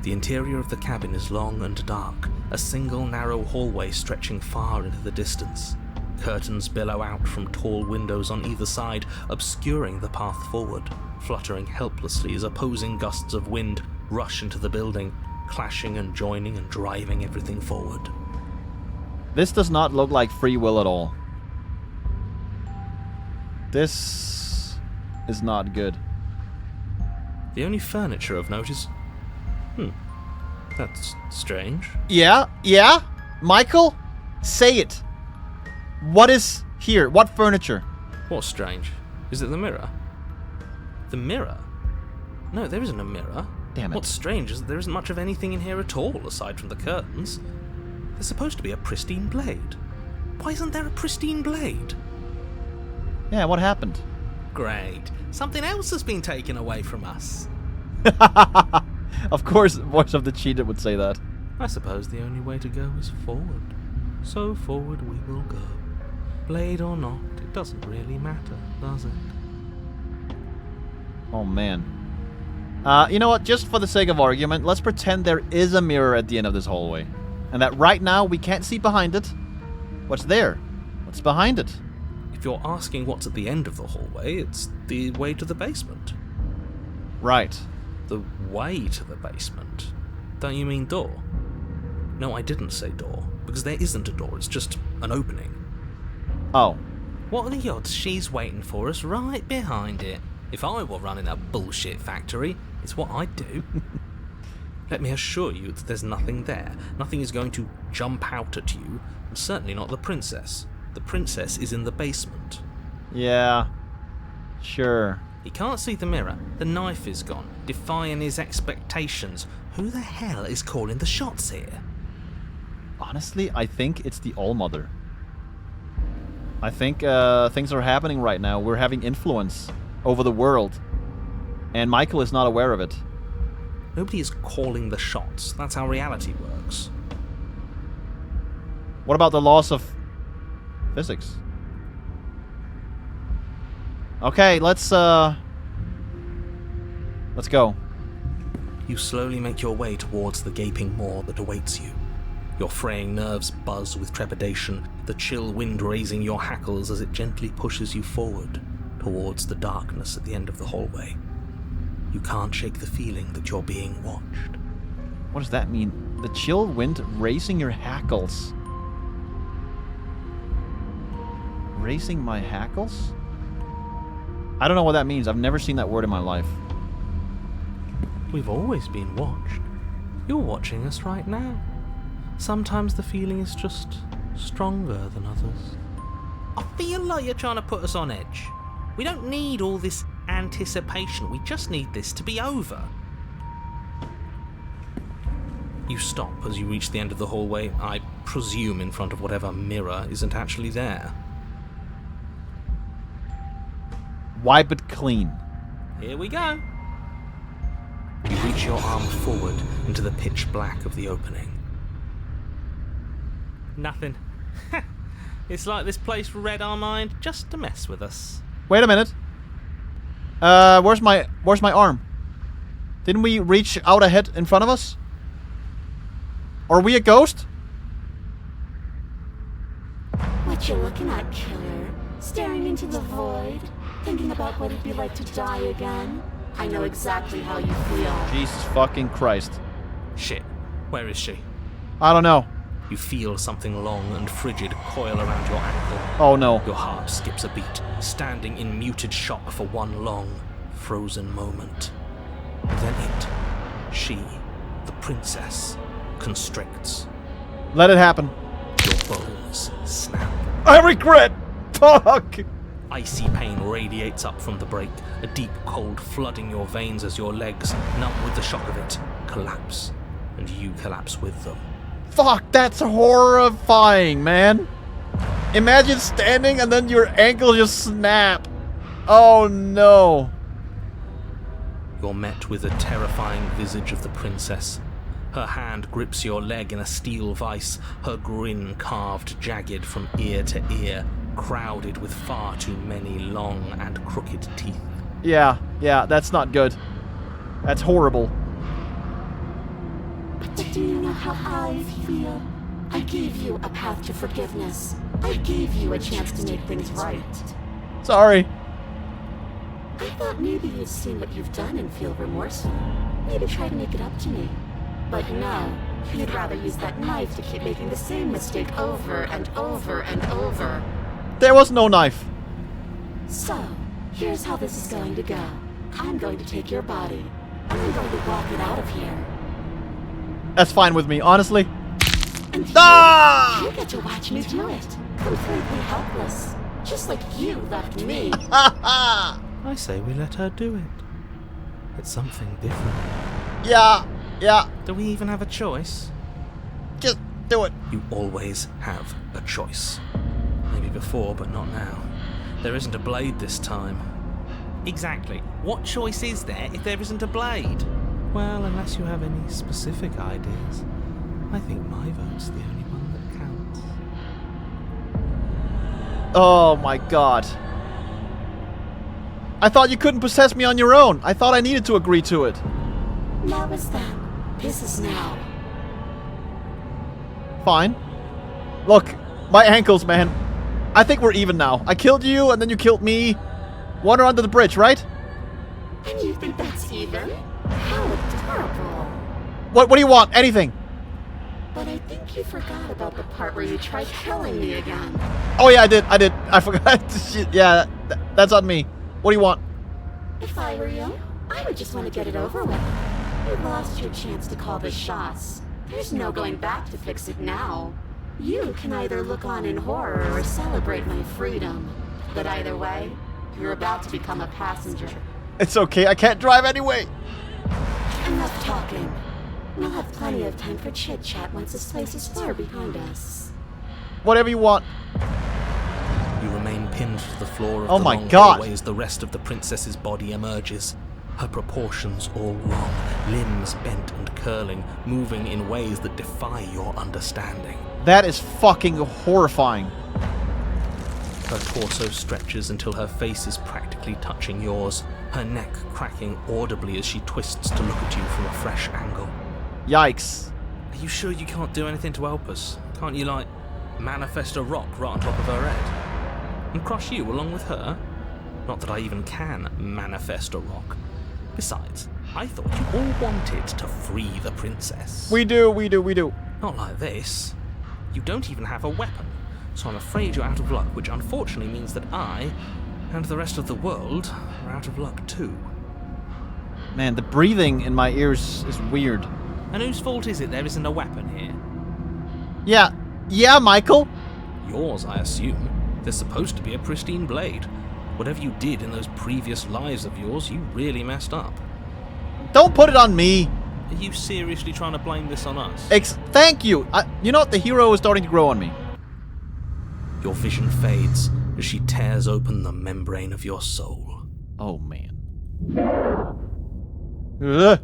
The interior of the cabin is long and dark, a single narrow hallway stretching far into the distance. Curtains billow out from tall windows on either side, obscuring the path forward, fluttering helplessly as opposing gusts of wind rush into the building, clashing and joining and driving everything forward. This does not look like free will at all. This is not good. The only furniture of note is... that's strange. Yeah? Michael? Say it. What is here? What furniture? What's strange? Is it the mirror? The mirror? No, there isn't a mirror. Damn it. What's strange is that there isn't much of anything in here at all, aside from the curtains. There's supposed to be a pristine blade. Why isn't there a pristine blade? Yeah, what happened? Great. Something else has been taken away from us. Of course, Voice of the Cheated would say that. I suppose the only way to go is forward. So forward we will go. Blade or not, it doesn't really matter, does it? Oh, man. You know what? Just for the sake of argument, let's pretend there is a mirror at the end of this hallway. And that right now we can't see behind it. What's there? What's behind it? If you're asking what's at the end of the hallway, it's the way to the basement. Right. The way to the basement? Don't you mean door? No, I didn't say door, because there isn't a door, it's just an opening. Oh. What are the odds she's waiting for us right behind it? If I were running a bullshit factory, it's what I'd do. Let me assure you that there's nothing there. Nothing is going to jump out at you, and certainly not the princess. The princess is in the basement. Yeah. Sure. He can't see the mirror. The knife is gone, defying his expectations. Who the hell is calling the shots here? Honestly, I think it's the All-Mother. I think things are happening right now. We're having influence over the world. And Michael is not aware of it. Nobody is calling the shots. That's how reality works. What about the laws of physics? Okay, let's go. You slowly make your way towards the gaping maw that awaits you. Your fraying nerves buzz with trepidation, the chill wind raising your hackles as it gently pushes you forward towards the darkness at the end of the hallway. You can't shake the feeling that you're being watched. What does that mean? The chill wind raising your hackles. Raising my hackles? I don't know what that means. I've never seen that word in my life. We've always been watched. You're watching us right now. Sometimes the feeling is just stronger than others. I feel like you're trying to put us on edge. We don't need all this anticipation. We just need this to be over. You stop as you reach the end of the hallway, I presume in front of whatever mirror isn't actually there. Wipe it clean. Here we go. You reach your arm forward into the pitch black of the opening. Nothing. It's like this place read our mind just to mess with us. Wait a minute. Where's my arm? Didn't we reach out ahead in front of us? Are we a ghost? What you looking at, killer? Staring into the void? Thinking about what it'd be like to die again? I know exactly how you feel. Jesus fucking Christ. Shit. Where is she? I don't know. You feel something long and frigid coil around your ankle. Oh no. Your heart skips a beat, standing in muted shock for one long, frozen moment. Then it, she, the princess, constricts. Let it happen. Your bones snap. I regret. Fuck. Icy pain radiates up from the break, a deep cold flooding your veins as your legs, numb with the shock of it, collapse, and you collapse with them. Fuck, that's horrifying, man. Imagine standing and then your ankle just snap. Oh no. You're met with a terrifying visage of the princess. Her hand grips your leg in a steel vice, her grin carved jagged from ear to ear, crowded with far too many long and crooked teeth. Yeah, that's not good. That's horrible. But do you know how I feel? I gave you a path to forgiveness. I gave you a chance to make things right. Sorry. I thought maybe you'd seen what you've done and feel remorseful. Maybe try to make it up to me. But no, you'd rather use that knife to keep making the same mistake over and over and over. There was no knife. So, here's how this is going to go. I'm going to take your body, and I'm going to walk it out of here. That's fine with me, honestly. And you get to watch me do it. Completely helpless. Just like you left me. I say we let her do it. It's something different. Yeah. Do we even have a choice? Just do it. You always have a choice. Maybe before, but not now. There isn't a blade this time. Exactly. What choice is there if there isn't a blade? Well, unless you have any specific ideas, I think my vote's the only one that counts. Oh my god. I thought you couldn't possess me on your own. I thought I needed to agree to it. Now is then. This is now. Fine. Look, my ankles, man. I think we're even now. I killed you, and then you killed me. Water under the bridge, right? And you think that's even? How adorable. What do you want? Anything. But I think you forgot about the part where you tried killing me again. Oh yeah, I did. I forgot. Shit, yeah, that's on me. What do you want? If I were you, I would just want to get it over with. You lost your chance to call the shots. There's no going back to fix it now. You can either look on in horror or celebrate my freedom. But either way, you're about to become a passenger. It's okay. I can't drive anyway. Enough talking. We'll have plenty of time for chit-chat once this place is far behind us. Whatever you want. You remain pinned to the floor of Oh the my long God. hallway as the rest of the princess's body emerges. Her proportions all wrong, limbs bent and curling, moving in ways that defy your understanding. That is fucking horrifying. Her torso stretches until her face is practically touching yours, her neck cracking audibly as she twists to look at you from a fresh angle. Yikes. Are you sure you can't do anything to help us? Can't you, like, manifest a rock right on top of her head? And crush you along with her? Not that I even can manifest a rock. Besides, I thought you all wanted to free the princess. We do. Not like this. You don't even have a weapon, so I'm afraid you're out of luck, which unfortunately means that I, and the rest of the world, are out of luck too. Man, the breathing in my ears is weird. And whose fault is it there isn't a weapon here? Yeah, Michael. Yours, I assume. There's supposed to be a pristine blade. Whatever you did in those previous lives of yours, you really messed up. Don't put it on me. Are you seriously trying to blame this on us? Thank you. You know what? The hero is starting to grow on me. Your vision fades as she tears open the membrane of your soul. Oh, man.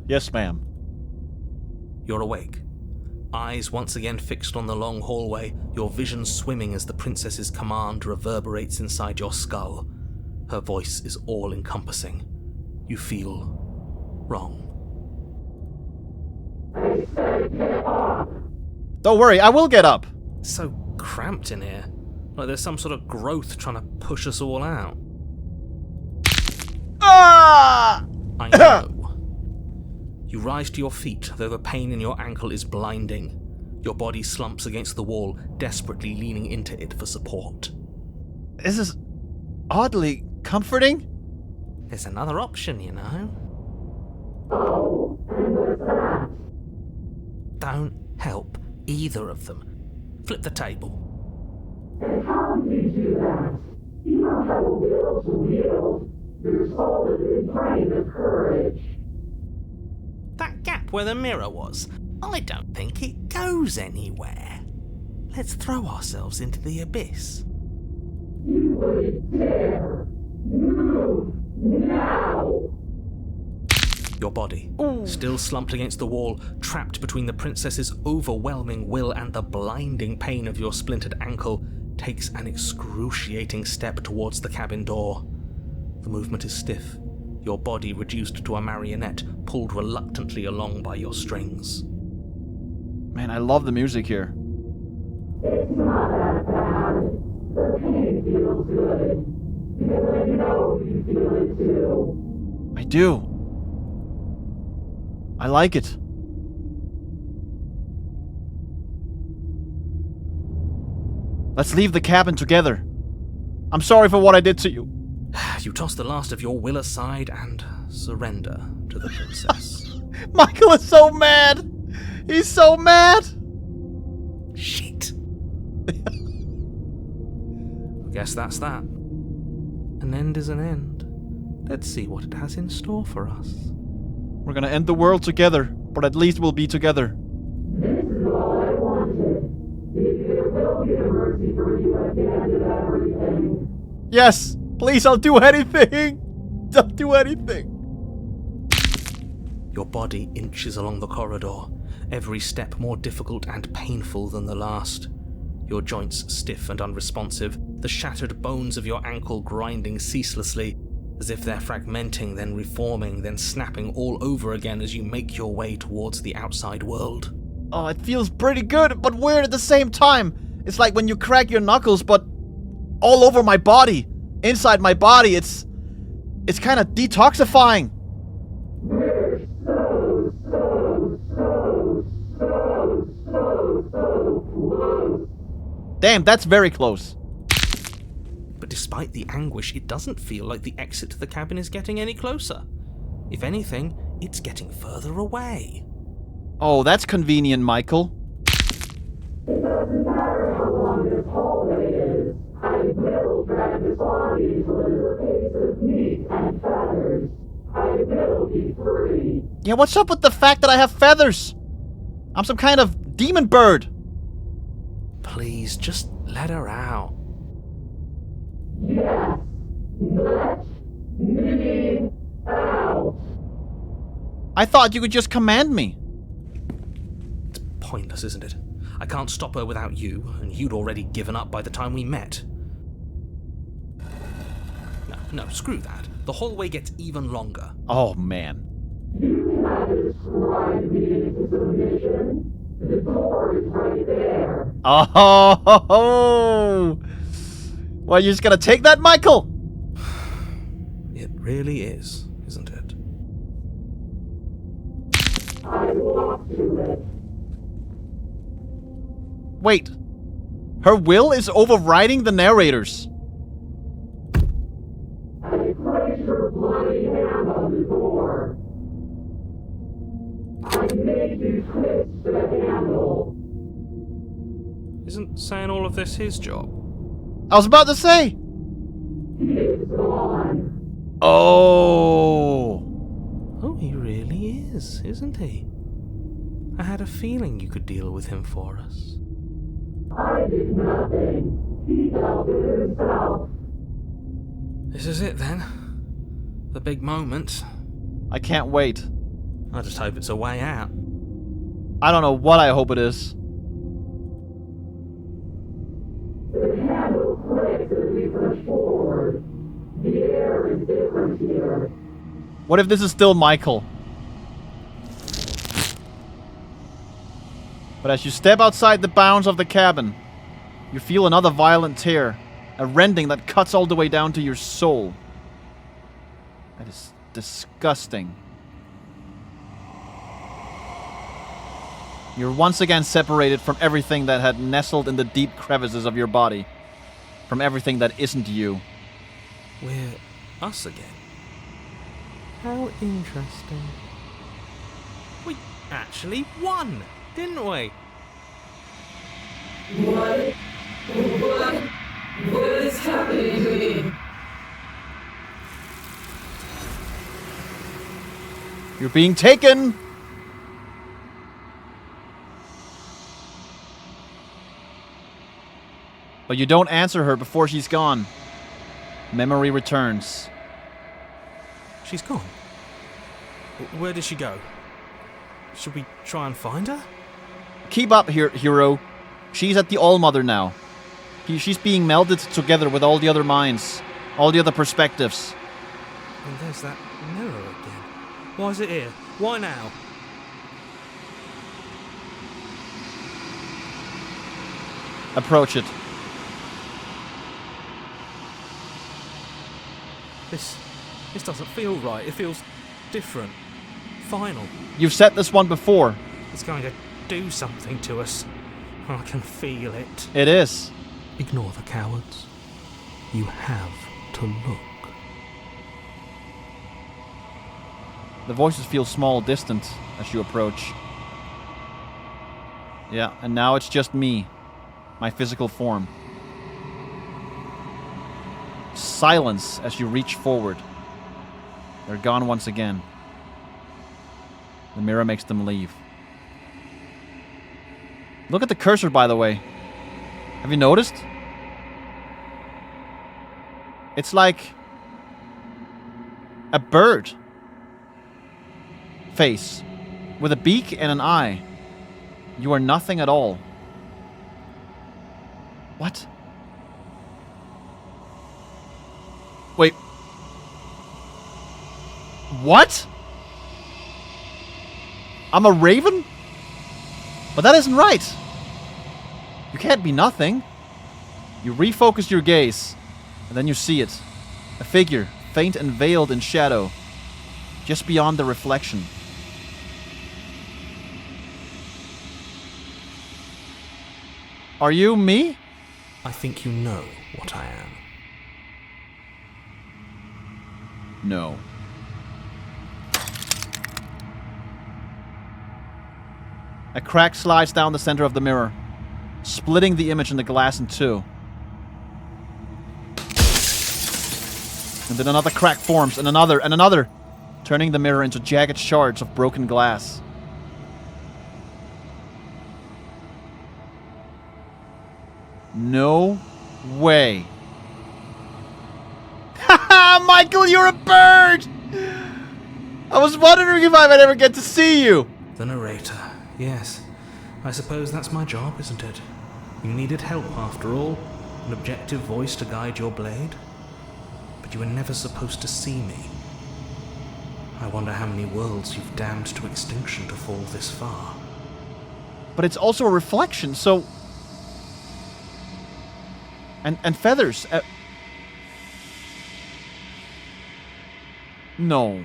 Yes, ma'am. You're awake. Eyes once again fixed on the long hallway, your vision swimming as the princess's command reverberates inside your skull. Her voice is all-encompassing. You feel wrong. Don't worry, I will get up. It's so cramped in here. Like there's some sort of growth trying to push us all out. Ah! I know. You rise to your feet, though the pain in your ankle is blinding. Your body slumps against the wall, desperately leaning into it for support. This is oddly comforting. There's another option, you know. Don't help either of them. Flip the table. How do you do that? You don't have a will to wield. Your soul is inflamed of courage. That gap where the mirror was, I don't think it goes anywhere. Let's throw ourselves into the abyss. You wouldn't dare. Move now. Your body, still slumped against the wall, trapped between the princess's overwhelming will and the blinding pain of your splintered ankle, takes an excruciating step towards the cabin door. The movement is stiff, your body reduced to a marionette, pulled reluctantly along by your strings. Man, I love the music here. It's not that bad. The pain feels good. Because I know you feel it too. I do. I like it. Let's leave the cabin together. I'm sorry for what I did to you. You toss the last of your will aside and surrender to the princess. Michael is so mad. He's so mad. Shit. Guess that's that. An end is an end. Let's see what it has in store for us. We're gonna end the world together, but at least we'll be together. This is all I wanted. If there will be a mercy for you at the end of everything. Yes, please, I'll do anything. I'll do anything. Your body inches along the corridor, every step more difficult and painful than the last. Your joints stiff and unresponsive, the shattered bones of your ankle grinding ceaselessly, as if they're fragmenting, then reforming, then snapping all over again as you make your way towards the outside world. Oh, it feels pretty good, but weird at the same time. It's like when you crack your knuckles, but all over my body. Inside my body. It's kind of detoxifying. We're so close. Damn, that's very close. But despite the anguish, it doesn't feel like the exit to the cabin is getting any closer. If anything, it's getting further away. Oh, that's convenient, Michael. It doesn't matter how long this hallway is. I will drag this body till it is a piece of meat and feathers. I will be free. Yeah, what's up with the fact that I have feathers? I'm some kind of demon bird. Please, just let her out. Yes, let me out. I thought you could just command me. It's pointless, isn't it? I can't stop her without you, and you'd already given up by the time we met. No, screw that. The hallway gets even longer. Oh, man. You satisfied me into submission. The door is right there. Oh, well, you're just gonna take that, Michael? It really is, isn't it? I walk to it. Wait. Her will is overriding the narrator's. I place your bloody hand on the door. I make you twist the handle. Isn't saying all of this his job? I was about to say. It's gone. Oh. Oh, he really is, isn't he? I had a feeling you could deal with him for us. I did nothing. He dealt with himself. This is it then. The big moment. I can't wait. I just hope it's a way out. I don't know what I hope it is. The handle clicks as we push forward. The air is different here. What if this is still Michael? But as you step outside the bounds of the cabin, you feel another violent tear. A rending that cuts all the way down to your soul. That is disgusting. You're once again separated from everything that had nestled in the deep crevices of your body. From everything that isn't you. We're us again. How interesting. We actually won, didn't we? What is happening to me? You're being taken! But you don't answer her before she's gone. Memory returns. She's gone. Where did she go? Should we try and find her? Keep up, hero. She's at the All-Mother now. She's being melded together with all the other minds. All the other perspectives. And there's that mirror again. Why is it here? Why now? Approach it. This doesn't feel right. It feels different. Final. You've said this one before. It's going to do something to us. I can feel it. It is. Ignore the cowards. You have to look. The voices feel small, distant as you approach. Yeah, and now it's just me. My physical form. Silence as you reach forward. They're gone once again. The mirror makes them leave. Look at the cursor, by the way. Have you noticed? It's like a bird face with a beak and an eye. You are nothing at all. What? Wait. What? I'm a raven? But that isn't right. You can't be nothing. You refocus your gaze, and then you see it. A figure, faint and veiled in shadow, just beyond the reflection. Are you me? I think you know what I am. No. A crack slides down the center of the mirror, splitting the image in the glass in two. And then another crack forms, and another, turning the mirror into jagged shards of broken glass. No way. Haha, Michael, you're a bird! I was wondering if I would ever get to see you. The narrator. Yes. I suppose that's my job, isn't it? You needed help after all. An objective voice to guide your blade. But you were never supposed to see me. I wonder how many worlds you've damned to extinction to fall this far. But it's also a reflection, so... And feathers. No.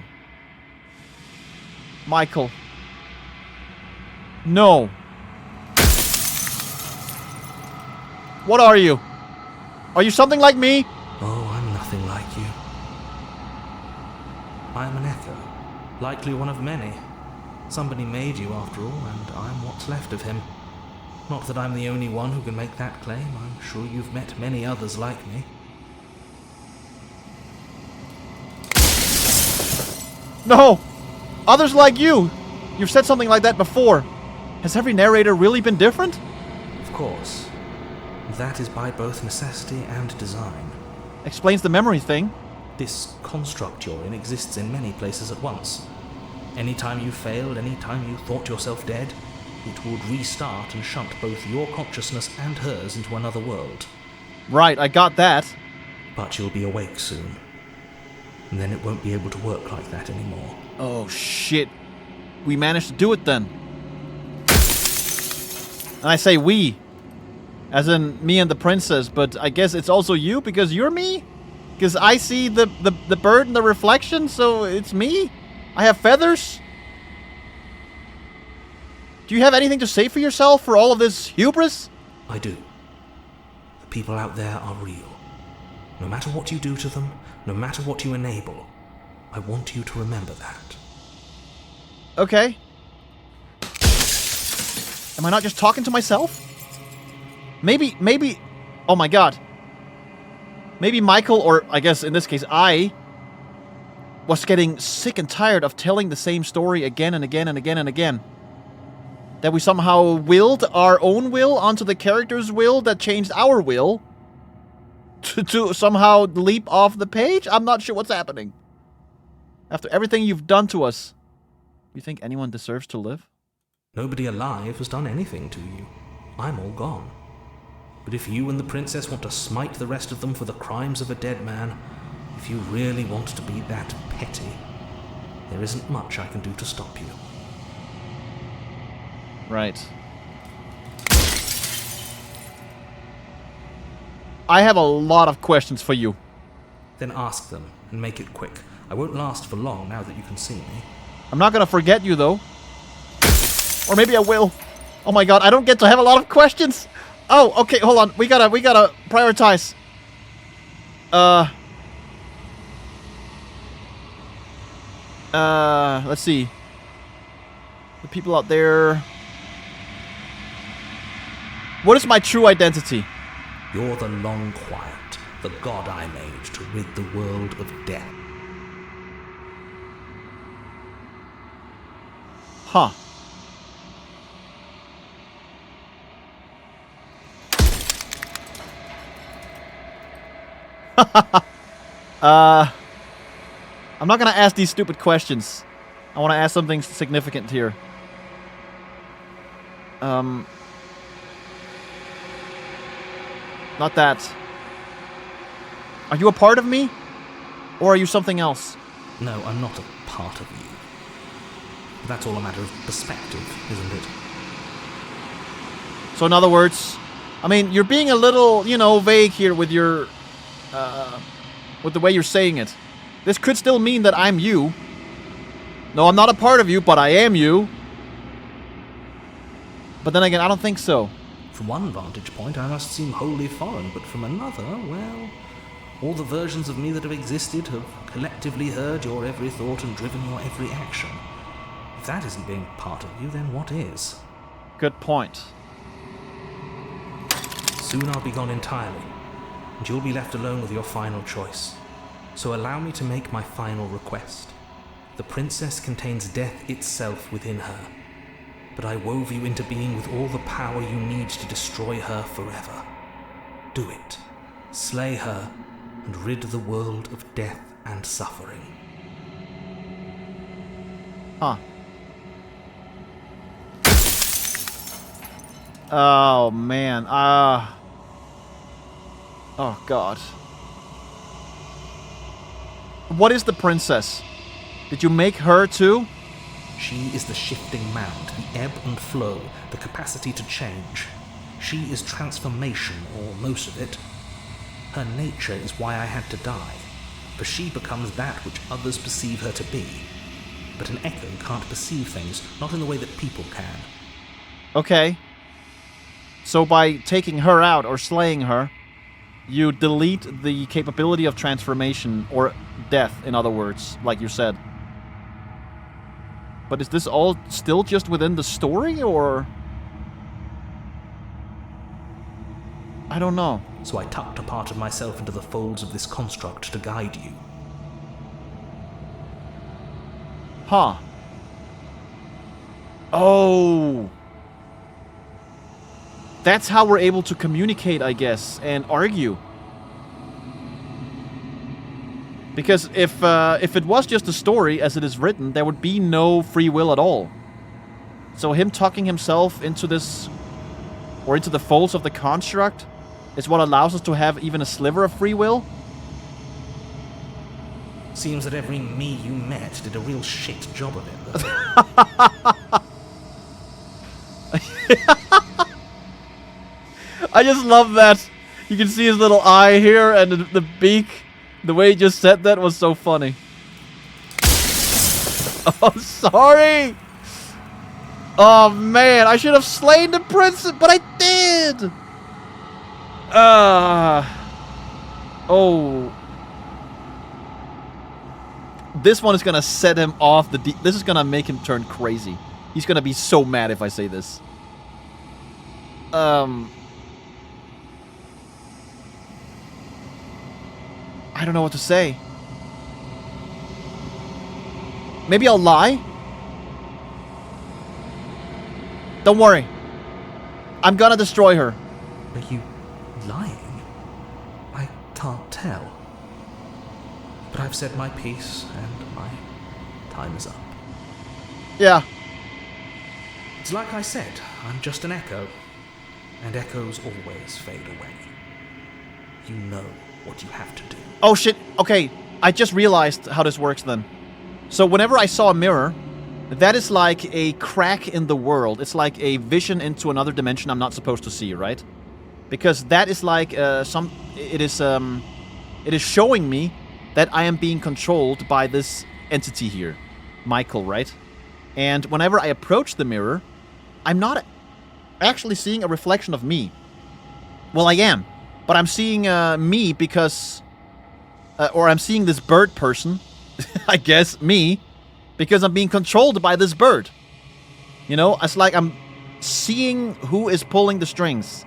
Michael. No. What are you? Are you something like me? Oh, I'm nothing like you. I'm an echo. Likely one of many. Somebody made you after all, and I'm what's left of him. Not that I'm the only one who can make that claim. I'm sure you've met many others like me. No! Others like you! You've said something like that before. Has every narrator really been different? Of course. That is by both necessity and design. Explains the memory thing. This construct you're in exists in many places at once. Anytime you failed, anytime you thought yourself dead, it would restart and shunt both your consciousness and hers into another world. Right, I got that. But you'll be awake soon. And then it won't be able to work like that anymore. Oh, shit. We managed to do it then. And I say we. As in me and the princess, but I guess it's also you because you're me? Because I see the bird in the reflection, so it's me? I have feathers? Do you have anything to say for yourself for all of this hubris? I do. The people out there are real. No matter what you do to them, no matter what you enable, I want you to remember that. Okay. Am I not just talking to myself? Maybe... Oh my god. Maybe Michael, or I guess in this case I, was getting sick and tired of telling the same story again and again and again and again. That we somehow willed our own will onto the character's will that changed our will to somehow leap off the page? I'm not sure what's happening. After everything you've done to us, you think anyone deserves to live? Nobody alive has done anything to you. I'm all gone. But if you and the princess want to smite the rest of them for the crimes of a dead man, if you really want to be that petty, there isn't much I can do to stop you. Right. I have a lot of questions for you. Then ask them, and make it quick. I won't last for long now that you can see me. I'm not gonna forget you, though. Or maybe I will. Oh my god, I don't get to have a lot of questions! Oh, okay, hold on. We gotta prioritize. Let's see. The people out there... What is my true identity? You're the long quiet, the god I made to rid the world of death. Huh. I'm not gonna ask these stupid questions. I want to ask something significant here. Not that. Are you a part of me? Or are you something else? No, I'm not a part of you. That's all a matter of perspective, isn't it? So in other words, I mean, you're being a little, you know, vague here with your... with the way you're saying it. This could still mean that I'm you. No, I'm not a part of you, but I am you. But then again, I don't think so. From one vantage point, I must seem wholly foreign, but from another, well, all the versions of me that have existed have collectively heard your every thought and driven your every action. If that isn't being part of you, then what is? Good point. Soon I'll be gone entirely, and you'll be left alone with your final choice. So allow me to make my final request. The princess contains death itself within her, but I wove you into being with all the power you need to destroy her forever. Do it. Slay her, and rid the world of death and suffering. Huh. Oh, man. Oh, God. What is the princess? Did you make her too? She is the shifting mound, the ebb and flow, the capacity to change. She is transformation, or most of it. Her nature is why I had to die, for she becomes that which others perceive her to be. But an echo can't perceive things, not in the way that people can. Okay. So by taking her out or slaying her, you delete the capability of transformation, or death, in other words, like you said. But is this all still just within the story, or... I don't know. So I tucked a part of myself into the folds of this construct to guide you. Huh. Oh. That's how we're able to communicate, I guess, and argue. Because if it was just a story as it is written, there would be no free will at all. So him tucking himself into this, or into the folds of the construct, is what allows us to have even a sliver of free will? Seems that every me you met did a real shit job of it, though. I just love that. You can see his little eye here and the beak. The way he just said that was so funny. Oh, sorry. Oh, man. I should have slain the princess, but I did. Oh. This one is going to set him off the... This is going to make him turn crazy. He's going to be so mad if I say this. I don't know what to say. Maybe I'll lie? Don't worry. I'm gonna destroy her. Are you lying? I can't tell. But I've said my piece, and my time is up. Yeah. It's like I said, I'm just an echo. And echoes always fade away. You know what you have to do. Oh shit, okay. I just realized how this works then. So whenever I saw a mirror, that is like a crack in the world. It's like a vision into another dimension I'm not supposed to see, right? Because that is like it is showing me that I am being controlled by this entity here. Michael, right? And whenever I approach the mirror, I'm not actually seeing a reflection of me. Well, I am. But I'm seeing me because... or I'm seeing this bird person. I guess, me. Because I'm being controlled by this bird. You know? It's like I'm seeing who is pulling the strings.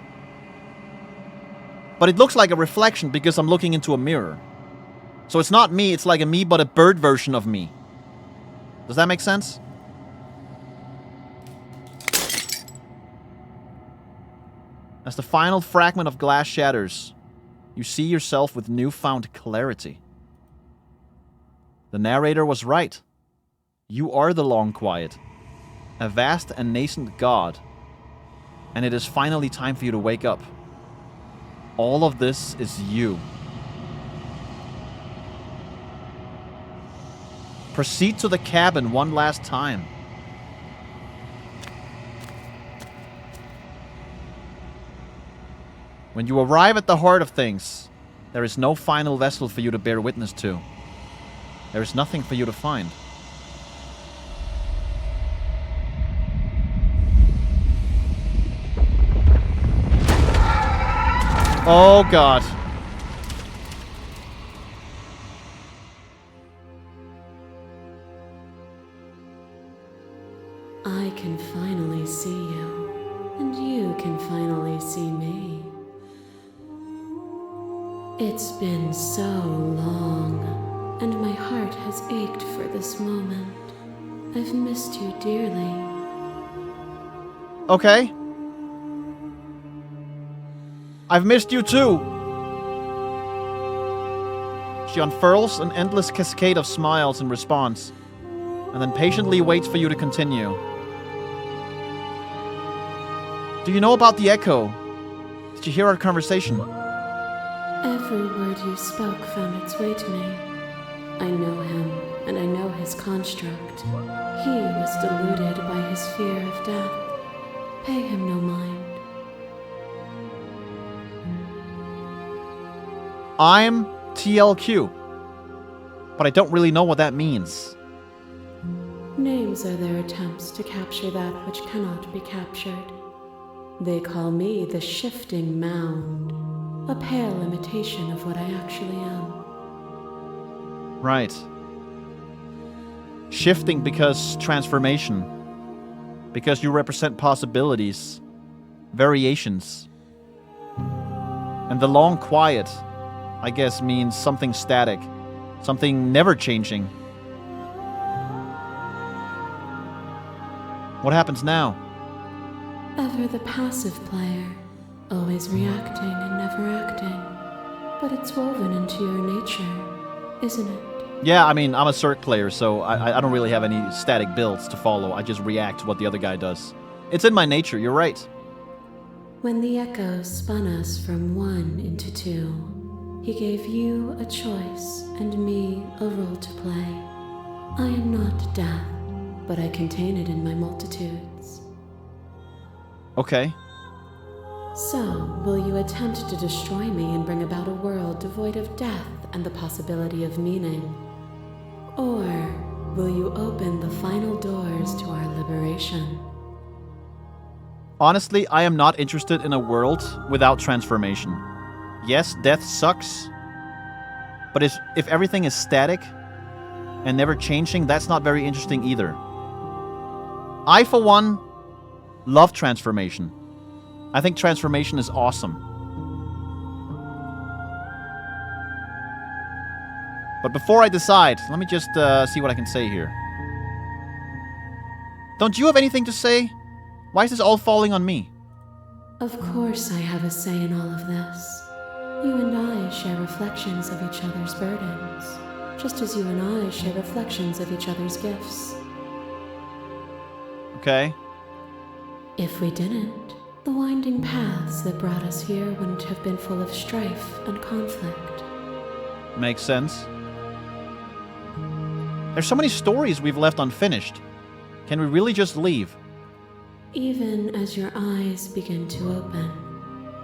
But it looks like a reflection because I'm looking into a mirror. So it's not me, it's like a me, but a bird version of me. Does that make sense? As the final fragment of glass shatters, you see yourself with newfound clarity. The narrator was right. You are the Long Quiet, a vast and nascent god, and it is finally time for you to wake up. All of this is you. Proceed to the cabin one last time. When you arrive at the heart of things, there is no final vessel for you to bear witness to. There is nothing for you to find. Oh god. I can finally see you, and you can finally see me. It's been so long, and my heart has ached for this moment. I've missed you dearly. Okay. I've missed you too. She unfurls an endless cascade of smiles in response, and then patiently waits for you to continue. Do you know about the echo? Did you hear our conversation? Every word you spoke found its way to me. I know him, and I know his construct. He was deluded by his fear of death. Pay him no mind. I'm TLQ, but I don't really know what that means. Names are their attempts to capture that which cannot be captured. They call me the Shifting Mound, a pale imitation of what I actually am. Right. Shifting because transformation. Because you represent possibilities, variations. And the long quiet, I guess, means something static, something never changing. What happens now? Ever the passive player, always reacting and never acting. But it's woven into your nature, isn't it? Yeah, I mean, I'm a Cirque player, so I don't really have any static builds to follow. I just react to what the other guy does. It's in my nature, you're right. When the echo spun us from one into two, he gave you a choice and me a role to play. I am not death, but I contain it in my multitudes. Okay. So, will you attempt to destroy me and bring about a world devoid of death and the possibility of meaning? Or will you open the final doors to our liberation? Honestly, I am not interested in a world without transformation. Yes, death sucks. But if everything is static and never changing, that's not very interesting either. I, for one, love transformation. I think transformation is awesome. But before I decide, let me just see what I can say here. Don't you have anything to say? Why is this all falling on me? Of course I have a say in all of this. You and I share reflections of each other's burdens, just as you and I share reflections of each other's gifts. Okay. If we didn't, the winding paths that brought us here wouldn't have been full of strife and conflict. Makes sense. There's so many stories we've left unfinished. Can we really just leave? Even as your eyes begin to open,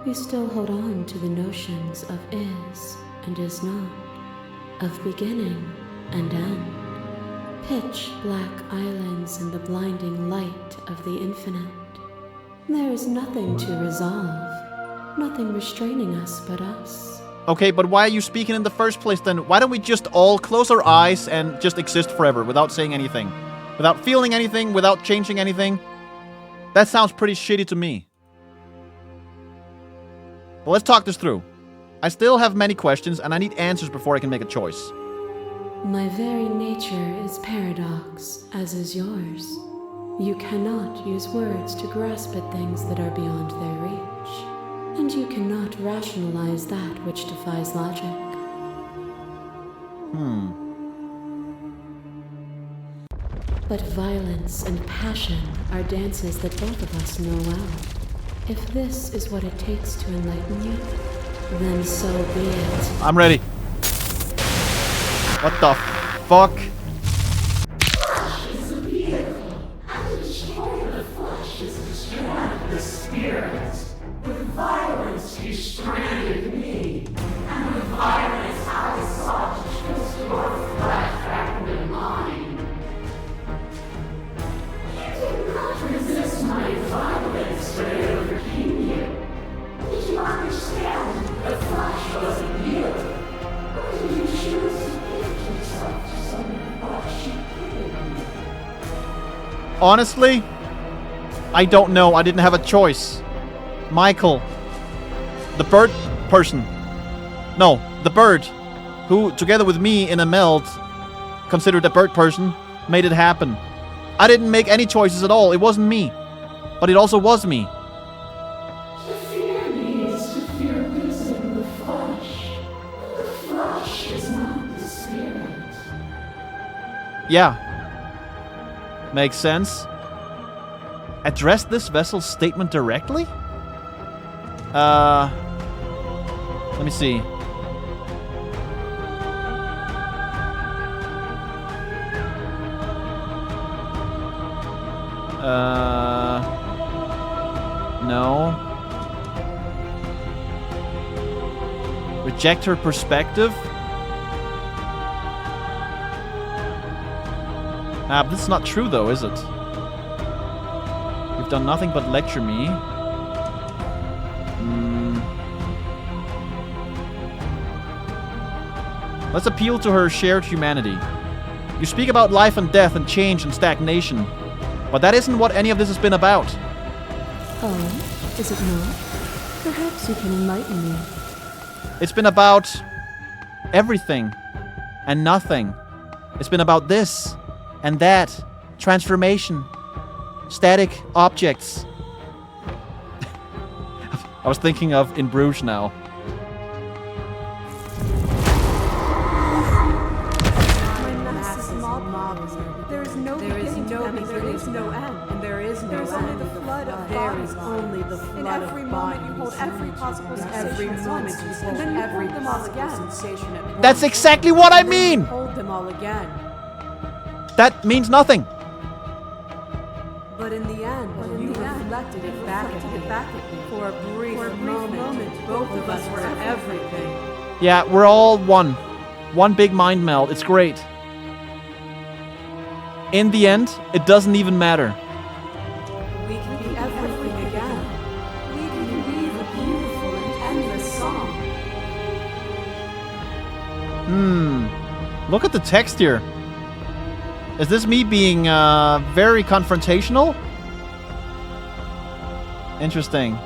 you still hold on to the notions of is and is not, of beginning and end, pitch black islands in the blinding light of the infinite. There is nothing to resolve, nothing restraining us but us. Okay, but why are you speaking in the first place then? Why don't we just all close our eyes and just exist forever without saying anything? Without feeling anything, without changing anything? That sounds pretty shitty to me. But let's talk this through. I still have many questions and I need answers before I can make a choice. My very nature is paradox, as is yours. You cannot use words to grasp at things that are beyond their reach, and you cannot rationalize that which defies logic. But violence and passion are dances that both of us know well. If this is what it takes to enlighten you, then so be it. I'm ready. What the fuck? Flesh is a vehicle, and to destroy the flesh is to destroy the spirit. With violence he strikes. Honestly, I don't know. I didn't have a choice. Michael, the bird person. No, the bird, who, together with me in a meld, considered a bird person, made it happen. I didn't make any choices at all. It wasn't me. But it also was me. To fear me is to fear losing the flesh. The flesh is not the spirit. Yeah. Makes sense. Address this vessel's statement directly? Let me see. No. Reject her perspective? But this is not true though, is it? You've done nothing but lecture me. Let's appeal to her shared humanity. You speak about life and death and change and stagnation, but that isn't what any of this has been about. Oh, is it not? Perhaps you can enlighten me. It's been about everything and nothing. It's been about this and that, transformation, static objects. I was thinking of In Bruges now. There is no beginning, there is no end, and there is no end. Only the flood of there is only the flood. In every moment you hold every possible sensation. Every moment you hold then you every them all again. Sensation at once. That's exactly what I mean. Hold them all again. That means nothing. But in the end, you reflected it back at me. For a brief moment, both of us were everything. Yeah, we're all one. One big mind meld. It's great. In the end, it doesn't even matter. We can be everything again. We can weave a beautiful and endless song. Look at the text here. Is this me being very confrontational? Interesting.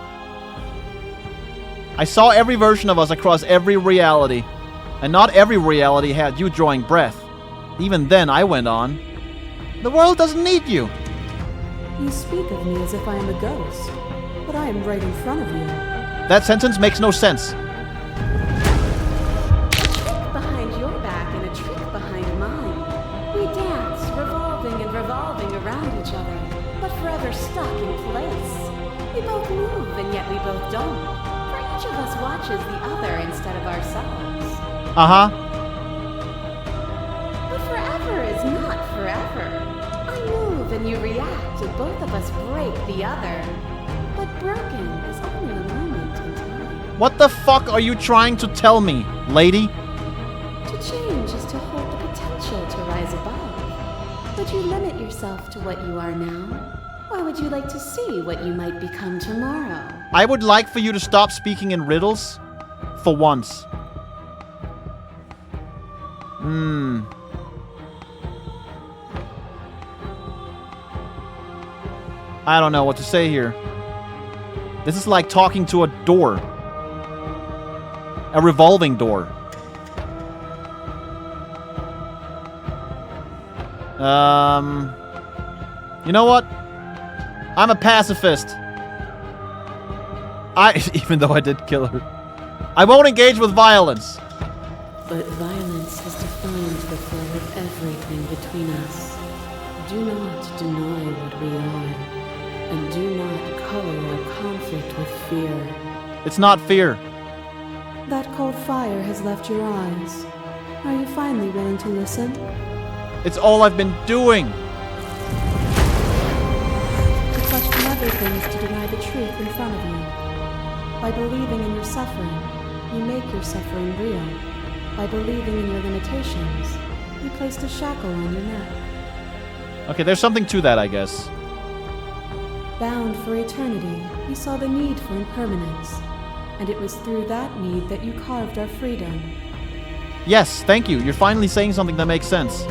I saw every version of us across every reality. And not every reality had you drawing breath. Even then, I went on. The world doesn't need you. You speak of me as if I am a ghost, but I am right in front of you. That sentence makes no sense. Behind your back and a trick behind mine. We dance, revolving and revolving around each other, but forever stuck in place. We both move and yet we both don't. For each of us watches the other instead of ourselves. But forever is not forever. I move and you react, and both of us break the other. But broken is only a moment in time. What the fuck are you trying to tell me, lady? To change is to hold the potential to rise above. But you limit yourself to what you are now. Why would you like to see what you might become tomorrow? I would like for you to stop speaking in riddles. For once. I don't know what to say here. This is like talking to a door. A revolving door. You know what? I'm a pacifist. Even though I did kill her. I won't engage with violence. But violence has defined the flow of everything between us. Do not deny what we are, and do not color our conflict with fear. It's not fear. That cold fire has left your eyes. Are you finally willing to listen? It's all I've been doing. To question other things to deny the truth in front of you. By believing in your suffering, you make your suffering real. By believing in your limitations, you placed a shackle on your neck. Okay, there's something to that, I guess. Bound for eternity, you saw the need for impermanence. And it was through that need that you carved our freedom. Yes, thank you. You're finally saying something that makes sense.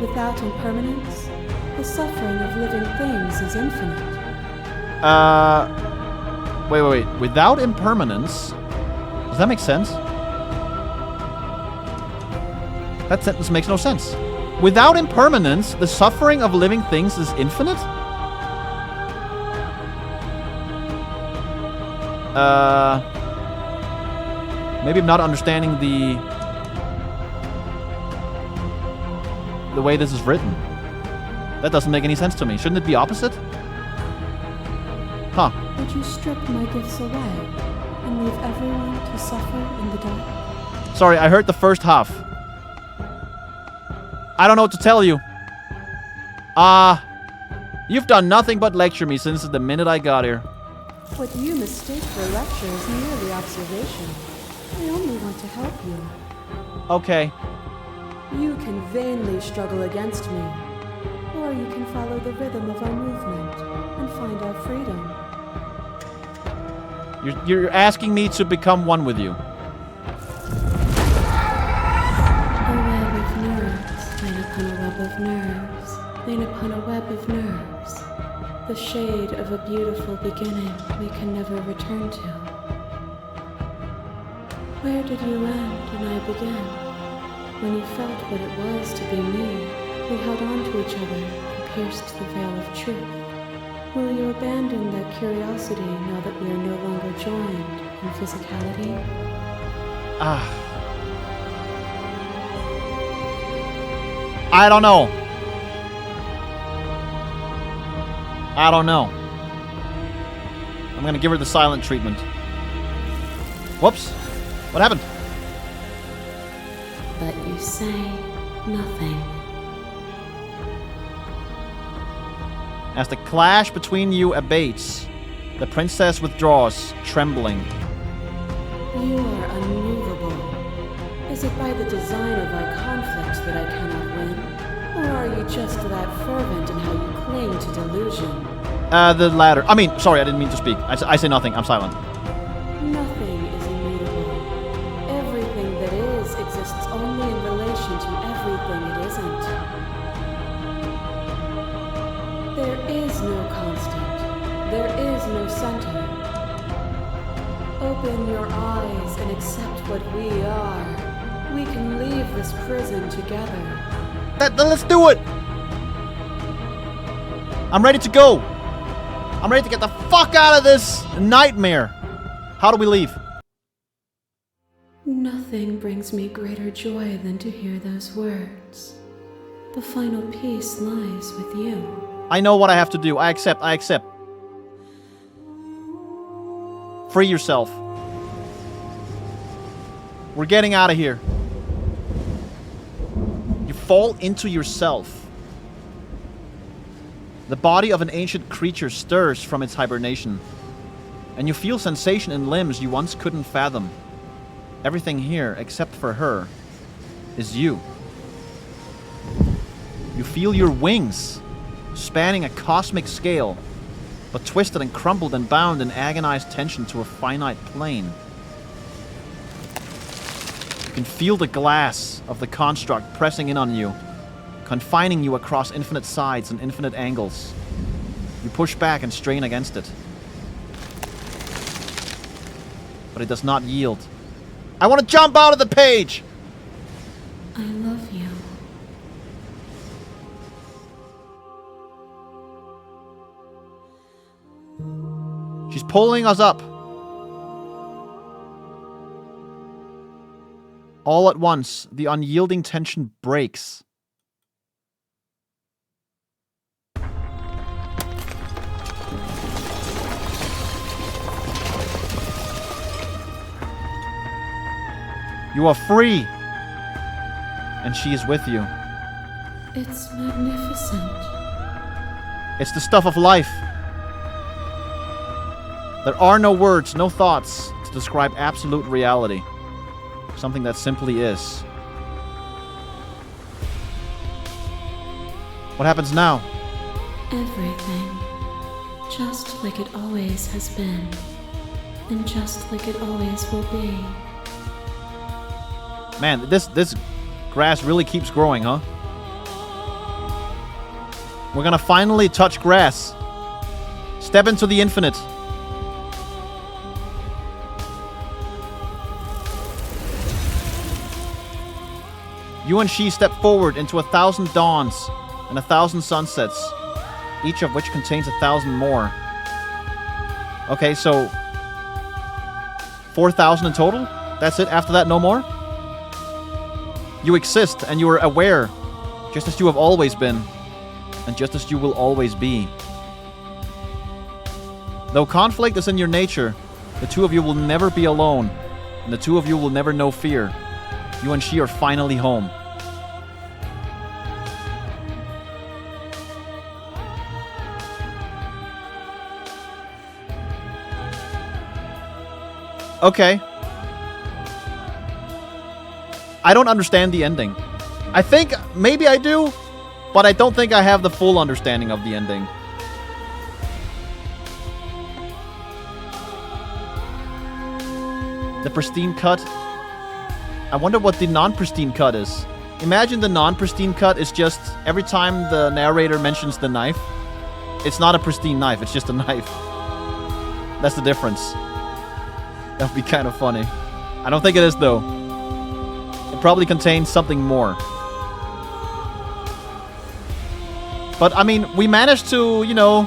Without impermanence, The suffering of living things is infinite. Wait. Without impermanence? Does that make sense? That sentence makes no sense. Without impermanence, the suffering of living things is infinite? Maybe I'm not understanding the way this is written. That doesn't make any sense to me. Shouldn't it be opposite? Huh. Would you strip my gifts away and leave everyone to suffer in the dark? Sorry, I heard the first half. I don't know what to tell you. You've done nothing but lecture me since the minute I got here. What you mistake for a lecture is merely observation. I only want to help you. Okay. You can vainly struggle against me, or you can follow the rhythm of our movement and find our freedom. You're asking me to become one with you. A web of nerves, line upon a web of nerves, line upon a web of nerves. The shade of a beautiful beginning we can never return to. Where did you end and I begin? When you felt what it was to be me, we held on to each other and pierced the veil of truth. Will you abandon that curiosity now that we are no longer joined in physicality? I don't know. I'm gonna give her the silent treatment. Whoops. What happened? But you say nothing. As the clash between you abates, the princess withdraws, trembling. You are unmovable. Is it by the design of our conflict that I cannot win? Or are you just that fervent in how you cling to delusion? The latter. I mean, sorry, I didn't mean to speak. I say nothing. I'm silent. Nothing is immutable. Everything that is exists only in relation to everything it isn't. There is no constant. There is no center. Open your eyes and accept what we are. We can leave this prison together. Let's do it! I'm ready to go. I'm ready to get the fuck out of this nightmare. How do we leave? Nothing brings me greater joy than to hear those words. The final peace lies with you. I know what I have to do. I accept. Free yourself. We're getting out of here. You fall into yourself. The body of an ancient creature stirs from its hibernation, and you feel sensation in limbs you once couldn't fathom. Everything here, except for her, is you. You feel your wings spanning a cosmic scale, but twisted and crumpled and bound in agonized tension to a finite plane. You can feel the glass of the construct pressing in on you, confining you across infinite sides and infinite angles. You push back and strain against it. But it does not yield. I want to jump out of the page! I love you. She's pulling us up. All at once, the unyielding tension breaks. You are free. And she is with you. It's magnificent. It's the stuff of life. There are no words, no thoughts to describe absolute reality. Something that simply is. What happens now? Everything. Just like it always has been. And just like it always will be. Man, this grass really keeps growing, huh? We're gonna finally touch grass. Step into the infinite. You and she step forward into 1,000 dawns and 1,000 sunsets, each of which contains 1,000 more. Okay, so 4,000 in total? That's it? After that, no more? You exist and you are aware, just as you have always been, and just as you will always be. Though conflict is in your nature, the two of you will never be alone, and the two of you will never know fear. You and she are finally home. Okay. I don't understand the ending. I think maybe I do, but I don't think I have the full understanding of the ending. The pristine cut. I wonder what the non-pristine cut is. Imagine the non-pristine cut is just every time the narrator mentions the knife, it's not a pristine knife, it's just a knife. That's the difference. That would be kind of funny. I don't think it is, though. It probably contains something more. But, I mean, we managed to, you know,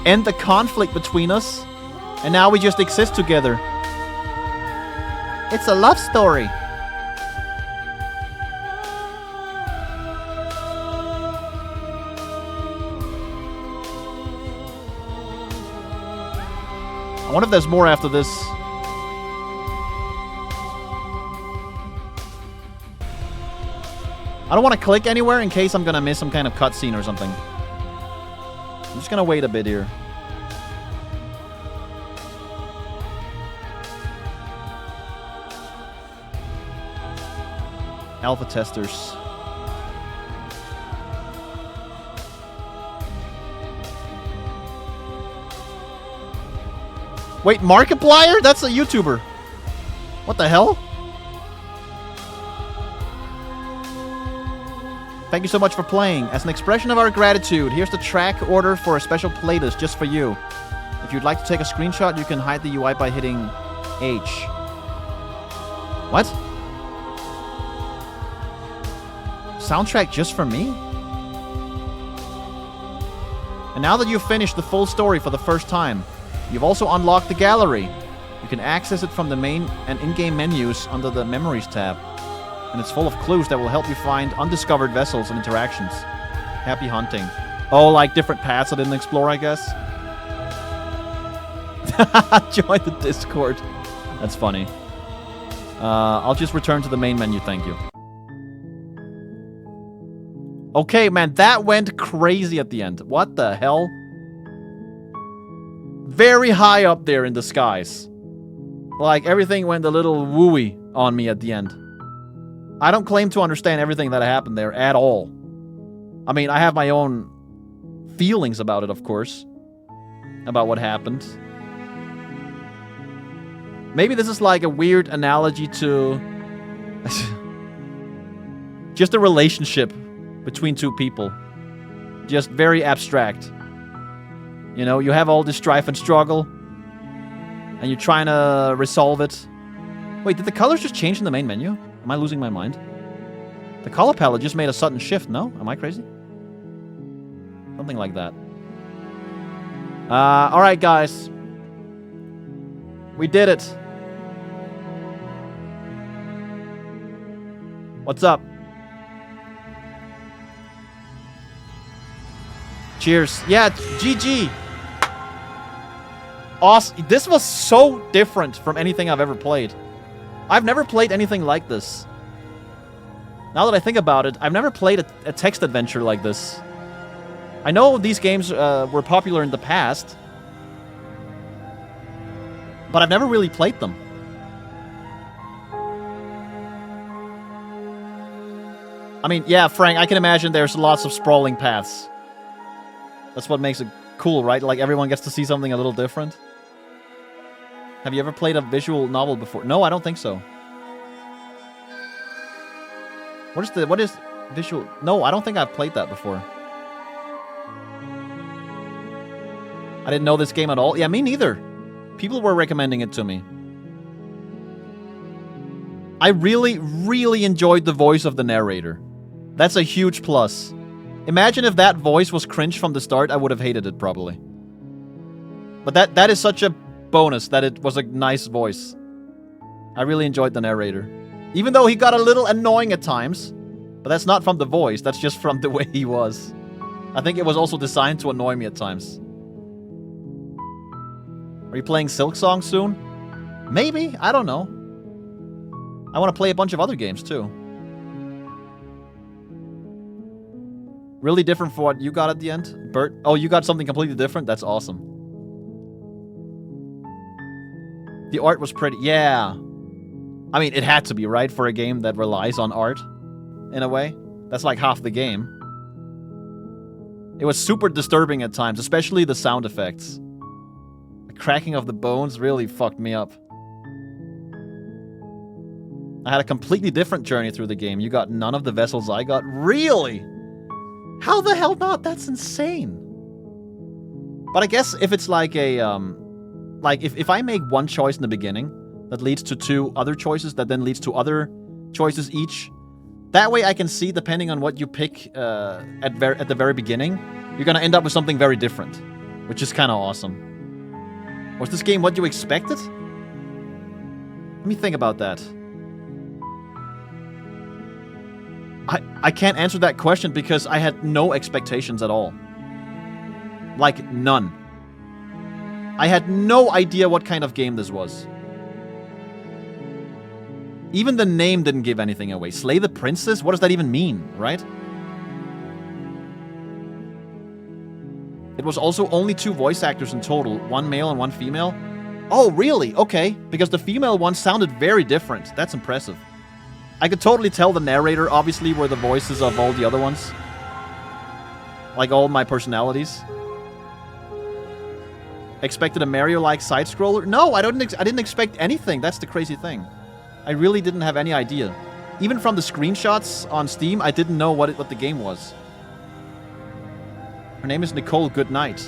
end the conflict between us, and now we just exist together. It's a love story. I wonder if there's more after this. I don't want to click anywhere in case I'm gonna miss some kind of cutscene or something. I'm just gonna wait a bit here. Alpha testers. Wait, Markiplier? That's a YouTuber. What the hell? Thank you so much for playing. As an expression of our gratitude, here's the track order for a special playlist just for you. If you'd like to take a screenshot, you can hide the UI by hitting H. What? Soundtrack just for me? And now that you've finished the full story for the first time, you've also unlocked the gallery. You can access it from the main and in-game menus under the Memories tab. And it's full of clues that will help you find undiscovered vessels and interactions. Happy hunting. Oh, like different paths I didn't explore, I guess? Join the Discord. That's funny. I'll just return to the main menu, thank you. Okay, man, that went crazy at the end. What the hell? Very high up there in the skies. Like, everything went a little wooey on me at the end. I don't claim to understand everything that happened there at all. I mean, I have my own feelings about it, of course. About what happened. Maybe this is like a weird analogy to... just a relationship between two people. Just very abstract. You know, you have all this strife and struggle. And you're trying to resolve it. Wait, did the colors just change in the main menu? Am I losing my mind? The color palette just made a sudden shift, no? Am I crazy? Something like that. Alright, guys. We did it. What's up? Cheers. Yeah, GG. Awesome. This was so different from anything I've ever played. I've never played anything like this. Now that I think about it, I've never played a text adventure like this. I know these games were popular in the past, but I've never really played them. I mean, yeah, Frank, I can imagine there's lots of sprawling paths. That's what makes it cool, right? Like, everyone gets to see something a little different. Have you ever played a visual novel before? No, I don't think so. What is visual? No, I don't think I've played that before. I didn't know this game at all. Yeah, me neither. People were recommending it to me. I really, really enjoyed the voice of the narrator. That's a huge plus. Imagine if that voice was cringe from the start, I would have hated it probably. But that is such a bonus that it was a nice voice. I really enjoyed the narrator. Even though he got a little annoying at times. But that's not from the voice, that's just from the way he was. I think it was also designed to annoy me at times. Are you playing Silksong soon? Maybe, I don't know. I want to play a bunch of other games too. Really different for what you got at the end? Bert? Oh, you got something completely different? That's awesome. The art was pretty. Yeah. I mean, it had to be, right? For a game that relies on art, in a way. That's like half the game. It was super disturbing at times, especially the sound effects. The cracking of the bones really fucked me up. I had a completely different journey through the game. You got none of the vessels I got. Really? How the hell not? That's insane. But I guess if it's like a, like if I make one choice in the beginning that leads to 2 other choices that then leads to other choices each, that way I can see, depending on what you pick at the very beginning, you're gonna end up with something very different, which is kind of awesome. Was this game what you expected? Let me think about that. I can't answer that question because I had no expectations at all. Like, none. I had no idea what kind of game this was. Even the name didn't give anything away. Slay the Princess? What does that even mean, right? It was also only 2 voice actors in total. 1 male and 1 female. Oh, really? Okay. Because the female one sounded very different. That's impressive. I could totally tell the narrator, obviously, were the voices of all the other ones. Like all my personalities. Expected a Mario-like side-scroller? No, I didn't expect anything. That's the crazy thing. I really didn't have any idea. Even from the screenshots on Steam, I didn't know what the game was. Her name is Nicole Goodnight.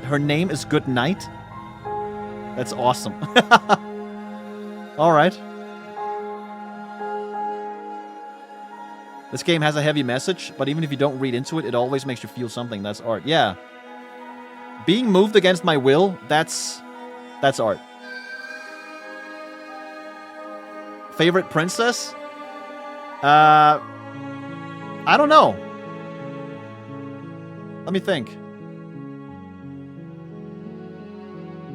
Her name is Goodnight? That's awesome. Alright. This game has a heavy message, but even if you don't read into it, it always makes you feel something. That's art. Yeah. Being moved against my will, that's art. Favorite princess? I don't know. Let me think.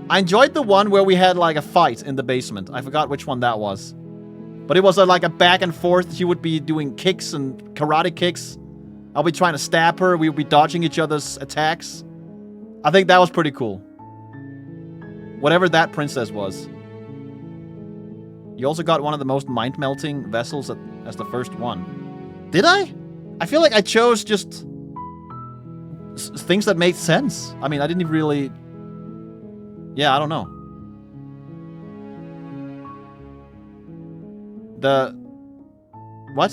I enjoyed the one where we had like a fight in the basement. I forgot which one that was. But it was like a back and forth. She would be doing kicks and karate kicks. I'll be trying to stab her. We'll be dodging each other's attacks. I think that was pretty cool. Whatever that princess was. You also got one of the most mind-melting vessels as the first one. Did I? I feel like I chose just things that made sense. I mean, I didn't really... Yeah, I don't know. What?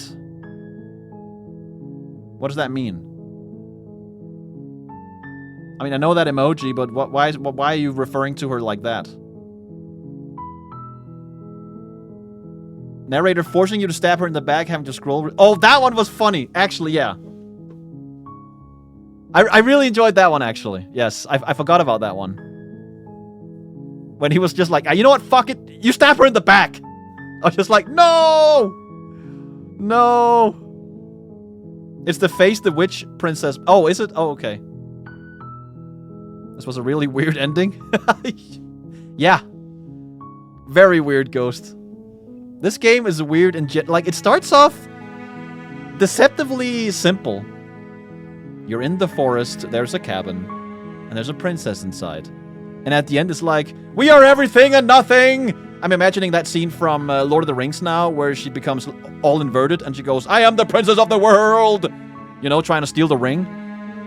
What does that mean? I mean, I know that emoji, but why are you referring to her like that? Narrator forcing you to stab her in the back, having to scroll... Oh, that one was funny. Actually, yeah. I really enjoyed that one, actually. Yes, I forgot about that one. When he was just like, you know what, fuck it. You stab her in the back. I was just like, no! No! It's the Face the Witch Princess. Oh, is it? Oh, okay. This was a really weird ending. Yeah. Very weird, Ghost. This game is weird and like, it starts off deceptively simple. You're in the forest, there's a cabin, and there's a princess inside. And at the end it's like, we are everything and nothing! I'm imagining that scene from Lord of the Rings now, where she becomes all inverted and she goes, I am the princess of the world! You know, trying to steal the ring.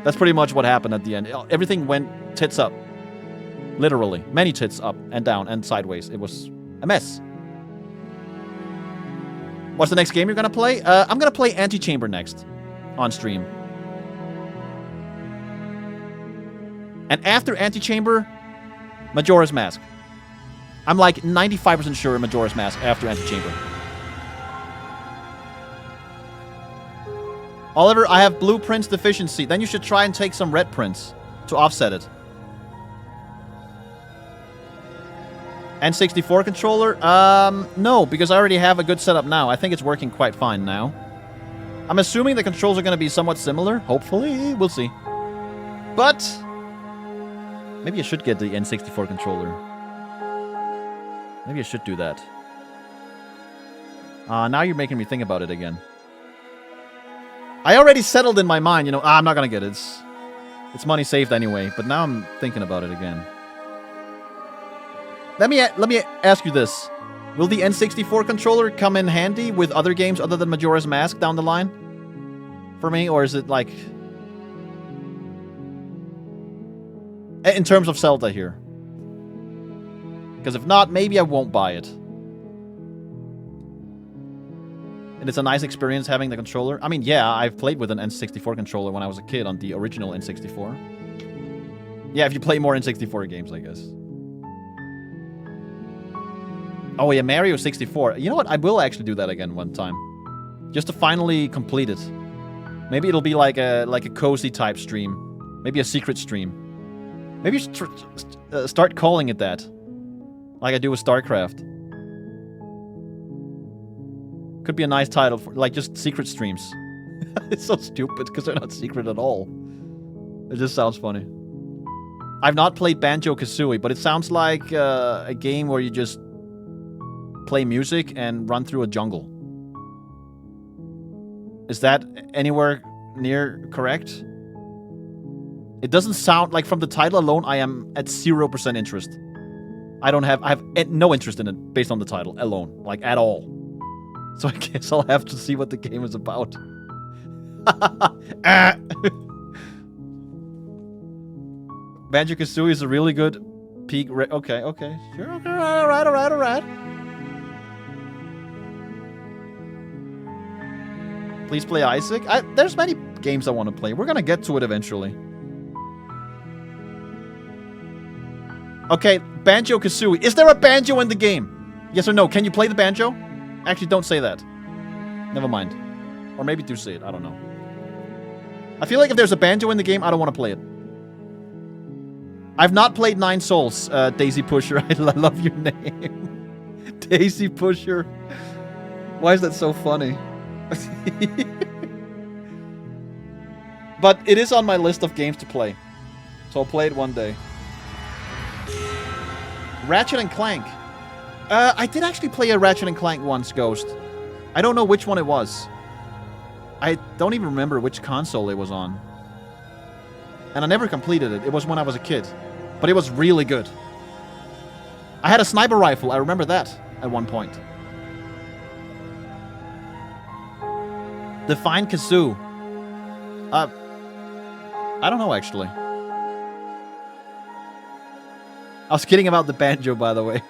That's pretty much what happened at the end. Everything went tits up. Literally. Many tits up and down and sideways. It was a mess. What's the next game you're gonna play? I'm gonna play Antechamber next. On stream. And after Antechamber, Majora's Mask. I'm like 95% sure Majora's Mask after Antechamber. Oliver, I have blue prints deficiency. Then you should try and take some red prints to offset it. N64 controller? No, because I already have a good setup now. I think it's working quite fine now. I'm assuming the controls are going to be somewhat similar. Hopefully, we'll see. But maybe I should get the N64 controller. Maybe I should do that. Now you're making me think about it again. I already settled in my mind, you know, I'm not going to get it. It's money saved anyway, but now I'm thinking about it again. Let me ask you this. Will the N64 controller come in handy with other games other than Majora's Mask down the line? For me, or is it like... in terms of Zelda here? Because if not, maybe I won't buy it. And it's a nice experience having the controller. I mean, yeah, I've played with an N64 controller when I was a kid on the original N64. Yeah, if you play more N64 games, I guess. Oh yeah, Mario 64. You know what? I will actually do that again one time. Just to finally complete it. Maybe it'll be like a cozy type stream. Maybe a secret stream. Maybe start calling it that. Like I do with StarCraft. Could be a nice title for, like, just secret streams. It's so stupid because they're not secret at all. It just sounds funny. I've not played Banjo-Kazooie, but it sounds like a game where you just play music and run through a jungle. Is that anywhere near correct? It doesn't sound like, from the title alone, I am at 0% interest. I have no interest in it based on the title alone, like at all. So I guess I'll have to see what the game is about. Banjo-Kazooie is a really good peak. Okay, sure, okay, all right. Please play Isaac. There's many games I want to play. We're gonna get to it eventually. Okay, Banjo-Kazooie. Is there a banjo in the game? Yes or no? Can you play the banjo? Actually, don't say that. Never mind. Or maybe do say it. I don't know. I feel like if there's a banjo in the game, I don't want to play it. I've not played Nine Souls, Daisy Pusher. I love your name. Daisy Pusher. Why is that so funny? But it is on my list of games to play. So I'll play it one day. Ratchet and Clank. I did actually play a Ratchet and Clank once, Ghost. I don't know which one it was. I don't even remember which console it was on. And I never completed it. It was when I was a kid. But it was really good. I had a sniper rifle. I remember that at one point. Define Kazoo. I don't know, actually. I was kidding about the banjo, by the way.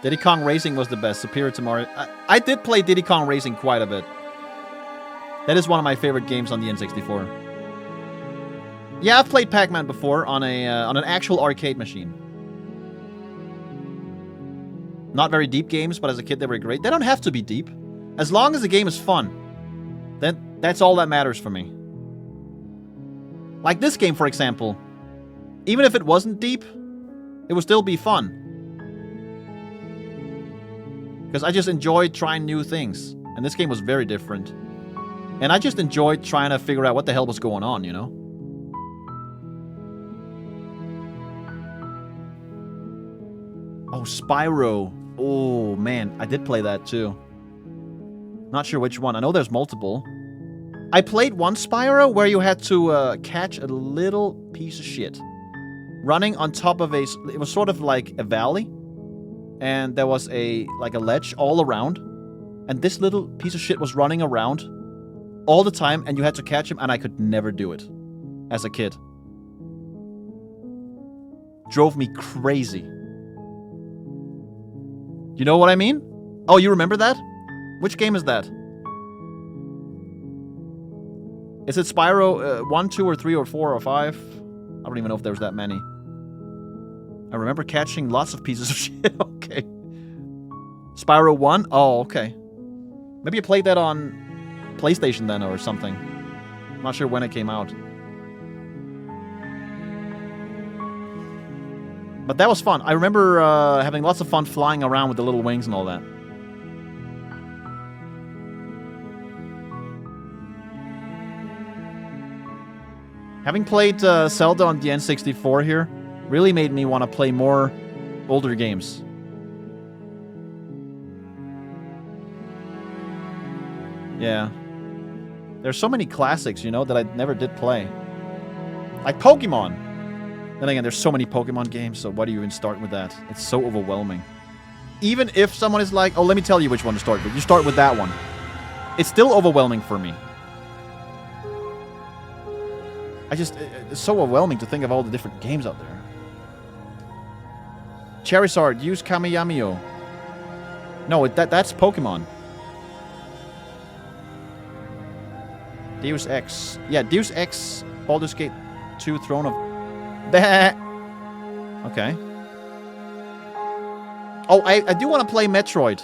Diddy Kong Racing was the best, superior to Mario. I did play Diddy Kong Racing quite a bit. That is one of my favorite games on the N64. Yeah, I've played Pac-Man before on an actual arcade machine. Not very deep games, but as a kid they were great. They don't have to be deep. As long as the game is fun, then that's all that matters for me. Like this game, for example. Even if it wasn't deep, it would still be fun. Because I just enjoyed trying new things. And this game was very different. And I just enjoyed trying to figure out what the hell was going on, you know? Oh, Spyro. Oh, man. I did play that, too. Not sure which one. I know there's multiple. I played one Spyro where you had to catch a little piece of shit. Running on top of a... It was sort of like a valley. And there was a ledge all around. And this little piece of shit was running around all the time, and you had to catch him, and I could never do it as a kid. Drove me crazy. You know what I mean? Oh, you remember that? Which game is that? Is it Spyro 1, 2, or 3, or 4, or 5? I don't even know if there's that many. I remember catching lots of pieces of shit. Okay. Spyro 1? Oh, okay. Maybe you played that on PlayStation then or something. I'm not sure when it came out. But that was fun. I remember having lots of fun flying around with the little wings and all that. Having played Zelda on the N64 here really made me want to play more older games. Yeah. There's so many classics, you know, that I never did play. Like Pokemon. Then again, there's so many Pokemon games, so why do you even start with that? It's so overwhelming. Even if someone is like, oh, let me tell you which one to start with. You start with that one. It's still overwhelming for me. It's so overwhelming to think of all the different games out there. Charizard, use Kamiyamio. No, that's Pokemon. Deus Ex. Yeah, Deus Ex, Baldur's Gate 2, Throne of... Okay. Oh, I do want to play Metroid.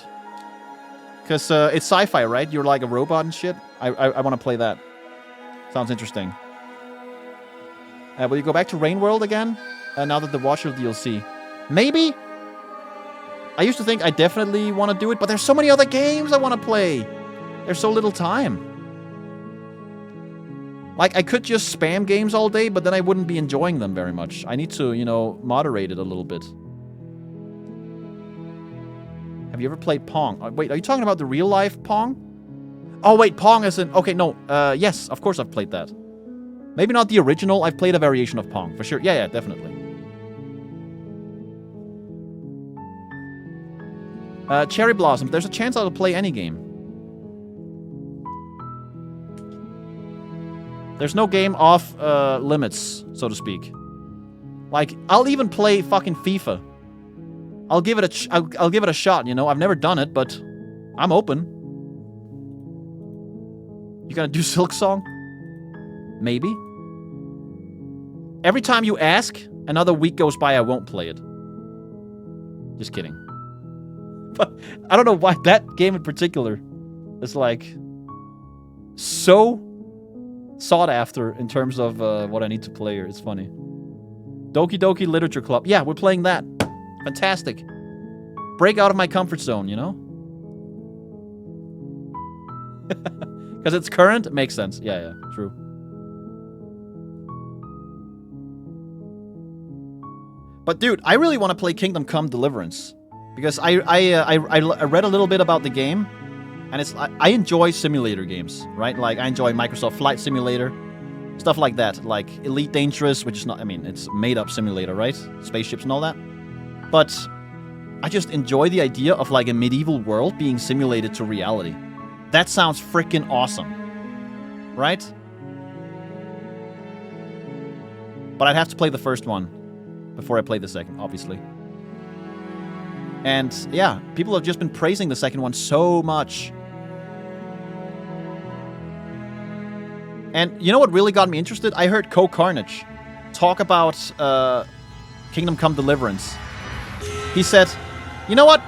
Because it's sci-fi, right? You're like a robot and shit. I want to play that. Sounds interesting. Will you go back to Rain World again? Now that the Watcher DLC. Maybe? I used to think I definitely want to do it, but there's so many other games I want to play. There's so little time. Like, I could just spam games all day, but then I wouldn't be enjoying them very much. I need to, you know, moderate it a little bit. Have you ever played Pong? Wait, are you talking about the real-life Pong? Oh, wait, Pong is in... Okay, no. Yes, of course I've played that. Maybe not the original. I've played a variation of Pong, for sure. Yeah, definitely. Cherry Blossom. There's a chance I'll play any game. There's no game off limits, so to speak. Like, I'll even play fucking FIFA. I'll give it I'll give it a shot, you know? I've never done it, but I'm open. You gonna do Silk Song? Maybe. Every time you ask, another week goes by, I won't play it. Just kidding. But I don't know why that game in particular is like so sought after in terms of what I need to play here. It's funny. Doki Doki Literature Club. Yeah, we're playing that. Fantastic. Break out of my comfort zone, you know? Because it's current, it makes sense. Yeah, true. But dude, I really want to play Kingdom Come Deliverance. Because I read a little bit about the game. And it's I enjoy simulator games, right? Like, I enjoy Microsoft Flight Simulator. Stuff like that. Like Elite Dangerous, which is not... I mean, it's a made-up simulator, right? Spaceships and all that. But I just enjoy the idea of, like, a medieval world being simulated to reality. That sounds freaking awesome. Right? But I'd have to play the first one before I play the second, obviously. And, yeah, people have just been praising the second one so much. And you know what really got me interested? I heard Carnage talk about Kingdom Come Deliverance. He said, you know what?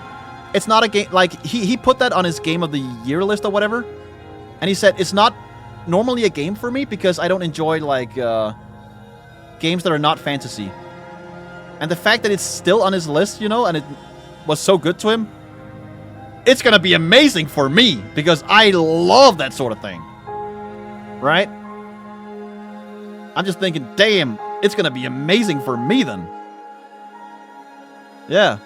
It's not a game... Like, he put that on his Game of the Year list or whatever. And he said, it's not normally a game for me because I don't enjoy, like, games that are not fantasy. And the fact that it's still on his list, you know, and it was so good to him, it's gonna be amazing for me because I love that sort of thing. Right? I'm just thinking, damn, it's gonna be amazing for me then. Yeah.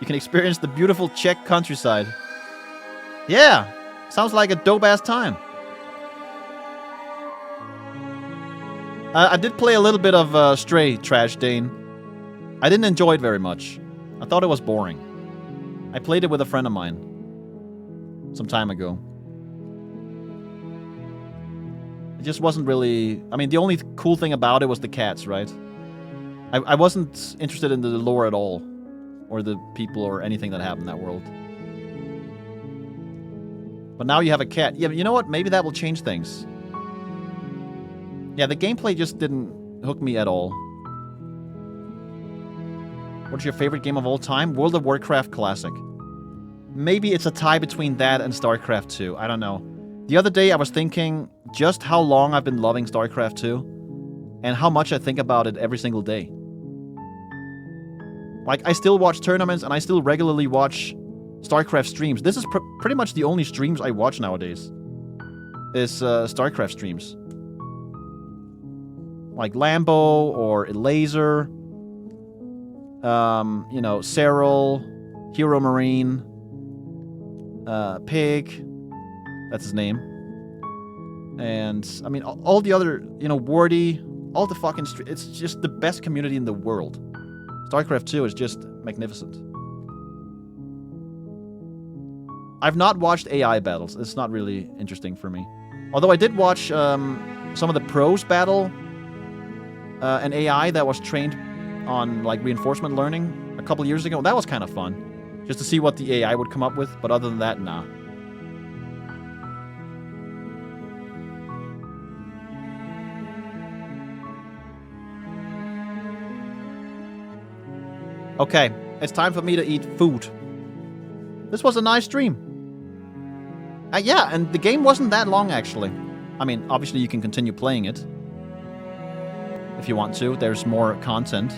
You can experience the beautiful Czech countryside. Yeah. Sounds like a dope-ass time. I did play a little bit of Stray, Trash Dane. I didn't enjoy it very much. I thought it was boring. I played it with a friend of mine some time ago. It just wasn't really... I mean, the only cool thing about it was the cats, right? I wasn't interested in the lore at all. Or the people or anything that happened in that world. But now you have a cat. Yeah, but you know what? Maybe that will change things. Yeah, the gameplay just didn't hook me at all. What's your favorite game of all time? World of Warcraft Classic. Maybe it's a tie between that and StarCraft 2. I don't know. The other day I was thinking just how long I've been loving StarCraft 2 and how much I think about it every single day. Like, I still watch tournaments and I still regularly watch StarCraft streams. This is pretty much the only streams I watch nowadays. Is StarCraft streams. Like Lambo or Elaser. You know, Cyril, Hero Marine, Pig. That's his name. And, I mean, all the other, you know, Wardy, all the fucking... It's just the best community in the world. StarCraft 2 is just magnificent. I've not watched AI battles. It's not really interesting for me. Although I did watch some of the pros battle an AI that was trained on, like, reinforcement learning a couple years ago. That was kind of fun. Just to see what the AI would come up with. But other than that, nah. Okay, it's time for me to eat food. This was a nice stream. Yeah, and the game wasn't that long, actually. I mean, obviously you can continue playing it. If you want to, there's more content.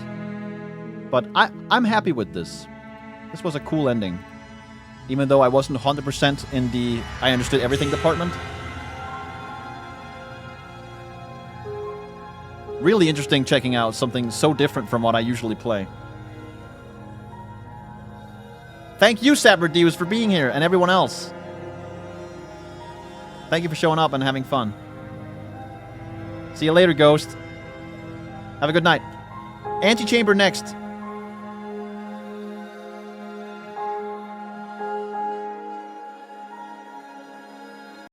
But I'm happy with this. This was a cool ending. Even though I wasn't 100% in the I understood everything department. Really interesting checking out something so different from what I usually play. Thank you, Saberdeus, for being here, and everyone else. Thank you for showing up and having fun. See you later, Ghost. Have a good night. Antechamber next.